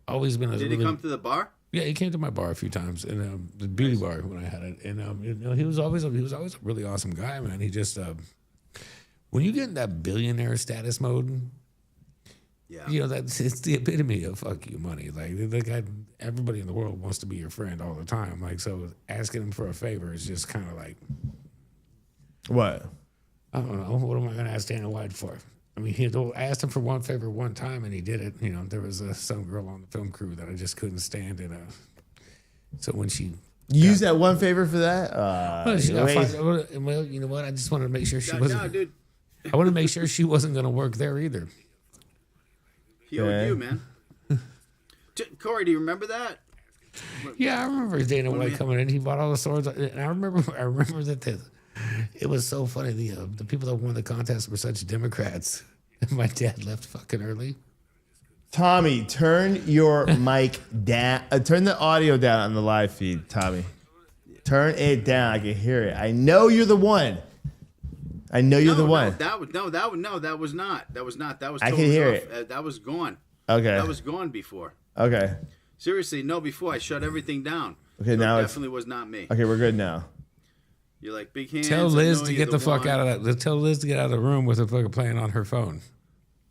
Always been. Did he come to the bar? Yeah, he came to my bar a few times, and the beauty bar when I had it. And he was always a really awesome guy, man. He just when you get in that billionaire status mode, Yeah. You know, it's the epitome of fuck you money. Like everybody in the world wants to be your friend all the time. Like, so asking them for a favor is just kind of like, What? I don't know. What am I going to ask Dana White for? I mean, I asked him for one favor one time, and he did it. You know, there was some girl on the film crew that I just couldn't stand. And so when she Use that one favor for that? well, you know what? I just wanted to make sure she wasn't. No, dude. I wanted to make sure she wasn't going to work there either. He owed you, man. Corey, do you remember that? Yeah, I remember Dana White coming in. He bought all the swords, and I remember that it was so funny. The people that won the contest were such Democrats. My dad left fucking early. Tommy, turn your mic down. Turn the audio down on the live feed, Tommy. Turn it down. I can hear it. I know you're the one. I know you're the one. That was not. That was not. That was. I can totally hear off. it. That was gone. Okay. That was gone before. Okay. Seriously, no. Before I shut everything down. Okay, So now it it's definitely was not me. okay. We're good now. You're like big hands. Tell I Liz know to you're get the fuck one. out of that. Tell Liz to get out of the room with her fucking playing on her phone.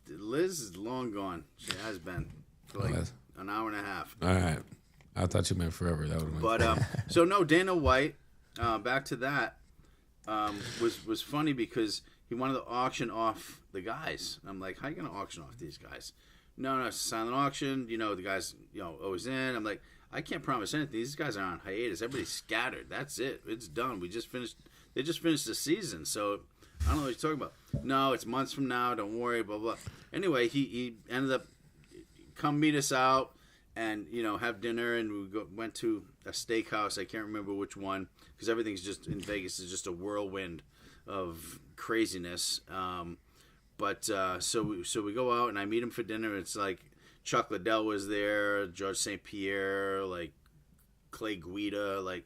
Liz is long gone. She has been for like an hour and a half. All right. I thought you meant forever. That would have been. But so no, Dana White. Back to that. Was funny because he wanted to auction off the guys. I'm like, how you gonna auction off these guys? No, it's a silent auction. You know, the guys, always in. I'm like, I can't promise anything. These guys are on hiatus. Everybody's scattered. That's it. It's done. We just finished. They just finished the season. So I don't know what you're talking about. No, it's months from now. Don't worry. Blah blah. Anyway, he ended up come meet us out and have dinner, and we went to a steakhouse. I can't remember which one because everything's just in Vegas is just a whirlwind of craziness. So we go out and I meet him for dinner. It's like Chuck Liddell was there, George St. Pierre, like Clay Guida, like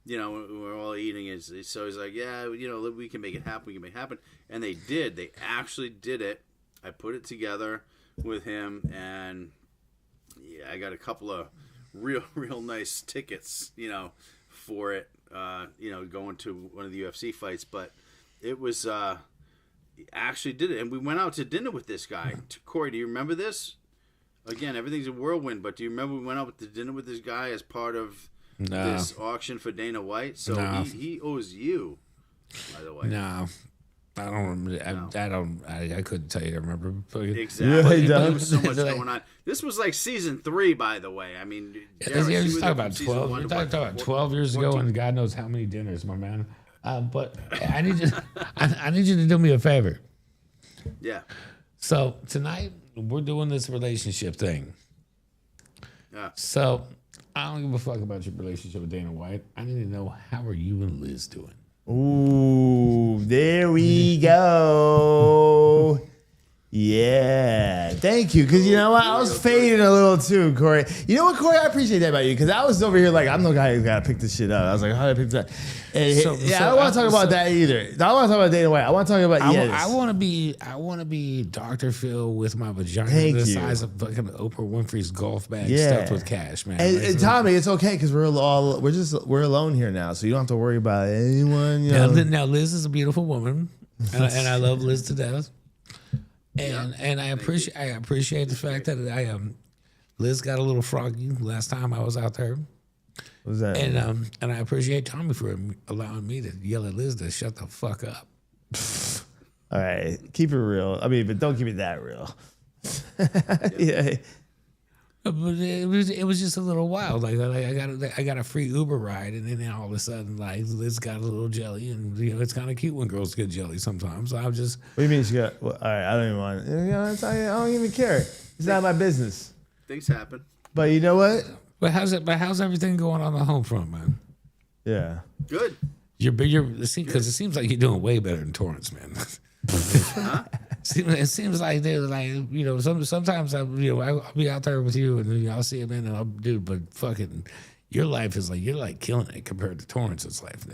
we're all eating. So he's like, yeah, we can make it happen. We can make it happen, and they did. They actually did it. I put it together with him, and yeah, I got a couple of real nice tickets, for it. Going to one of the UFC fights, but it was. Actually did it, and we went out to dinner with this guy. Corey, do you remember this? Again, everything's a whirlwind, but do you remember we went out to dinner with this guy as part of this auction for Dana White? So he owes you, by the way. No, I don't remember. I couldn't tell you. I remember. Exactly. There was so much going on. This was like season 3, by the way. I mean, you're talking about 12. You're talking about 12 years 14. ago, and God knows how many dinners, my man. But I need you. I need you to do me a favor. Yeah. So tonight we're doing this relationship thing. Yeah. So I don't give a fuck about your relationship with Dana White. I need to know, how are you and Liz doing? Ooh, there we go. Yeah, thank you. Because you know what? I was fading a little too, Corey. You know what, Corey? I appreciate that about you. Because I was over here like, I'm the guy who's got to pick this shit up. I was like, how do I pick that? And I don't want to talk about that either. I don't want to talk about Dana White. I want to talk about I want to be Dr. Phil with my vagina size of fucking Oprah Winfrey's golf bag stuffed with cash, man. And Tommy, it's okay because we're alone here now, so you don't have to worry about anyone. Now Liz is a beautiful woman, and I love Liz to death. And I appreciate the fact that Liz got a little froggy last time I was out there. What was that? And I appreciate Tommy for allowing me to yell at Liz to shut the fuck up. All right, keep it real. I mean, but don't keep it that real. Yeah. But it was just a little wild. Like I got a free Uber ride, and then all of a sudden, like Liz got a little jelly, and it's kind of cute when girls get jelly sometimes. So I'm just. What do you mean she got? Well, all right, I don't even want. I don't even care. It's not my business. Things happen. But you know what? But how's everything going on the home front, man? Yeah. Good. You're because it seems like you're doing way better than Torrance, man. Huh? It seems like they're like, sometimes I'll be out there with you and I'll see him in and I'll dude, but fucking your life is like, you're like killing it compared to Torrance's life.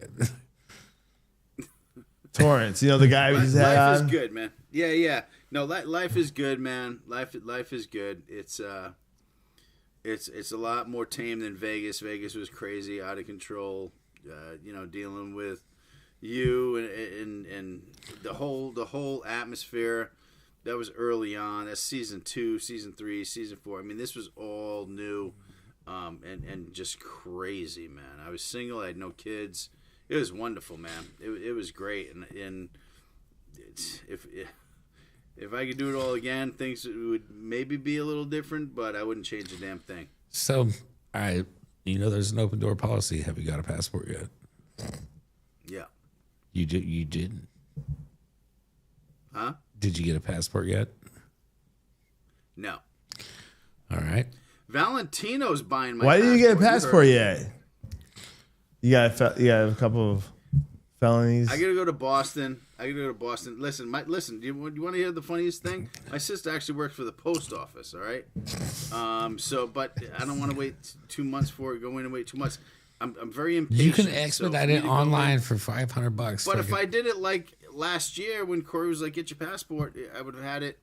Torrance, the guy we just had life on? is good, man. Yeah. No, life is good, man. Life is good. It's a lot more tame than Vegas. Vegas was crazy, out of control. Dealing with you and the whole atmosphere that was early on. That's season 2, season 3, season 4. I mean, this was all new, and just crazy, man. I was single. I had no kids. It was wonderful, man. It was great, and if I could do it all again, things would maybe be a little different, but I wouldn't change a damn thing. So, there's an open door policy. Have you got a passport yet? Yeah. You didn't. Huh? Did you get a passport yet? No. All right. Valentino's buying my. Why didn't you get a passport yet? yet? You got a couple of felonies. I gotta go to Boston. Listen. Do you want to hear the funniest thing? My sister actually works for the post office. All right. But I don't want to wait 2 months for it. Go in and wait 2 months. I'm very impatient. You can expedite it online for $500. But if I did it like last year when Corey was like, "Get your passport," I would have had it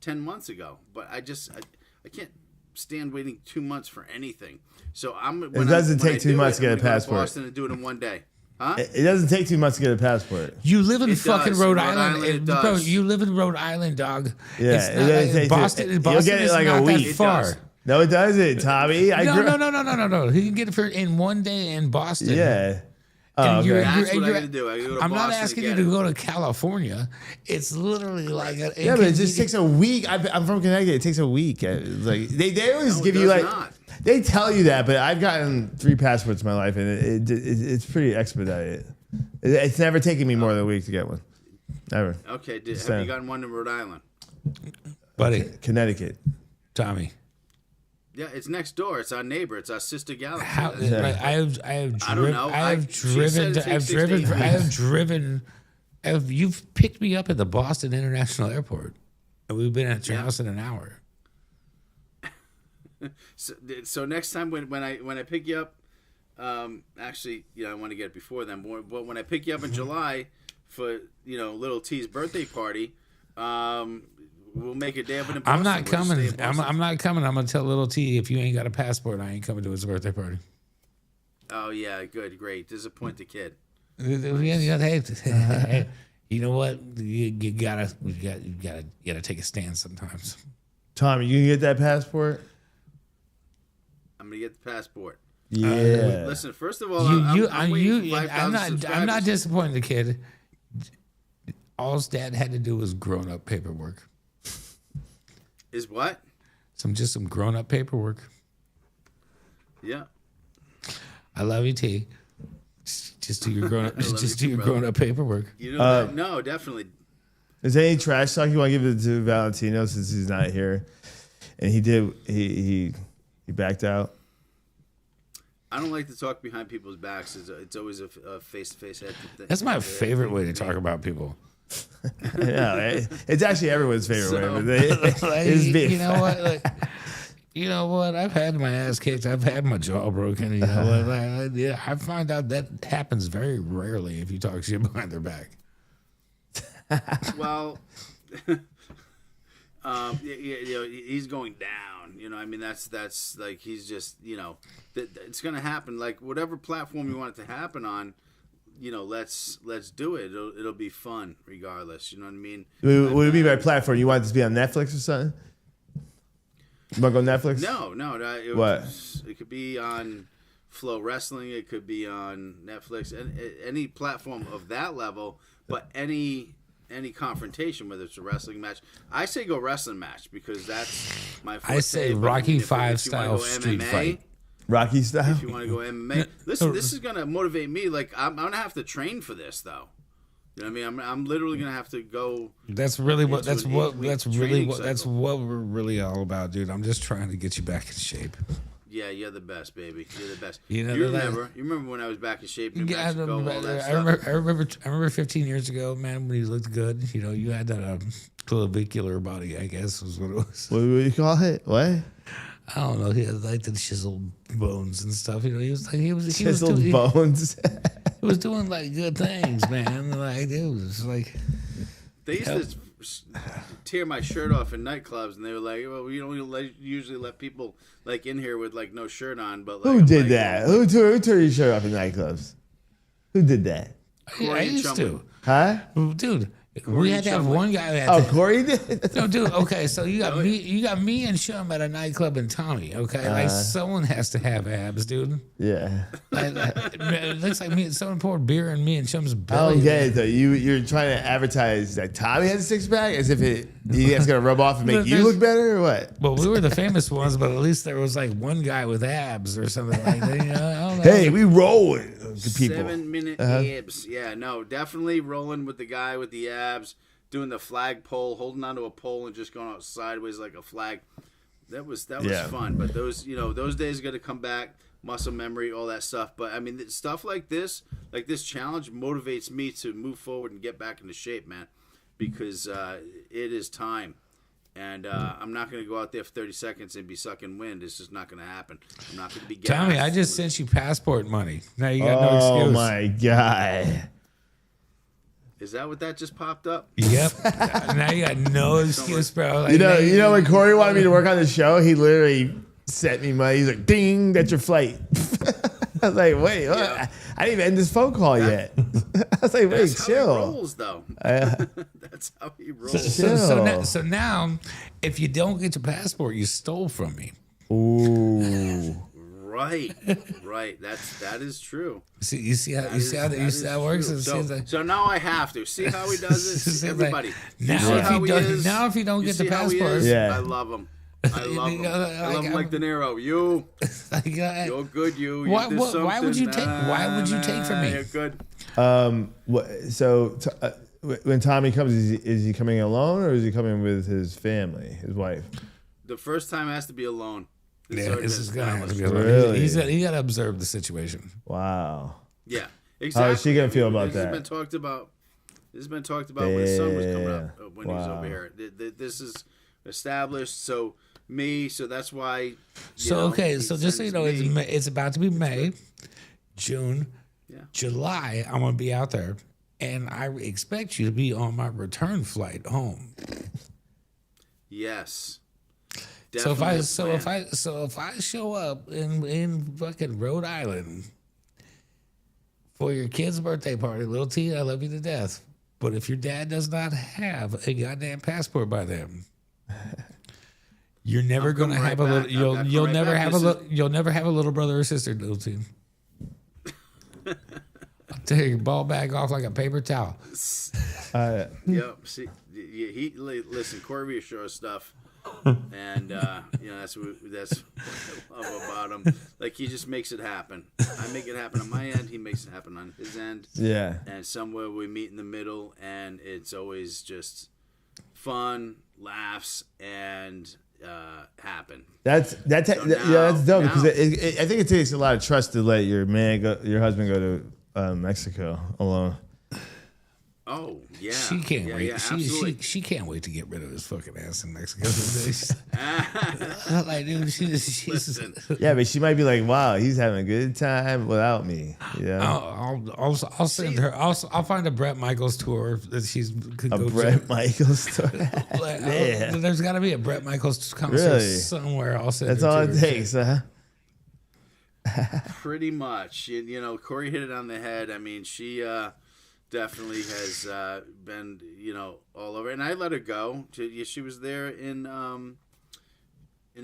10 months ago. But I can't stand waiting 2 months for anything. So it doesn't take 2 months to get a passport. Go to Boston and do it in one day. Huh? It doesn't take 2 months to get a passport. You live in fucking does. Rhode Rhode Island. Island, it Bro, does. you live in Rhode Island, dog. Yeah, It's it not doesn't take Boston. you'll Boston get it is like a not week. that It far. does. No, it doesn't, Tommy. No. He can get it in 1 day in Boston. Yeah. And okay. you're- That's what I you're- gotta do. I gotta go to I'm not Boston asking to you get to it. go to California. It's literally like Yeah, but it just takes a week. I'm from Connecticut. It takes a week. It's like they always No, it give you does like not. they tell you that, but I've gotten 3 passports in my life, and it's pretty expedited. It's never taken me more than a week to get one. Never. Okay, have Same. you gotten one in Rhode Island? buddy, Connecticut. Tommy. Yeah, it's next door. It's our neighbor. It's our sister galaxy. How, Yeah. like, I have I don't know. She said it takes 6 to 8 weeks. You've picked me up at the Boston International Airport, and we've been at your Yeah. house in an hour. So next time when I pick you up, actually, I want to get it before then. But when I pick you up in July for Little T's birthday party, we'll make a day of it in Boston. I'm not We'll just stay coming. in Boston. I'm not coming. I'm gonna tell Little T, if you ain't got a passport, I ain't coming to his birthday party. Oh yeah, good, great. Disappoint the kid. Hey, you know what? You gotta take a stand sometimes. Tommy, you can get that passport? I'm gonna get the passport. Yeah. Listen, first of all, I'm waiting for 5,000 I'm not subscribers. disappointed in the kid. All his dad had to do was grown up paperwork. Is what? Some grown up paperwork. Yeah. I love you, T. Just do your grown up. love Just you do your too, brother. grown up paperwork. No, definitely. Is there any trash talk you want to give it to Valentino since he's not here? And he backed out. I don't like to talk behind people's backs. It's always a face-to-face head. That's my favorite way to talk about people. Yeah, it's actually everyone's favorite So- way. But it's being You know what? Like, you know what? I've had my ass kicked. I've had my jaw broken. You know what? I find out that happens very rarely if you talk shit behind their back. Well, he's going down. I mean, that's like he's just it's gonna happen. Like whatever platform you want it to happen on, let's do it. It'll be fun regardless. You know what I mean? What would it be by platform? You want this to be on Netflix or something? You want to go Netflix? No. What? It could be on Flow Wrestling. It could be on Netflix. And any platform of that level. But any confrontation, whether it's a wrestling match, I say go wrestling match because that's my forte. I say But Rocky if you V wanna style go street MMA, fight. Rocky style? If you want to go MMA, listen, this is gonna motivate me. Like I'm gonna have to train for this, though. You know what I mean? I'm literally gonna have to go. That's really what. into That's an what. 8-week That's really training what. That's cycle. what we're really all about, dude. I'm just trying to get you back in shape. Yeah, you're the best, baby. You're the best. You know, you that- remember when I was back in shape in Yeah, Mexico, all that I stuff. remember 15 years ago, man, when you looked good. You had that clavicular body, I guess, was what it was. What do you call it? What? I don't know. He had like the chiseled bones and stuff. He was like he was Chiseled doing, bones. he was doing like good things, man. Like it was like They used to tear my shirt off in nightclubs, and they were like, "Well, we don't usually let people like in here with like no shirt on." But like, Who I'm did like, that? Who tore your shirt off in nightclubs? Who did that? I Corey and used to, Huh? dude. We had to have one guy that Oh, Corey did. no, dude. Okay, so you got me. You got me and Shum at a nightclub in Tommy. Okay, like someone has to have abs, dude. Yeah. It looks like me. Someone poured beer in me and Shum's I belly. don't get it though. You're trying to advertise that Tommy has a 6-pack as if it's gonna rub off and make you look better or what? Well, we were the famous ones, but at least there was like one guy with abs or something like that. You know, I don't know. Hey, we rolling. The people. 7-minute abs. Yeah, no, definitely rolling with the guy with the abs, doing the flag pole, holding onto a pole and just going out sideways like a flag. That was fun. But those days are gonna come back. Muscle memory, all that stuff. But I mean, stuff like this challenge motivates me to move forward and get back into shape, man, because it is time. And I'm not going to go out there for 30 seconds and be sucking wind. It's just not going to happen. I'm not going to be gassed. Tommy, I just sent you passport money. Now you got no excuse. Oh my god. Is that what that just popped up? Yep. Now you got no excuse, bro. Like, You know when Corey wanted me to work on the show, he literally sent me money. He's like, "Ding, that's your flight." I was like, "Wait, what? Yeah. I didn't even end this phone call yet." I was like, "Wait, That's chill." how he rolls, though. That's how he rolls. So now, if you don't get your passport, you stole from me. Ooh. Right. That is true. You see how it works. True. It seems like, So now I have to see how he does this. Seems Everybody, like, you now see if how you he don't, is? now if you don't You get the see how he passport, is? Yeah. I love him. I love him. I love him like De Niro. You, like, you're good. You. why did would you something. take? Why would you take from me? You're good. When Tommy comes, is he coming alone or is he coming with his family, his wife? The first time has to be alone. Yeah, this is gonna have to be Really? He's got to observe the situation. Wow. Yeah, exactly. How is she gonna feel about This that? has been talked about when his son was coming up, when he was Wow. over here. This is established. So that's why. So he so just so you sends know, me- it's about to be May, June, Yeah. July. I'm gonna be out there, and I expect you to be on my return flight home. Yes. So if Definitely I show up in fucking Rhode Island for your kid's birthday party, little T, I love you to death. But if your dad does not have a goddamn passport by then, you're never I'm gonna coming have right a little. back. You'll I'm you'll coming never right have back. a little. You'll never have a little brother or sister, little T. I'll tear your ball bag off like a paper towel. Yep. See, listen. Corey reassures stuff, and that's what I love about him. Like he just makes it happen. I make it happen on my end. He makes it happen on his end. Yeah. And somewhere we meet in the middle, and it's always just fun, laughs, and happen. That's dope now- because I think it takes a lot of trust to let your husband go to Mexico alone. Oh yeah, She can't wait. Yeah, she absolutely. she can't wait to get rid of his fucking ass in Mexico. Like, dude, she's Listen, Yeah, but she might be like, "Wow, he's having a good time without me." Yeah. I'll send her. I'll find a Brett Michaels tour that she's could A go Brett Michaels story. Like, Yeah. there's got to be a Brett Michaels concert Really? somewhere. I'll send That's her all to it takes, huh? pretty much. You know, Corey hit it on the head. I mean, she definitely has been, all over. And I let her go. She was there in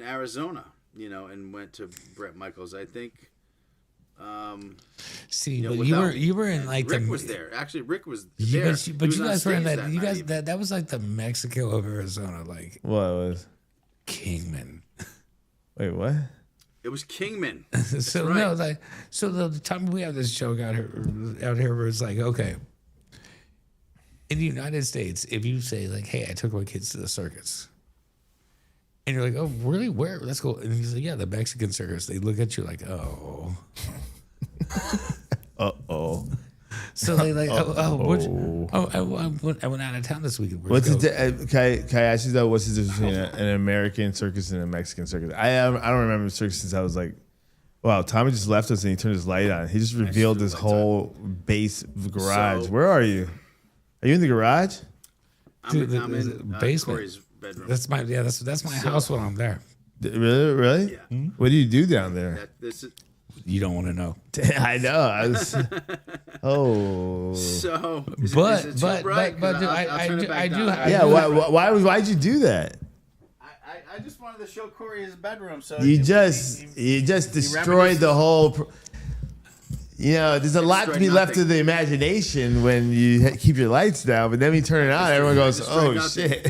Arizona, and went to Brett Michaels. I think. See, know, but without- you were in like Rick the. was there. Actually, Rick was You, there. but He you was on guys were in stage that. You night guys even. that was like the Mexico of Arizona, like What was? Kingman. Wait, what? It was Kingman. So right. no, like the time we have this joke out here where it's like, okay, in the United States, if you say like, "Hey, I took my kids to the circus," and you're like, "Oh, really? Where? Let's go." And he's like, "Yeah, the Mexican circus." They look at you like, "Oh." Uh-oh. So they like, I went out of town this weekend. What's can I ask you though? What's the difference between an American circus and a Mexican circus? I don't remember circus since I was like, wow. Tommy just left us and he turned his light on. He just revealed this whole base garage. So- Where are you? Are you in the garage? Dude, I'm the in basement. Corey's bedroom. That's my house when I'm there. Really? Yeah. What do you do down there? This is You don't want to know. I know. I was. Oh. So, But is it too bright? 'Cause I'll turn it back down. Yeah. Why'd you do that? I just wanted to show Corey his bedroom. So You just destroyed the whole. You know, there's a lot to be left to the imagination when you keep your lights down, but then we turn it on, everyone goes, "Oh shit!"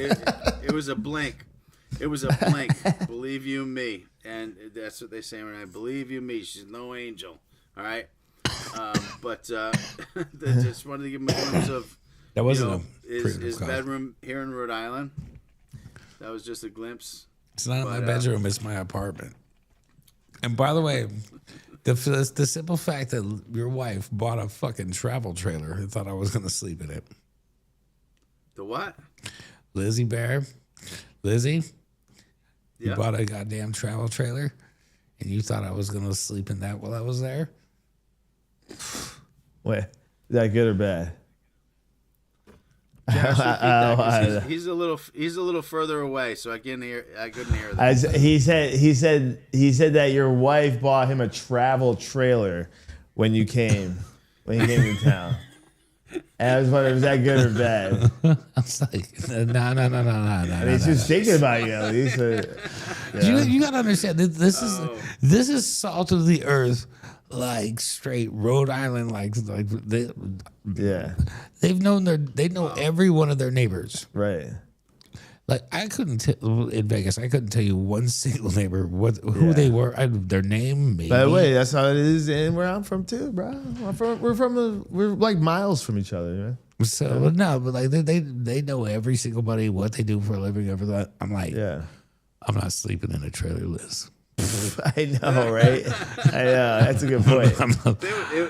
It was a blink. It was a blink. Believe you me, and that's what they say when I believe you me. She's no angel. All right, but just wanted to give him a glimpse of That wasn't his bedroom here in Rhode Island. That was just a glimpse. It's not my bedroom. It's my apartment. And by the way, the simple fact that your wife bought a fucking travel trailer and thought I was going to sleep in it. The what? Lizzie Bear. Lizzie, you Yeah. bought a goddamn travel trailer and you thought I was going to sleep in that while I was there? Wait, is that good or bad? Josh, repeat that, 'cause he's a little further away, so I couldn't hear that. He said that your wife bought him a travel trailer when you came to town. And I was wondering, was that good or bad? I was like, no. I mean, she was thinking about you at least. You got to understand, this is salt of the earth, like straight Rhode Island, like they know every one of their neighbors. Right. Like I couldn't in Vegas, I couldn't tell you one single neighbor who they were, their name. Maybe. By the way, that's how it is, and where I'm from too, bro. We're like miles from each other, man. So no, but like they know every single buddy, what they do for a living, everything. I'm like, I'm not sleeping in a trailer, Liz. I know, right? I know. That's a good point.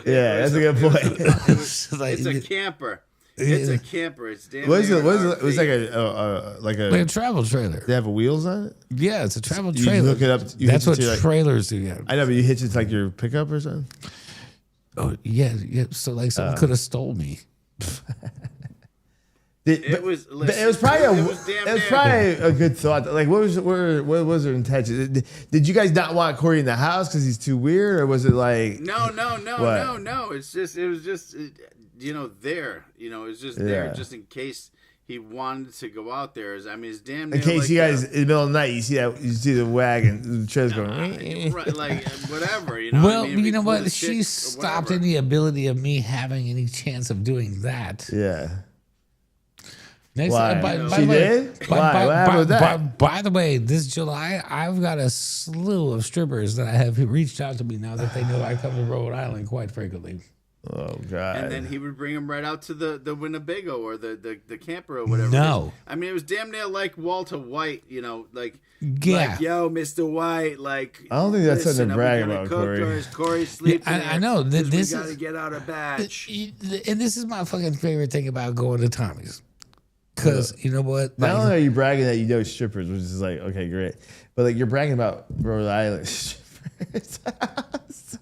That's a good point. It's a camper. It's a camper. It's damn. What is it? It was like a travel trailer. They have wheels on it. Yeah, it's a travel trailer. You hook it up. That's what trailers do. Yeah, I know, but you hitch it to like your pickup or something. Oh yeah. So like someone could have stole me. It was probably a good thought. Like, what was their intention? Did you guys not want Corey in the house because he's too weird, or was it like no? It's just it was just there. It's just there just in case he wanted to go out there. I mean, it's damn near in case like you guys in the middle of the night you see the wagon, the trailer's going right, like whatever. Well, you know what? She stopped any ability of me having any chance of doing that. Yeah. Next, Why? by She the way, did? Why? What happened with that? By the way, this July, I've got a slew of strippers that have reached out to me now that they know I come to Rhode Island quite frequently. Oh God! And then he would bring them right out to the Winnebago or the camper or whatever. No, I mean it was damn near like Walter White, like yeah, yo, Mr. White, like. I don't think that's something to brag about, Corey. Corey sleeping. I know this we gotta get out a batch. And this is my fucking favorite thing about going to Tommy's. Because you know what? Not only are you bragging that you know strippers, which is like, okay, great. But like you're bragging about Rhode Island strippers.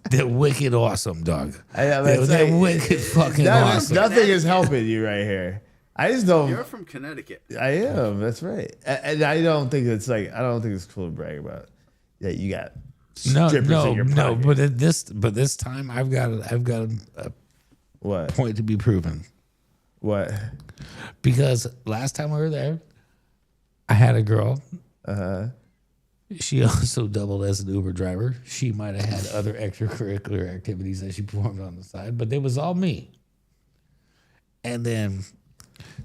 They're wicked awesome, dog. They're wicked fucking awesome. Nothing is helping you right here. I just don't. You're from Connecticut. I am. That's right. And I don't think it's cool to brag about that you got strippers in your pocket. But this time I've got a what point to be proven. What? Because last time we were there, I had a girl. She also doubled as an Uber driver. She might have had other extracurricular activities that she performed on the side, but it was all me. And then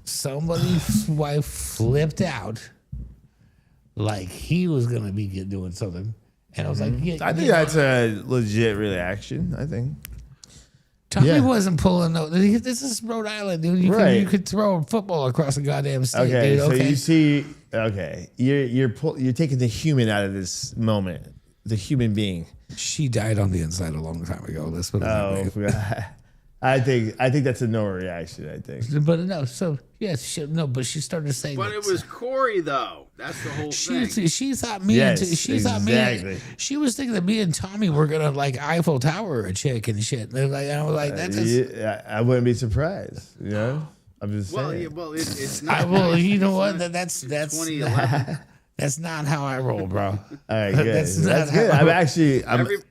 somebody's wife flipped out like he was going to be doing something. And I was like, yeah. I think that's a legit reaction, I think. Tommy wasn't pulling no. This is Rhode Island, dude. You could throw a football across the goddamn state, okay, dude. So you see, you're taking the human out of this moment, the human being. She died on the inside a long time ago. Let's put it that way. I think that's a no reaction. I think, but no. So yes, but she started saying. But it was Corey though. That's the whole thing. She thought me. She was thinking that me and Tommy were gonna like Eiffel Tower a chick and shit. And I was like, I wouldn't be surprised. You know, I'm just saying. It's not. Well, you know what? That's 2011. That's not how I roll, bro. All right, good. That's good.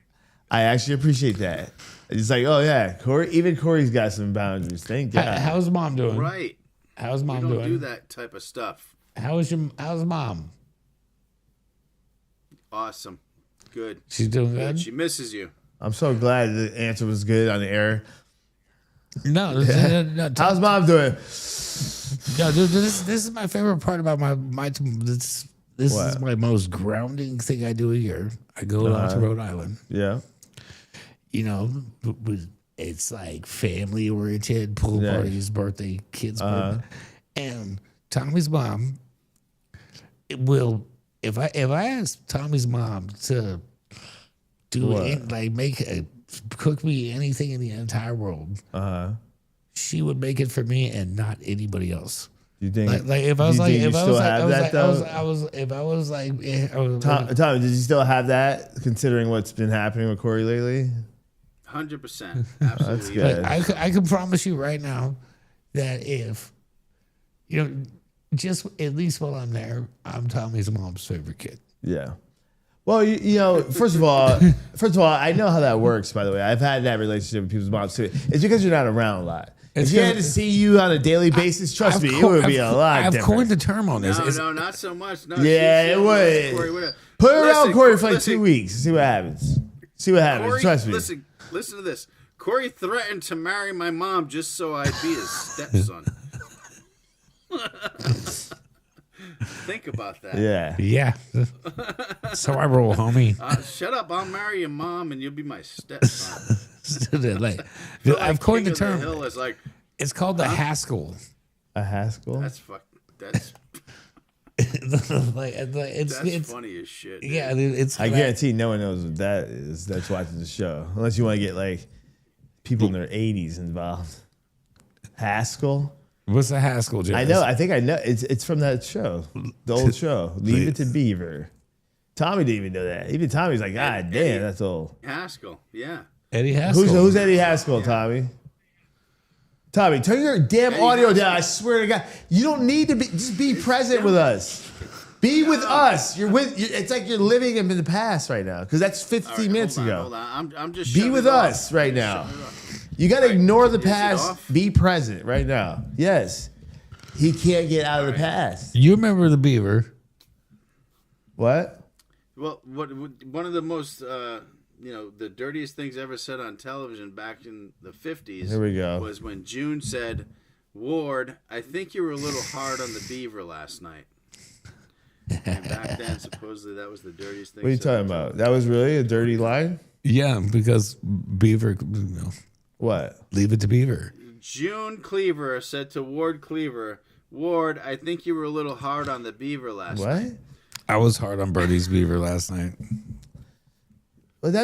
I actually appreciate that. It's like, oh yeah, even Corey's got some boundaries. Thank God. How's mom doing? Right. How's We mom don't doing? do that type of stuff. How's mom? Awesome. Good. She's doing good. She misses you. I'm so glad the answer was good on the air. No, How's mom doing? No, dude, this is my favorite part about my this is my most grounding thing I do a year. I go out to Rhode Island. Yeah. You know, it's like family oriented, pool parties, birthday, kids' birthday, and Tommy's mom will. If I ask Tommy's mom to do cook me anything in the entire world, she would make it for me and not anybody else. You think? Tommy, Tommy, did you still have that? Considering what's been happening with Corey lately. 100%. Absolutely. That's good. I can promise you right now that if just at least while I'm there, I'm Tommy's mom's favorite kid. Yeah. Well, you know, first of all, I know how that works. By the way, I've had that relationship with people's moms too. It's because you're not around a lot. If you had to see you on a daily basis, trust me, it would be a lot I've different. coined the term on this. No, not so much. No, Yeah, it would. Corey, Put her around Corey for like listen, 2 weeks. See what happens. Corey, Trust me. Listen to this. Corey threatened to marry my mom just so I'd be his stepson. Think about that. Yeah. Yeah. So I roll, homie. Shut up. I'll marry your mom and you'll be my stepson. I've coined the King of term. Hill is like, It's called the Haskell. A Haskell? that's It's funny as shit. Dude. yeah. It's I guarantee no one knows what that is that's watching the show. Unless you want to get like people in their 80s involved. Haskell? What's a Haskell, Jazz? I know. I think I know. It's from that show. The old show. Leave It to Beaver. Tommy didn't even know that. Even Tommy's like, God damn, that's old. Haskell. Yeah. Eddie Haskell. Who's Eddie Haskell, Tommy? Tommy, turn your damn audio down. I swear to God. You don't need to be. Just be present with us. Be with us. It's like you're living in the past right now. Because that's 15 minutes ago. Hold on. I'm just Be with us right now. You got to ignore the past. Be present right now. Yes. He can't get out of the past. You remember the beaver? What? Well, one of the most, the dirtiest things ever said on television back in the 50s. Here we go. Was when June said, "Ward, I think you were a little hard on the beaver last night." And back then, supposedly, that was the dirtiest thing. What are you talking about? That was really a dirty line? Yeah, because beaver. What? Leave it to beaver. June Cleaver said to Ward Cleaver, "Ward, I think you were a little hard on the beaver last night." What? I was hard on Birdie's beaver last night. Well,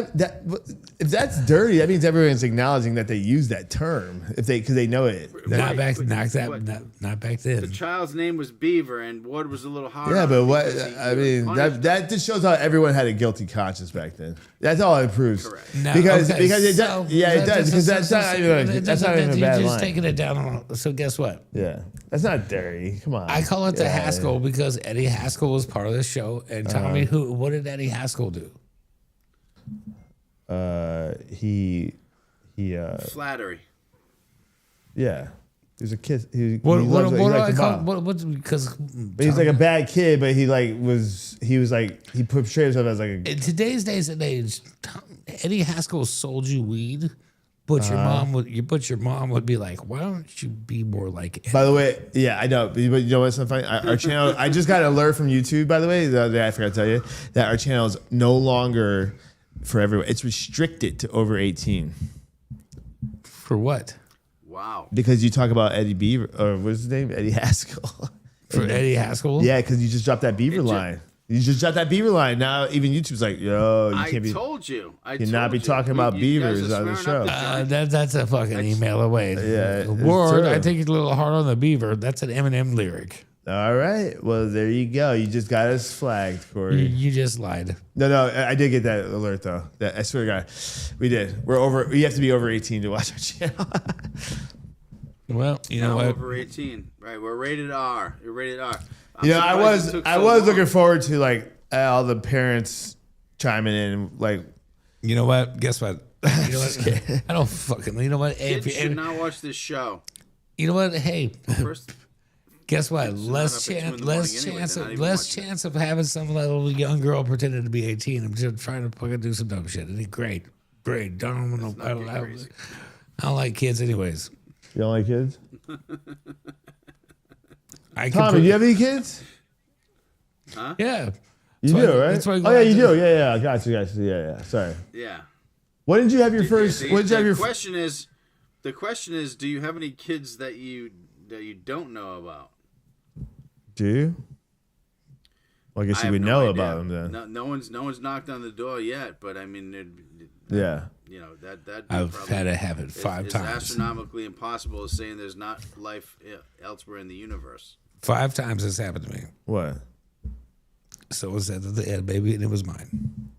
if that's dirty, that means everyone's acknowledging that they use that term because they know it. Not back then. The child's name was Beaver, and Ward was a little hard. Yeah, on but him what? because I mean, that just shows how everyone had a guilty conscience back then. That's all it proves. Correct. No, Because okay, it so- does. Yeah, it does. Because that's not even a bad You're just line. taking it down. So guess what? Yeah, that's not dirty. Come on. I call it the Yeah. Haskell because Eddie Haskell was part of the show. And Tommy, what did Eddie Haskell do? He Flattery. yeah. He was a kid. He What loves- do he liked I the call? mom. Because But he's like a bad kid, but he portrayed himself as like a. in today's days and age, Eddie Haskell sold you weed, but your mom would be like, why don't you be more like Eddie? By the way, yeah, I know, but you know what's so funny? Our channel. I just got an alert from YouTube. By the way, the other day I forgot to tell you that our channel is no longer for everyone. It's restricted to over 18 For what? Wow. because you talk about Eddie Beaver or what's his name, Eddie Haskell. For Eddie Haskell? Yeah, because you just dropped that Beaver line. You just dropped that Beaver line. Now even YouTube's like, yo, you I can't be. told you. I Cannot be told you. talking about You guys beavers are on the swearing show. up the joint. That's a fucking email away. Yeah, it's Word, true. I think it's a little hard on the beaver. That's an Eminem lyric. All right, well there you go. You just got us flagged, Corey. You just lied. No, I did get that alert though. I swear to God, we did. We have to be over 18 to watch our channel. Well, you know Now what? over 18. Right, we're rated R. You're rated R. I'm You know, I surprised it was took I so was long. looking forward to like all the parents chiming in, like You know what? Guess what? You know what? I don't fucking. You know what? Hey, Kids should not watch this show. you know what? Hey, First, guess what? Kids are not Less up at 2 in chance. the Less morning anyway, chance. they're not even Less watching it. chance of having some little young girl pretending to be 18 and just trying to fucking do some dumb shit. It's great. Don't not get crazy. I don't like kids, anyways. You don't like kids? Tommy, do you have any kids? Yeah. You That's do, why- right? that's why I go Oh, yeah, out you to- do. Yeah. Gotcha. Yeah. Sorry. Yeah. When did you have your first? When did you have your? The question is, do you have any kids that you don't know about? Do you? Well, I guess I you have would no know idea. about them then. No one's knocked on the door yet, but I mean, Yeah. you know that I've probably had to have it five is times. astronomically impossible as saying there's not life elsewhere in the universe. 5 times this happened to me. What? Someone said that they had a baby and it was mine.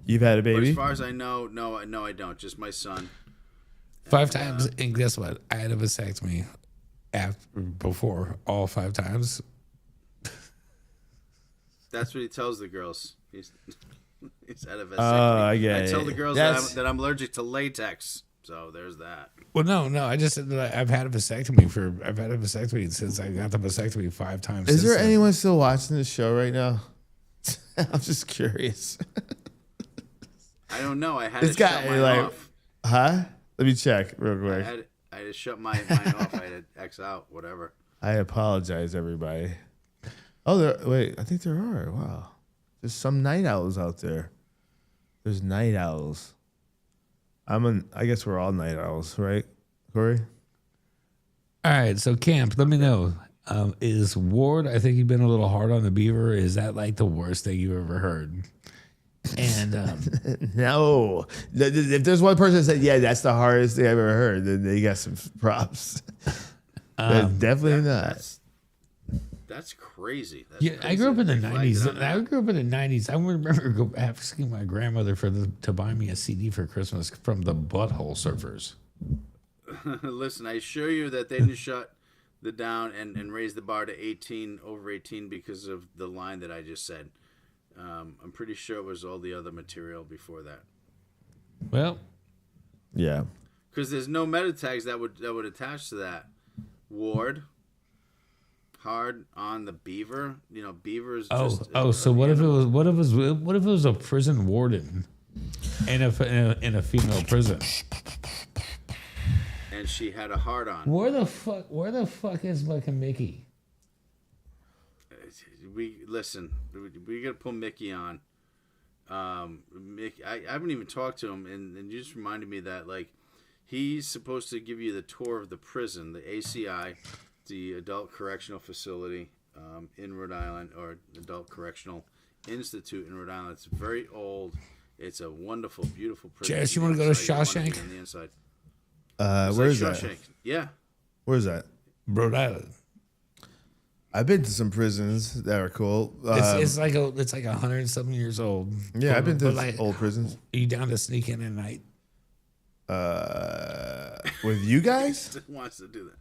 You've had a But baby? as far as I know, no, I don't. Just my son. 5 times, and guess what? I had a vasectomy before all 5 times. That's what he tells the girls. He's had a vasectomy. Oh, I get I tell it. the girls that I'm allergic to latex. So there's that. Well, no. I just said that I've had a vasectomy since I got the vasectomy 5 times. Is since there then. anyone still watching this show right now? I'm just curious. I don't know. I had This to guy, shut mine like- off. Huh? Let me check real quick. I had to shut mine off. I had to X out, whatever. I apologize, everybody. Oh, wait. I think there are. Wow. There's some night owls out there. There's night owls. I guess we're all night owls, right, Corey? All right, so Camp, let me know. Is Ward, I think you've been a little hard on the beaver. Is that like the worst thing you've ever heard? And No. If there's one person that said, yeah, that's the hardest thing I've ever heard, then they got some props. Definitely not. That's crazy. That's yeah, I grew up in the crazy. They flagged it 90s. on I that. grew up in the 90s. I remember asking my grandmother to buy me a CD for Christmas from the Butthole Surfers. Listen, I assure you that they didn't shut the down and raise the bar to 18 over 18 because of the line that I just said. I'm pretty sure it was all the other material before that. Well, Yeah. Because there's no meta tags that would attach to that. Ward, hard on the beaver. You know, beavers. So what if it was a prison warden in a female prison? And she had a hard on. Where the fuck is fucking Mickey? We gotta pull Mickey on. Mickey, I haven't even talked to him, and you just reminded me that like he's supposed to give you the tour of the prison, the ACI, the Adult Correctional Facility in Rhode Island, or Adult Correctional Institute in Rhode Island. It's very old. It's a wonderful, beautiful prison. Jess, you want to go to Outside, you wanna be Shawshank? on the inside. Where's Like that? Shawshank. Yeah. Where's that? Rhode Island. I've been to some prisons that are cool. It's like 100-something years old. Yeah, I've been to But, like, old prisons. Are you down to sneak in at night? With you guys? Wants to do that.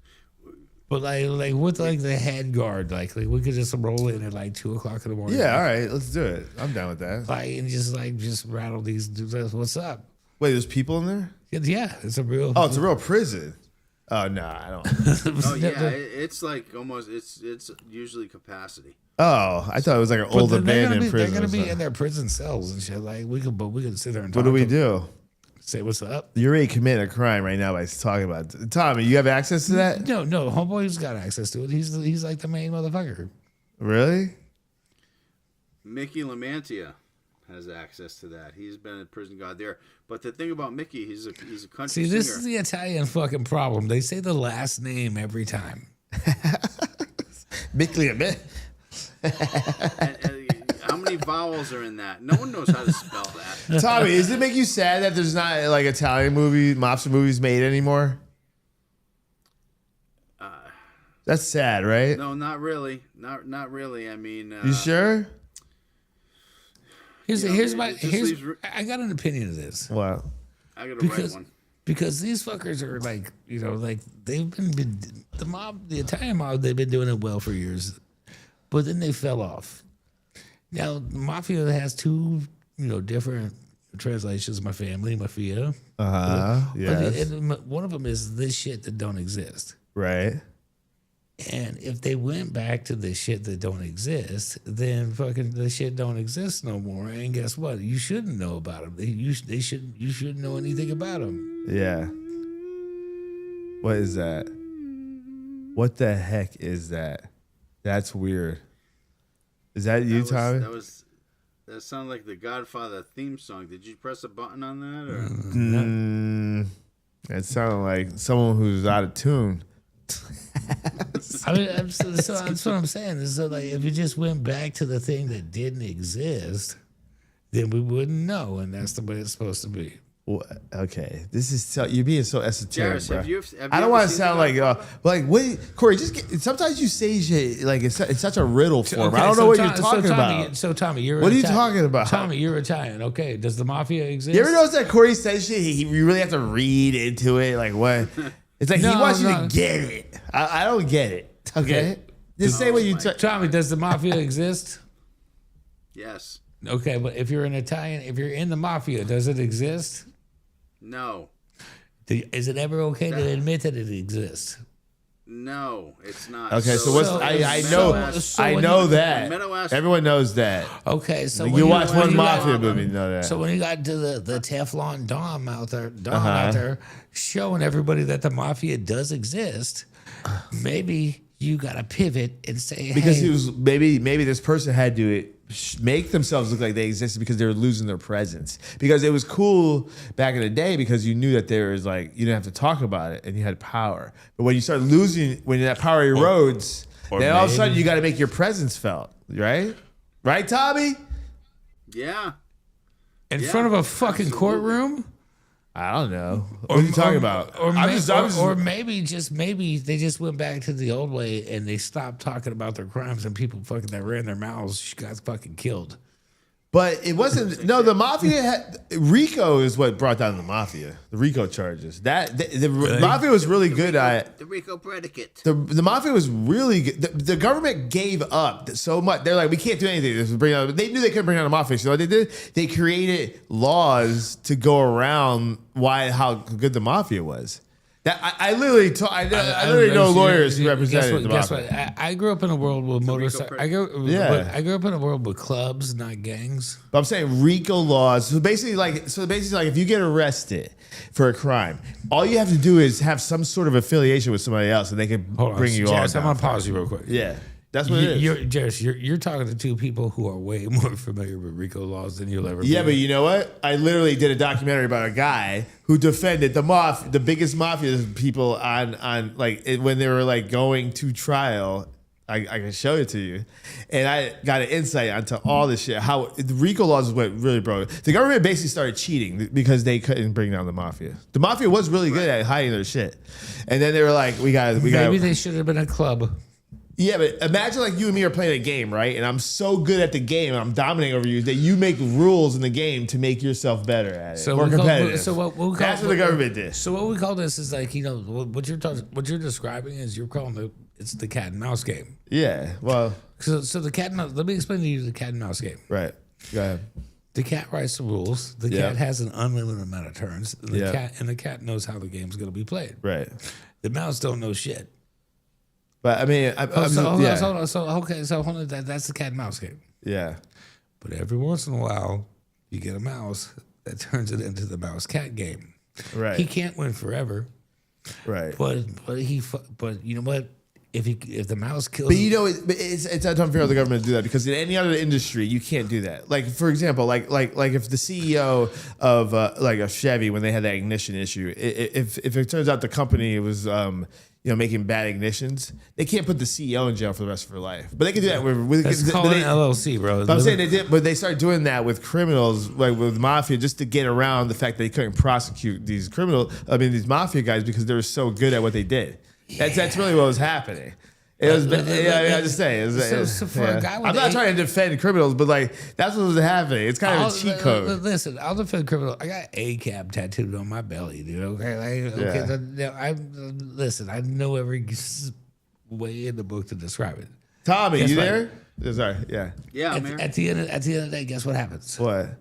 But like with like the head guard, like we could just roll in at like 2:00 in the morning. Yeah, all right, let's do it. I'm down with that. Like and just rattle these dudes. What's up? Wait, there's people in there? Yeah, it's a real. Oh, it's a real prison. Oh no, I don't. Oh yeah, it's like almost it's usually capacity. Oh, I thought it was like an But old then abandoned they're prison. gonna or be something. in their prison cells and shit. Like we could sit there and talk. What do we to them, do? Say what's up. You're already committing a crime right now by talking about it. Tommy, you have access to that? No, homeboy's got access to it. He's like the main motherfucker. Really? Mickey Lamantia has access to that. He's been a prison guard there. But the thing about Mickey, he's a country See, singer. this is the Italian fucking problem. They say the last name every time. Mickey, man. And how many vowels are in that? No one knows how to spell that. Tommy, does it make you sad that there's not like Italian mobster movies made anymore? That's sad, right? No, not really. Not really. I mean, You sure? it just leaves I got an opinion of this. What? I gotta write Because one. because these fuckers are like, like they've been the mob, the Italian mob, they've been doing it well for years, but then they fell off. Now the mafia has two different translations. My family, mafia. Yes. But one of them is this shit that don't exist. Right. And if they went back to the shit that don't exist, then fucking the shit don't exist no more. And guess what? You shouldn't know about them. You shouldn't know anything about them. Yeah. What is that? What the heck is that? That's weird. Is that you, Tommy? That sounded like the Godfather theme song. Did you press a button on that? Or? It sounded like someone who's out of tune. I mean, that's what I'm saying. So, like, if you just went back to the thing that didn't exist, then we wouldn't know, and that's the way it's supposed to be. Well, okay, this is you're being so esoteric, Jairus, bro. have you I don't want to sound like wait, Corey. Sometimes you say shit like it's such a riddle form. I don't know what you're talking about. So Tommy, you're what are you Italian. talking about? Tommy, you're Italian. Okay, does the mafia exist? You ever notice that Corey says shit? You really have to read into it. Like what? It's like he wants you to get it. I don't get it. Okay, just say what you. Tommy, does the mafia exist? Yes. Okay, but if you're an Italian, if you're in the mafia, does it exist? No. Is it ever okay to admit that it exists? No, it's not. Okay, so what's I know that. Everyone knows that. Okay, so you watch one mafia movie, you know that. So when you got to the Teflon Dom out there, showing everybody that the mafia does exist, maybe you got to pivot and say, because hey, he was maybe this person had to make themselves look like they existed because they were losing their presence. Because it was cool back in the day because you knew that there was like you didn't have to talk about it and you had power. But when you start losing, when that power erodes, then all of a sudden you got to make your presence felt, right? Right, Tommy? Yeah. In front of a fucking courtroom? I don't know. What are you talking about? Or maybe they just went back to the old way and they stopped talking about their crimes and people fucking that ran their mouths got fucking killed. But it wasn't. No, the mafia RICO is what brought down the mafia. The RICO charges. The mafia was really good at the RICO predicate. The mafia was really good. The government gave up so much. They're like, we can't do anything. This bring out. They knew they couldn't bring down the mafia. So what they did, they created laws to go around how good the mafia was. I literally know lawyers who represented the mafia. Guess what? I grew up in a world with motorcycles. I grew up in a world with clubs, not gangs. But I'm saying RICO laws. So basically, like if you get arrested for a crime, all you have to do is have some sort of affiliation with somebody else, and they can bring you on. I'm gonna pause you real quick. Yeah. That's what it is. Jairus, you're talking to two people who are way more familiar with RICO laws than you'll ever be. Yeah, but you know what? I literally did a documentary about a guy who defended the biggest mafia people on when they were like going to trial. I can show it to you. And I got an insight onto all this shit. How the RICO laws is what really broke it. The government basically started cheating because they couldn't bring down the mafia. The mafia was really good at hiding their shit. And then they were like, maybe they should have been a club. Yeah, but imagine like you and me are playing a game, right? And I'm so good at the game, and I'm dominating over you that you make rules in the game to make yourself better at it, more competitive. That's what the government did. So what we call this is like what you're describing is you're calling it's the cat and mouse game. Yeah, well, so the cat and mouse. Let me explain to you the cat and mouse game. Right. Go ahead. The cat writes the rules. The cat has an unlimited amount of turns. And the cat knows how the game's going to be played. Right. The mouse don't know shit. But I mean, hold on. That's the cat and mouse game. Yeah. But every once in a while, you get a mouse that turns it into the mouse cat game. Right. He can't win forever. Right. But you know what? If the mouse kills, but you know, it's unfair of the government to do that because in any other industry you can't do that. Like for example, like if the CEO of like a Chevy when they had that ignition issue, if it turns out the company was making bad ignitions, they can't put the CEO in jail for the rest of her life. But they can do that with it's called an LLC, bro. But I'm saying they did, but they started doing that with criminals, like with mafia, just to get around the fact that they couldn't prosecute these these mafia guys because they were so good at what they did. That's really what was happening. It was, I just say. I'm not trying to defend criminals, but like that's what was happening. It's kind of a cheat code. Listen, I'll defend criminals. I got ACAB tattooed on my belly, dude. I know every way in the book to describe it. Tommy, you there? Sorry, yeah. Yeah, at the end of the day, guess what happens? What?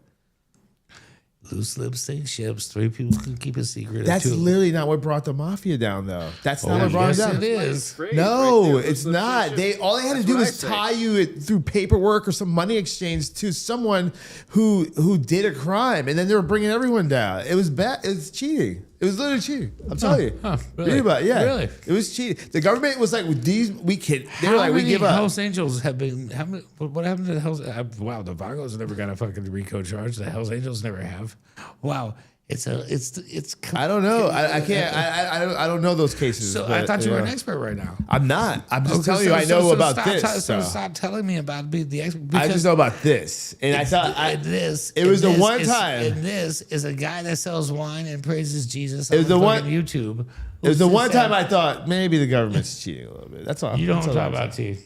Loose lips sink ships. 3 people can keep a secret. That's Two- literally not what brought the mafia down, though. That's not what brought yes, it down. it is. Phrase No, right there, it's loose lips not. sink They ships. all they had to That's do what was I say. tie you through paperwork or some money exchange to someone who did a crime, and then they were bringing everyone down. It was bad. It was cheating. It was literally cheating. I'm telling you. really? Read about it. Yeah, Really? It was cheating. The government was like, with these, we can. They were How like, we many give up. Hells Angels have been? How many? What happened to the Hells? Wow, the Vagos never got a fucking RICO charge. The Hells Angels never have. Wow, it's. I don't know. I can't. I don't know those cases. So I but, thought you were know. an expert right now. I'm not. I'm just Okay, telling you. I know so about stop this. so so. stop telling me about being the expert. I just know about this, and I thought and this. it was and the this one is- time. And this is a guy that sells wine and praises Jesus. It was on the one- fucking YouTube. It was the who's one just time saying, I thought maybe the government's cheating a little bit. That's all. You don't That's all talk I'm about saying. tea.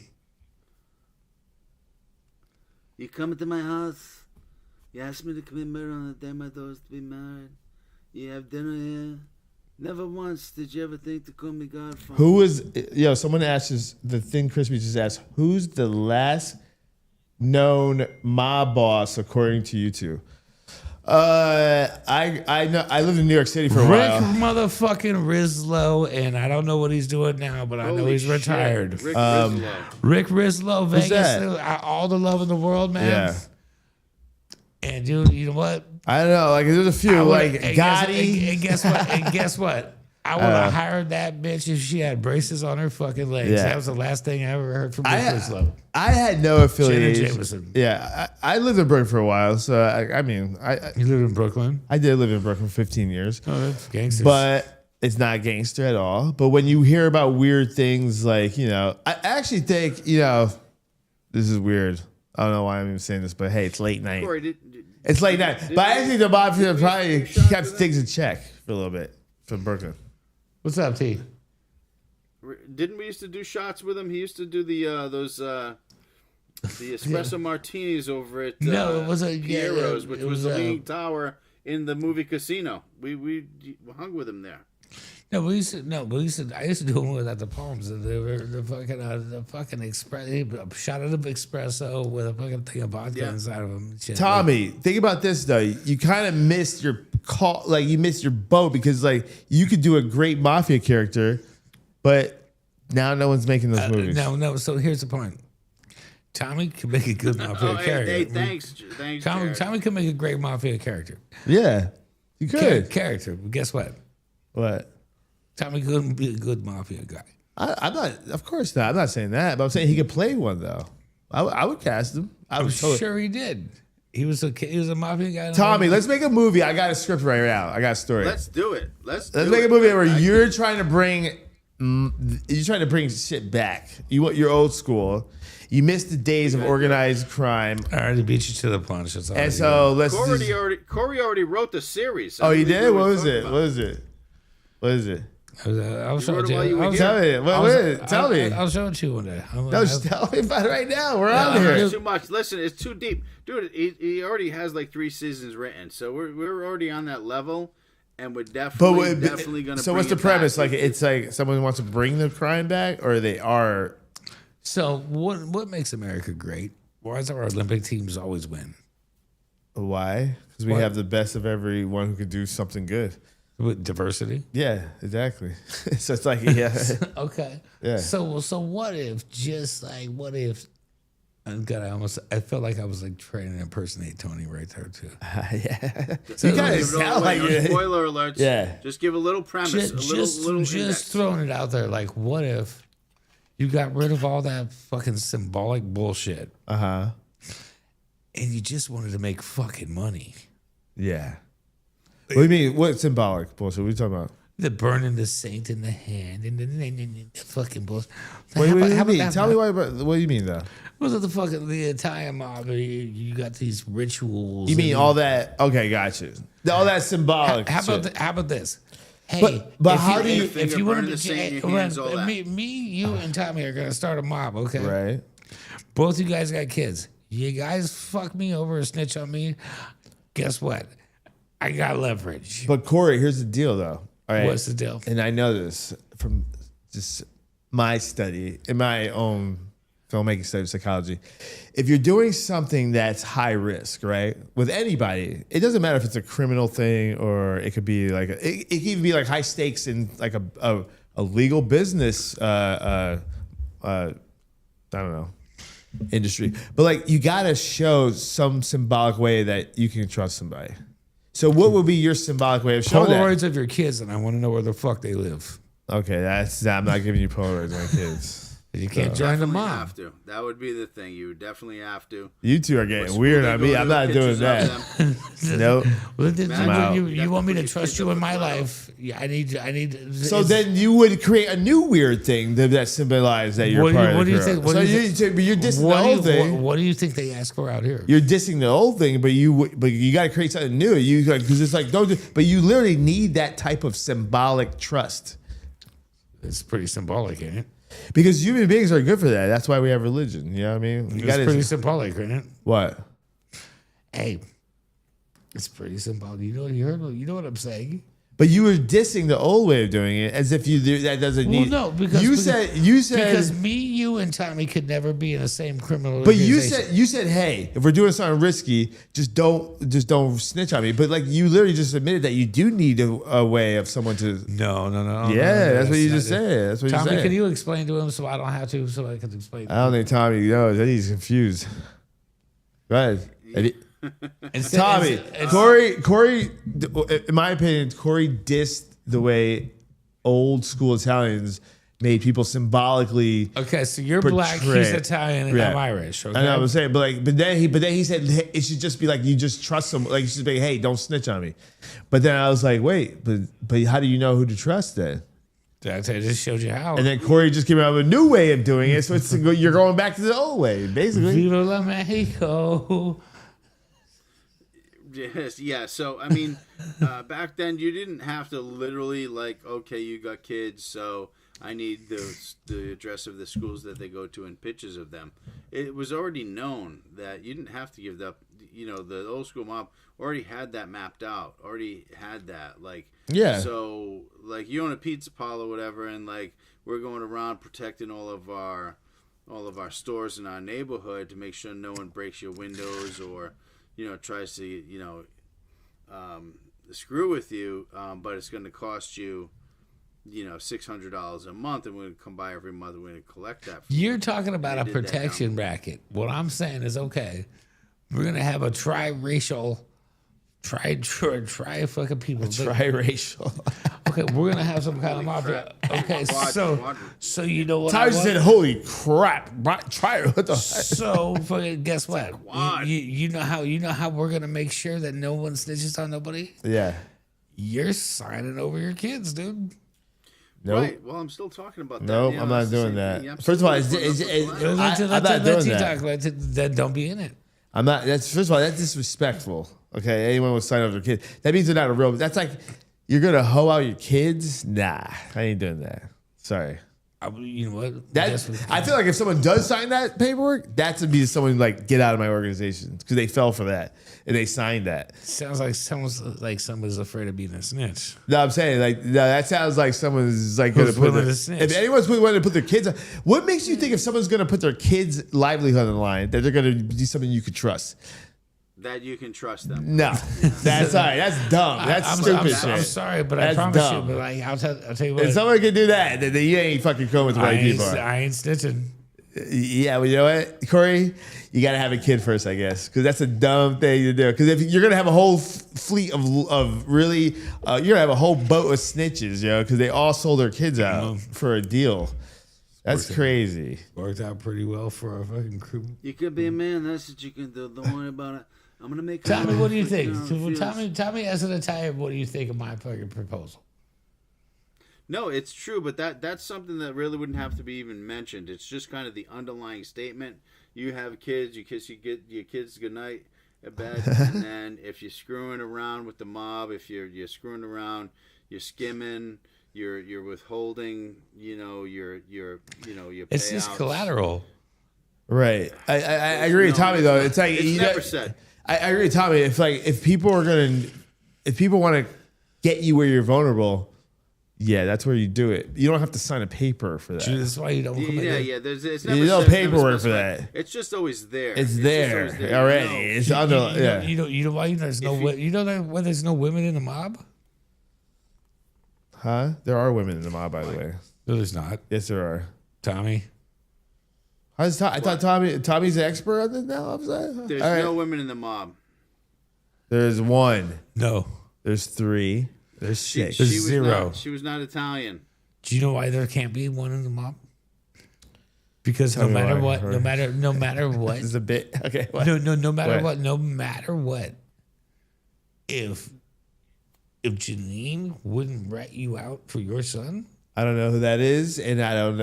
You come to my house. You ask me to commit murder on the day my daughter's to be married. You have dinner here. Never once did you ever think to call me Godfather. Who was? Someone asked us the thing. Crispy just asked, who's the last known mob boss according to you two? I know. I lived in New York City for a Rick while. motherfucking Rislow, and I don't know what he's doing now, but I know Holy he's shit. retared. Rick Rislow. Rick Rislow, Vegas, that? all the love in the world, man. Yeah. And dude, you know what? I don't know. Like there's a few. Like and guess- Gotti. and guess what? And guess what? I would have hired that bitch if she had braces on her fucking legs. Yeah. That was the last thing I ever heard from Rick Rislow. I had no affiliation. Jameson. Yeah, I lived in Brooklyn for a while, so I mean, You live in Brooklyn? I did live in Brooklyn for 15 years. Oh, that's gangsters. But it's not gangster at all. But when you hear about weird things like, I actually think, this is weird. I don't know why I'm even saying this, but hey, it's late night. Corey, It's late night. did But I we- think the mafia did we probably do shots kept with things in check for a little bit from Brooklyn. What's up, T? Didn't we used to do shots with him? He used to do the espresso martinis over at No, it was a- Piero's, which it was was the a- leaning tower in the movie Casino. We hung with him there. No, I used to do them at the Palms. And they were the fucking express, a shot of the espresso with a fucking thing of vodka Yeah. inside of them. Shit. Tommy, think about this though. You kind of missed your call, like you missed your boat because like you could do a great mafia character, but now no one's making those movies. No. So here's the point. Tommy can make a good mafia Oh, hey, character. hey, thanks, Jared. Tommy can make a great mafia character. Yeah, you could. Character. But guess what? What? Tommy couldn't be a good mafia guy. I'm not. Of course not. I'm not saying that, but I'm saying he could play one though. I would cast him. I I'm would totally. sure he did. He was a mafia guy. Tommy, let's make a movie. I got a script right now. I got a story. Let's do it. Let's make a movie where you're trying to bring shit back. You want your old school. You missed the days of organized crime, I already beat you to the punch. That's all. and so let's. Corey already wrote the series. Oh, you I don't did? know What we're was talking it? about. What is it? What is it? I was You wrote it while you were here. Tell me. What is it? Tell me. I'll show it to you one day. No, just tell me about it right now. We're on It's here. too much. Listen, it's too deep, dude. He already has like 3 seasons written, so we're already on that level, and we're definitely gonna. So bring what's the it premise? back. Like it's like someone wants to bring the crime back, or they are. So what makes America great? Why does our Olympic teams always win? Why? Because we What? have the best of everyone who could do something good. With diversity. Yeah, exactly. So it's like, yeah. Okay. Yeah. So what if and God, I felt like I was like trying to impersonate Tony right there too. Yeah. So You kind Give of it all sound away. like No it. spoiler alerts. Yeah. Just give a little premise, Just index. throwing it out there. Like, what if you got rid of all that fucking symbolic bullshit Uh-huh. and you just wanted to make fucking money? Yeah. What do you mean? What symbolic bullshit? What are you talking about? The burning the saint in the hand and the fucking bullshit. What do you mean? that? Tell me what do you mean though? Was it the Italian mob? You got these rituals. You mean and- all that? Okay, got you. All that symbolic. How about shit. how about this? Hey, But if how do you- if you want burning to the saint in your hands, all that. me, you, and Tommy are gonna start a mob, okay? Right. Both you guys got kids. You guys fuck me over or snitch on me. Guess what? I got leverage. But Corey, here's the deal though. All right. What's the deal? And I know this from just my study in my own don't make you study psychology. If you're doing something that's high risk, right, with anybody, it doesn't matter if it's a criminal thing or it could be like it could even be like high stakes in like a legal business. I don't know, industry, but like you gotta show some symbolic way that you can trust somebody. So what would be your symbolic way of showing Polaroids that? of your kids, and I want to know where the fuck they live. Okay, I'm not giving you Polaroids of my kids. You can't join the Definitely mom. have to. That would be the thing. You would definitely have to. You two are getting What weird school on they me. go I'm to, not doing pictures of that. them. Nope. Well, out. you want me to Definitely trust kids you up in my with life? Yeah, I need. So then you would create a new weird thing that symbolizes that you're What do part you- what of do the you think- crew. what So do you you're dissing the old thing. What do you think they ask for out here? You're dissing the old thing, but you got to create something new. You because it's like but you literally need that type of symbolic trust It's pretty symbolic, ain't it? because human beings are good for that. That's why we have religion. You know what I mean? You It's gotta- pretty symbolic, ain't it? what? Hey, it's pretty symbolic. You know what I'm saying? But you were dissing the old way of doing it as if that doesn't Well, need. no, because you said because me, you, and Tommy could never be in the same criminal. But organization. you said, hey, if we're doing something risky, just don't snitch on me. But like you literally just admitted that you do need a way of someone to. No. Yeah, that's what you not just it. said. That's what you Tommy, said. can you explain to him so I don't have to, so I can explain? I don't think Tommy knows. I think he's confused. Go ahead. Instead- Tommy, it's- Corey, in my opinion, Corey dissed the way old school Italians made people symbolically. Okay, so you're black, he's portray- Italian, and Yeah. I'm Irish. Okay? I know what I'm saying, but then he said hey, it should just be like you just trust him, like you should be hey, don't snitch on me. But then I was like, wait, but how do you know who to trust then? I just showed you how. And then Corey just came out with a new way of doing it, so you're going back to the old way, basically. Viva la Mexico. Yes, yeah. So I mean, back then you didn't have to literally like, okay, you got kids, so I need the address of the schools that they go to and pictures of them. It was already known that you didn't have to give up. You know, the old school mob already had that mapped out. Already had that, like, Yeah. So like, you own a pizza parlor, or whatever, and like we're going around protecting all of our stores in our neighborhood to make sure no one breaks your windows or tries to, screw with you, but it's going to cost you, $600 a month, and we're going to come by every month and we're going to collect that. You're talking about a They did that protection bracket. What I'm saying is, okay, we're gonna have a tri-racial, tri fucking people. Triracial. Okay, we're gonna have some kind of mafia. Okay, so you know what? Tyler just said, "Holy crap!" Try what the? So fucking guess what? quad. You know how we're gonna make sure that no one snitches on nobody. Yeah. You're signing over your kids, dude. Nope. Right. Well, I'm still talking about that. Nope, Yeah, I'm not that's the doing same that. thing. I'm First of all, still it's- putting up with it's- that. I'm not doing that. Then don't be in it. I'm not. That's first of all, that's disrespectful. Okay, anyone would sign up their kid. That means they're not a real. That's like you're gonna hoe out your kids. Nah, I ain't doing that. Sorry. You know what? That I feel like if someone does sign that paperwork, that's to be someone like get out of my organization because they fell for that and they signed that. sounds like somebody's afraid of being a snitch. No, I'm saying like no, that sounds like someone's like gonna Who's put willing their, to snitch. if anyone's willing to put their kids on, what makes you think if someone's gonna put their kids' livelihood on the line that they're gonna do something you could trust? That you can trust them. No, that's all right. That's dumb. That's stupid shit. I'm sorry, but That's I promise dumb. you. But like, I'll tell you what. If someone can do that, then you ain't fucking cool with the I right ain't, people. I ain't snitching. Yeah, well, you know what, Corey, you gotta have a kid first, I guess, because that's a dumb thing to do. Because if you're gonna have a whole fleet of really, you're gonna have a whole boat of snitches, because they all sold their kids out for a deal. That's crazy. Worked out pretty well for our fucking crew. You could be a man. That's what you can do. Don't worry about it. I'm gonna make. Tommy, what do you think? feels- Tommy, as an Italian, what do you think of my fucking proposal? No, it's true, but that's something that really wouldn't have to be even mentioned. It's just kind of the underlying statement. You have kids, you kiss your kids goodnight at bed, and then if you're screwing around with the mob, if you're screwing around, you're skimming, you're withholding, your It's just payouts. collateral. Right. I agree with Tommy though. It's like It's never said. I agree with Tommy. If people want to get you where you're vulnerable, Yeah, that's where you do it. You don't have to sign a paper for that. That's why you don't come in. Yeah. It's never There's no said- never paperwork for specified. that. It's just always there. It's just there always there. already. No. It's under. Yeah. You know why there's no you know that why there's no women in the mob? Huh? There are women in the mob, by the way. No, there's not. Yes, there are. Tommy. I thought Tommy's an expert on this now. I'm sorry. There's All right. no women in the mob. There's one. No. There's three. There's six. There's was zero. Not, she was not Italian. Do you know why there can't be one in the mob? Because Tell no me matter why. what, no matter what, This is a bit. Okay. What? no matter What? what, if Janine wouldn't rat you out for your son, I don't know who that is, and I don't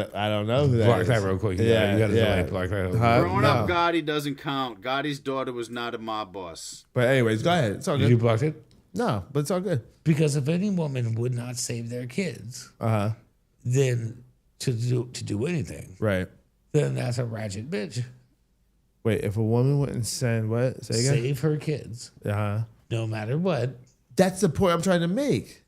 know who that block is. that real quick. Yeah, you got to yeah. block that. Growing up, no. Gotti doesn't count. Gotti's daughter was not a mob boss. But anyways, go ahead. It's all You good. blocked it No, but it's all good. because if any woman would not save their kids, then to do anything, Right. then that's a ratchet bitch. Wait, if a woman wouldn't send what? Say again. Save her kids, no matter what. That's the point I'm trying to make.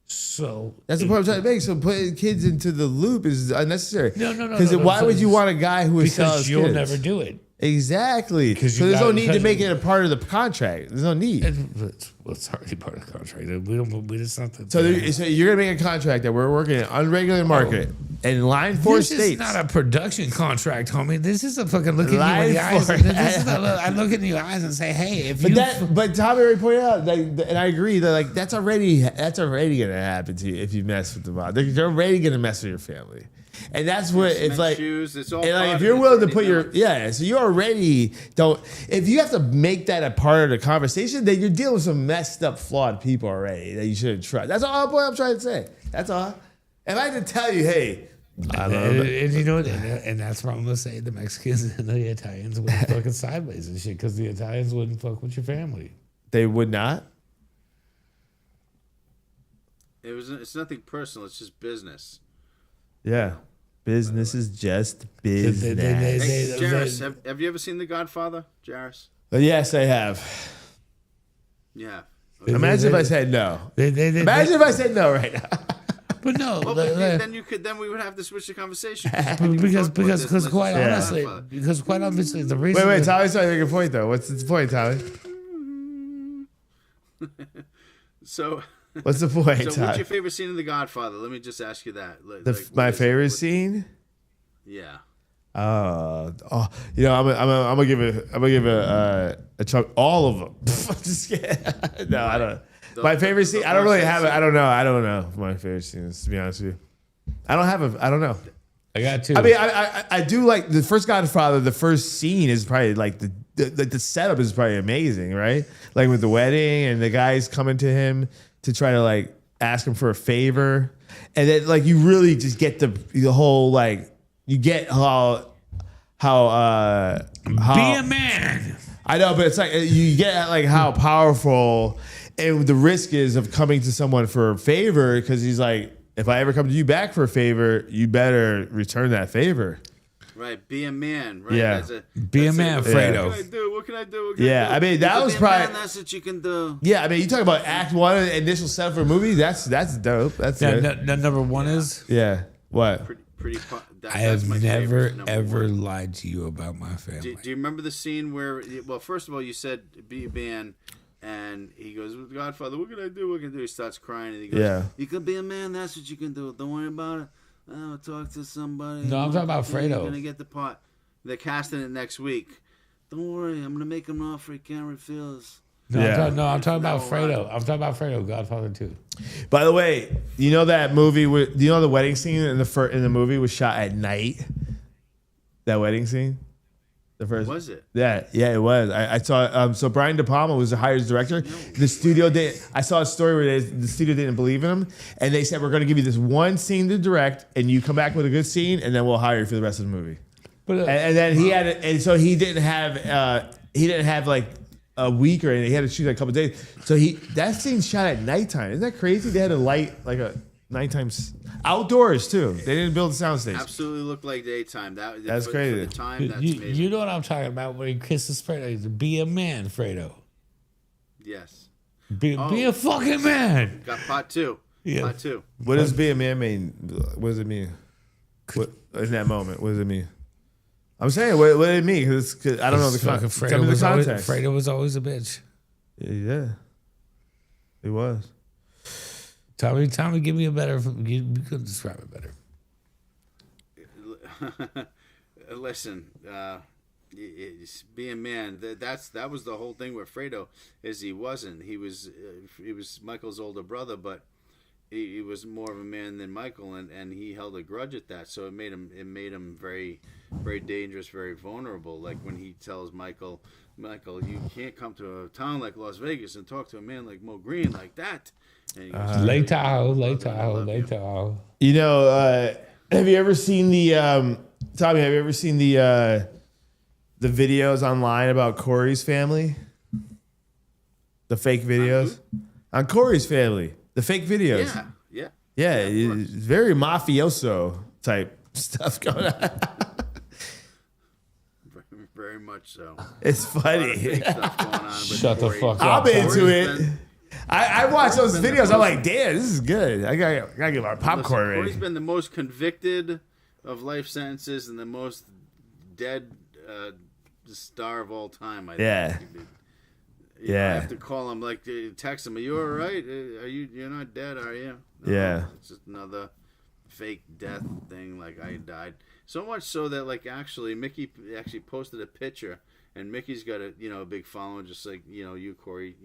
So That's the point I'm trying to make. So putting kids into the loop is unnecessary. No. Because why would you want a guy who is because you'll never do it. Exactly. 'Cause So you there's no got- need to because- make it a part of the contract. There's no need. It's already part of the contract. We don't. We just not. So you're gonna make a contract that we're working in unregulated market in line 4 this states. is not a production contract, homie. This is a fucking look at you Line in the eyes. four. This is I look in your eyes and say, hey, if you. But Tommy already pointed out, like, and I agree that like that's already gonna happen to you if you mess with the mob. They're already gonna mess with your family, and that's what it's like. Shoes, it's all And like, part if of you're it. willing to It's put already your so you already don't. If you have to make that a part of the conversation, then you're dealing with some messed up, flawed people already that you shouldn't trust. That's all I'm trying to say. That's all. If I had to tell you, hey. I don't know. And you know, and that's why I'm gonna say the Mexicans and the Italians went fucking sideways and shit because the Italians wouldn't fuck with your family. They would not. It's nothing personal. It's just business. Yeah, business is just business. Hey, Jairus, have you ever seen The Godfather, Jairus? Yes, I have. Yeah. Imagine if I said no. Imagine if I said no right now. But no, Well, then we would have to switch the conversation. because quite honestly, the reason. Wait, Tommy's trying to make a point though. What's the point, Tommy? So. What's the point, So, Tommy? what's your favorite scene in The Godfather? Let me just ask you that. My favorite scene? Yeah. You know, I'm gonna give a chunk. All of them. Just kidding. No, I don't. My favorite scene. I don't really have it. I don't know. My favorite scenes, to be honest with you. I don't know. I got two. I mean, I do like the first Godfather. The first scene is probably like the setup is probably amazing, right? Like with the wedding and the guys coming to him to try to like ask him for a favor, and then like you really just get the whole like you get how be a man. I know, but it's like you get like how powerful and the risk is of coming to someone for a favor because he's like, if I ever come to you back for a favor, you better return that favor. Right, be a man. Right? Yeah. Be a man, Fredo. What can I do? What can I do? Yeah, I mean that was probably. Man, that's what you can do. Yeah, I mean you talk about Act 1, initial setup for a movie. That's dope. That's good. Number one is. Yeah. What? I have never ever lied to you about my family. Do you remember the scene where? Well, first of all, you said be a man. And he goes, Godfather, what can I do? What can I do? He starts crying and he goes, Yeah. You can be a man, that's what you can do. Don't worry about it. I'll talk to somebody. No, I'm talking about Fredo. You're going to get the part. They're casting it next week. Don't worry, I'm going to make him an offer he can't refuse. No, I'm talking about Fredo. I'm talking about Fredo, Godfather 2. By the way, you know that movie? Do you know the wedding scene in the movie was shot at night? That wedding scene? The first, was it? Yeah, it was. I saw. So Brian De Palma was the hired director. The studio did. I saw a story where the studio didn't believe in him, and they said we're going to give you this one scene to direct, and you come back with a good scene, and then we'll hire you for the rest of the movie. But and then he had, and so he didn't have like a week or anything. He had to shoot like a couple of days. So that scene shot at nighttime. Isn't that crazy? They had a light like a nighttime. Outdoors too. They didn't build a soundstage. Absolutely looked like daytime. That's crazy. For the time, that's you, amazing. you know what I'm talking about when he kisses Fredo. Be a man, Fredo. Yes. Be a fucking man. Got part two. Yeah. I too. What does being a man mean? What does it mean? What, in that moment, what does it mean? I'm saying, what did it mean? Cause I don't know the, tell me the context. Fredo was always a bitch. Yeah, it was. Tommy, give me a better. You could describe it better. Listen, being man, that was the whole thing with Fredo. Is he wasn't. He was Michael's older brother, but he was more of a man than Michael, and he held a grudge at that. So it made him very, very dangerous, very vulnerable. Like when he tells Michael, you can't come to a town like Las Vegas and talk to a man like Mo Green like that. And he goes, Lake Tahoe. You know, have you ever seen the Tommy? Have you ever seen the videos online about Corey's family? The fake videos on Corey's family. The fake videos. Yeah. It's very mafioso type stuff going on. Very much so. It's funny. Shut the fuck I'm up. into it. I watch those videos. I'm like, damn, this is good. I gotta get my popcorn ready. Corey's been the most convicted of life sentences and the most dead star of all time. I think. I have to call him, like, text him. Are you all right? You're not dead, are you? No, yeah. It's just another fake death thing. Like I died. So much so that actually Mickey actually posted a picture, and Mickey's got a big following, just like you, Corey.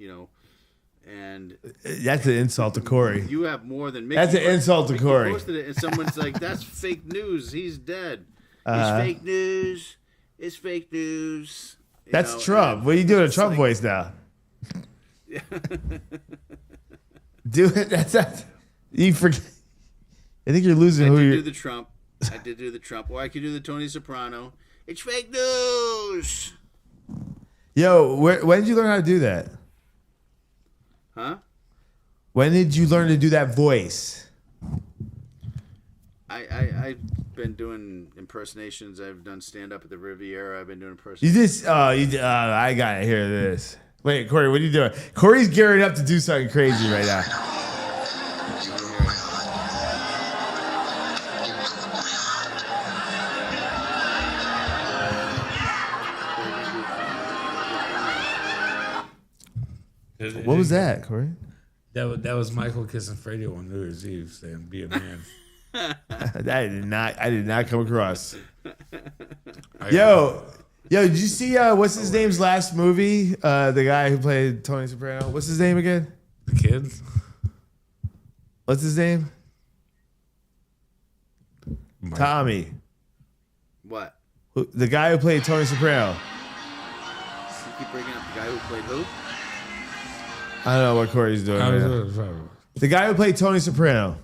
And that's an insult to Corey. You have more than Mickey. That's an insult to Corey. Posted it, and someone's like, "That's fake news. He's dead. It's fake news. It's fake news." That's Trump. What are you doing a Trump voice now? Do it. That's you forget. I think you're losing who you're. Do the Trump. I did do the Trump. Or I could do the Tony Soprano. It's fake news. Yo, when did you learn how to do that? Huh? When did you learn to do that voice? I've been doing impersonations. I've done stand up at the Riviera. I've been doing impersonations. You just I gotta hear this. Wait, Corey, what are you doing? Corey's gearing up to do something crazy right now. What was that, Corey? That was Michael kissing Fredo on New Year's Eve, saying, "Be a man." I did not come across. Yo, did you see what's his name's last movie? The guy who played Tony Soprano. What's his name again? The kid. What's his name? Tommy. What? The guy who played Tony Soprano. You keep bringing up the guy who played who? I don't know what Corey's doing. The guy who played Tony Soprano.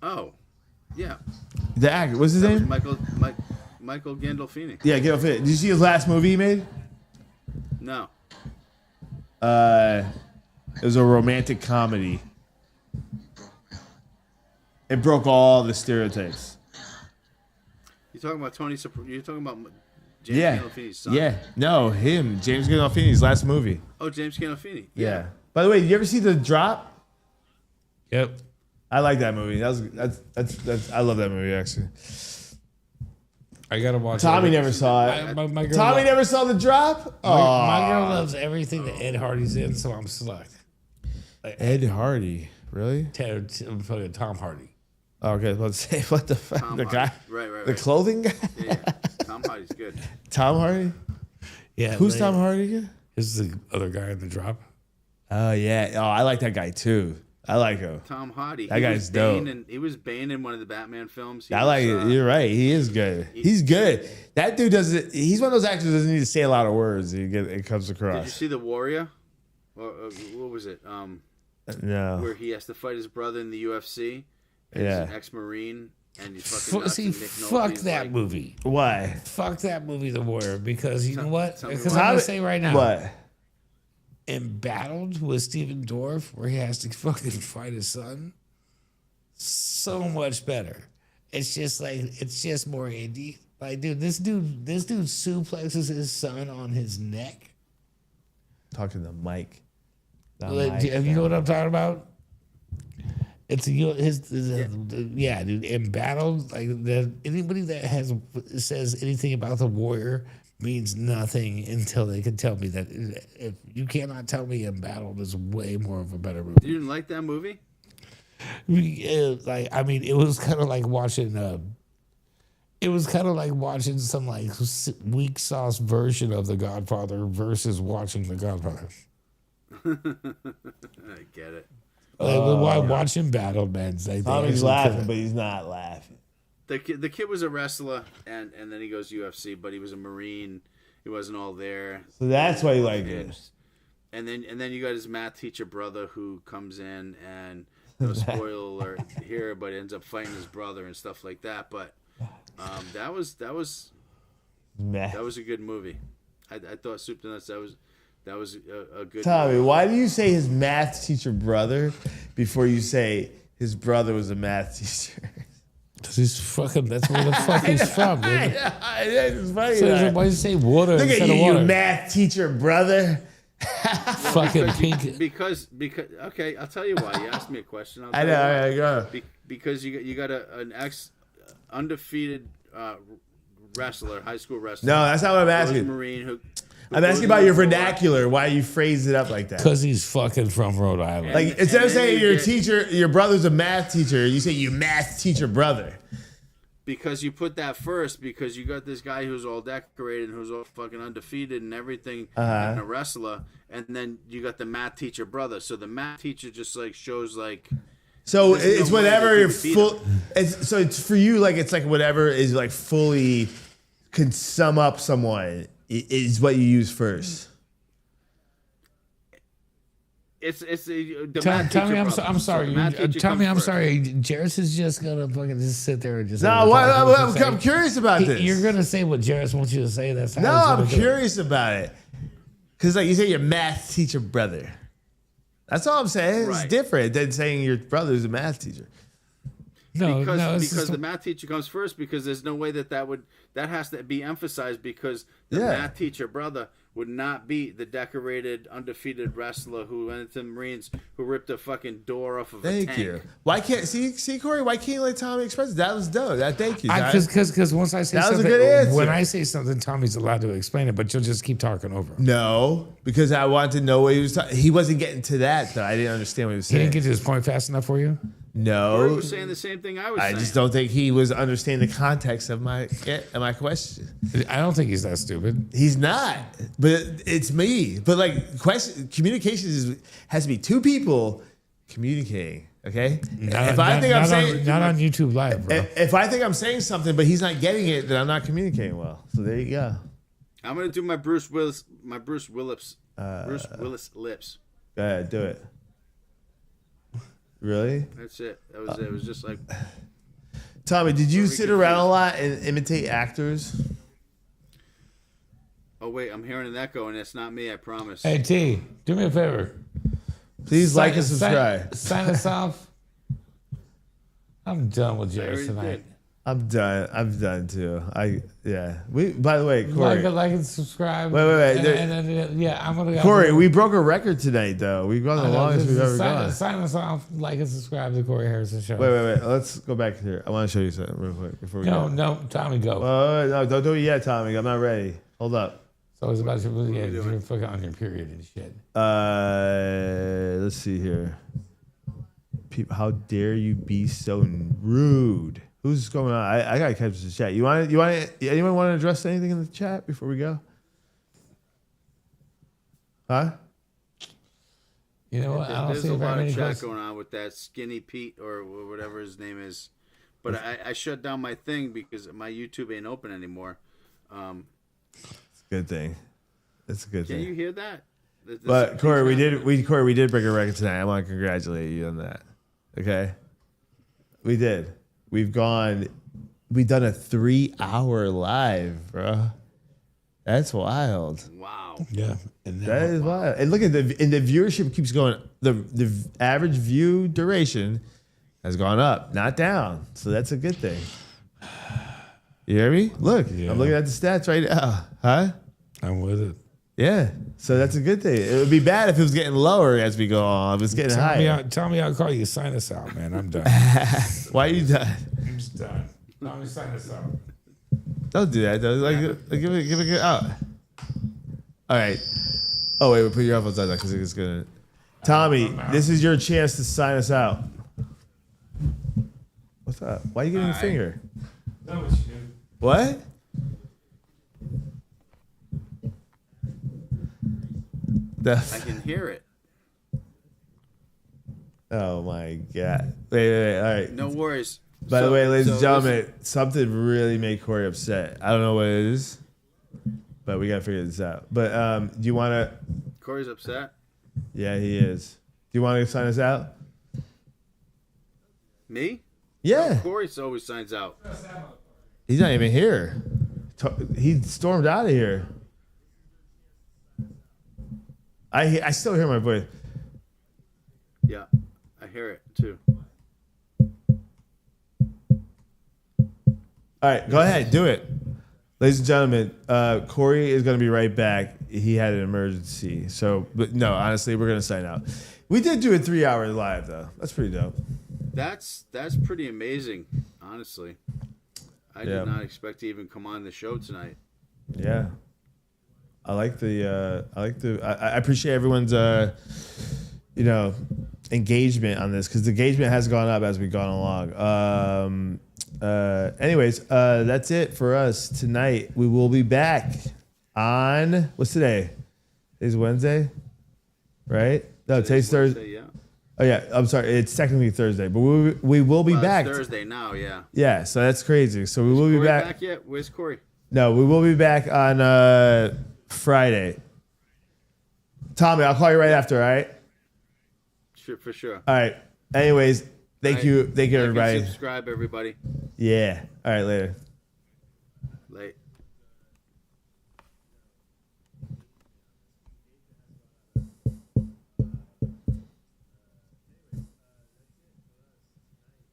Oh, yeah. The actor. What's his name? Michael Gandolfini. Yeah, Gandolfini. Did you see his last movie he made? No. It was a romantic comedy. It broke all the stereotypes. You talking about Tony Soprano? You're talking about James Gandolfini's son? Yeah. No, him. James Gandolfini's last movie. Oh, James Gandolfini. Yeah. By the way, did you ever see The Drop? Yep. I like that movie. That's I love that movie actually. I gotta watch. Tommy never saw it. My Tommy never saw The Drop. My girl loves everything that Ed Hardy's in, so I'm stuck. Ed Hardy, really? Tom Hardy. Oh, okay, I was about to say what the fuck? Tom The Hardy. guy, Right. the clothing guy. Yeah. Tom Hardy's good. Tom Hardy. Yeah. Who's Tom Hardy again? Is the other guy in The Drop? Oh yeah. Oh, I like that guy too. I like him. Tom Hardy. That guy's dope. He was Bane in one of the Batman films. I like it. You're right. He is good. He's good. That dude doesn't. He's one of those actors that doesn't need to say a lot of words. It comes across. Did you see The Warrior? Or what was it? No. Where he has to fight his brother in the UFC. And Yeah. He's an ex-Marine. And he's fucking nuts, See, and Nick fuck Nolte's that like, movie. Why? Fuck that movie, The Warrior, because you know what? tell me Because why. I'm gonna say right now. What? Embattled with Steven Dorff, where he has to fucking fight his son, so much better. It's just more indie. Like, dude, this dude suplexes his son on his neck. Talking to Mike. Like, you know what I'm talking about? It's yeah, dude. In battle, like anybody that says anything about the warrior means nothing until they can tell me that. If you cannot tell me in battle, there's way more of a better movie. You didn't like that movie? Like, I mean, it was kind of like watching. It was kind of like watching some like weak sauce version of The Godfather versus watching The Godfather. I get it. Like, watching battle, man. Like, Tommy's laughing, but he's not laughing. The kid was a wrestler, and then he goes UFC, but he was a Marine. He wasn't all there. So that's why you like it. And then you got his math teacher brother who comes in, and no spoiler alert here, but ends up fighting his brother and stuff like that. But that was a good movie. I thought Soup to Nuts, that was a good Tommy, movie. why do you say his math teacher brother before you say his brother was a math teacher? Because he's fucking, that's where the fuck he's from, dude. It's funny. So why do you say water Look instead at you, of water? you math teacher brother. Fucking pink. Because okay, I'll tell you why. You asked me a question. I know. I go. Because you got an undefeated wrestler, high school wrestler. No, that's not what I'm asking. Marine I'm asking about your vernacular. Why you phrase it up like that? Because he's fucking from Rhode Island. Like instead of saying your get- teacher, your brother's a math teacher, you say you math teacher brother. Because you put that first, because you got this guy who's all decorated, who's all fucking undefeated and everything, and a wrestler, and then you got the math teacher brother. So the math teacher just like shows like. So There's it's no way whatever that you you're could beat full. It's for you like it's like whatever is like fully can sum up someone is what you use first. It's the math Tommy, teacher I'm brother. sorry. So the math teacher Tommy, comes I'm first. sorry. Jarris is just gonna fucking just sit there and just. No, I'm curious about this. You're gonna say what Jarris wants you to say. That's how No, it's I'm gonna go. curious about it. Because like you say your math teacher brother. That's all I'm saying. It's Right. different than saying your brother's a math teacher. No, Because it's the math teacher comes first, because there's no way that has to be emphasized, because the Yeah. math teacher brother would not be the decorated undefeated wrestler who went into the Marines, who ripped a fucking door off of a Thank tank. you. Why can't see Corey? Why can't you let Tommy express it? That was dope. Thank you. guys. Because once I say That was a something, good answer. when I say something, Tommy's allowed to explain it, but you'll just keep talking over him. No, because I wanted to know what he was talking. He wasn't getting to that though. I didn't understand what he was He saying. didn't get to his point fast enough for you. He No, was saying the same thing I was I saying. just don't think he was understanding the context of my question. I don't think he's that stupid. He's not, but it's me. But like, communication has to be two people communicating. Okay, if I think I'm saying not on YouTube Live, bro. if I think I'm saying something, but he's not getting it, then I'm not communicating well. So there you go. I'm gonna do my Bruce Willis lips. Go ahead, do it. Really, That's it. That was it. It was just like, Tommy? Did you Very sit around a lot and imitate actors? oh wait, I'm hearing an echo, and it's not me. I promise. Hey T, do me a favor. Please like and subscribe. Sign us off. I'm done with I Jarris already tonight. did. I'm done. I'm done too. We. By the way, Corey. Like and subscribe. Wait. And then, yeah, I'm gonna. Corey, we broke a record tonight, though. We've gone the longest we've ever sign, gone. Sign us off. Like and subscribe to the Corey Harrison Show. Wait. Let's go back here. I want to show you something real quick before we go. No, Tommy, go. No, don't do it yet, Tommy. I'm not ready. Hold up. So it's about you're fucking on your period and shit. Let's see here. People, how dare you be so rude? Who's going on? I gotta catch the chat. Anyone want to address anything in the chat before we go? Huh? You know what? I don't There's see a if I lot have of any chat questions. going on with that Skinny Pete or whatever his name is. But I shut down my thing because my YouTube ain't open anymore. It's a good thing. It's a good Can thing. you hear that? But Corey, we did break a record tonight. I want to congratulate you on that. Okay, we did. We've done a 3-hour live, bro. That's wild. Wow. Yeah. And That is wild. And look at the viewership keeps going. The average view duration has gone up, not down. So that's a good thing. You hear me? Look, Yeah. I'm looking at the stats right now. Huh? I'm with it. Yeah. So that's a good thing. It would be bad if it was getting lower as we go on. If it's getting higher. Tell me I'll call you. Sign us out, man. I'm done. Why are you done? I'm just done. Tell me sign us out. Don't do that though. Like give it a good out. All right. Oh wait, we'll put your headphones on because it's gonna. Tommy, this is your chance to sign us out. What's up? Why are you giving me a finger? That was you. What? I can hear it. Oh my god! Wait. All right. No worries. By the way, ladies and so gentlemen, something really made Corey upset. I don't know what it is, but we gotta figure this out. But do you want to? Corey's upset. Yeah, he is. Do you want to sign us out? Me? Yeah. Corey always signs out. He's not even here. He stormed out of here. I still hear my voice. Yeah, I hear it too. All right, go ahead, do it. Ladies and gentlemen, Corey is going to be right back. He had an emergency. So, but no, honestly, we're going to sign out. We did do a 3-hour live, though. That's pretty dope. That's pretty amazing, honestly. I did not expect to even come on the show tonight. Yeah. I appreciate everyone's, engagement on this because the engagement has gone up as we've gone along. Anyways, that's it for us tonight. We will be back on what's today? Today's Wednesday, right? No, today's Thursday. Yeah. Oh yeah, I'm sorry. It's technically Thursday, but we will be back. It's Thursday now, yeah. Yeah, so that's crazy. So we will be Corey back. yet? Where's Corey? No, we will be back on Friday. Tommy, I'll call you right after. All right. Sure, for sure. All right. Anyways, thank you, Like and everybody. subscribe, everybody. Yeah. All right. Later. Late.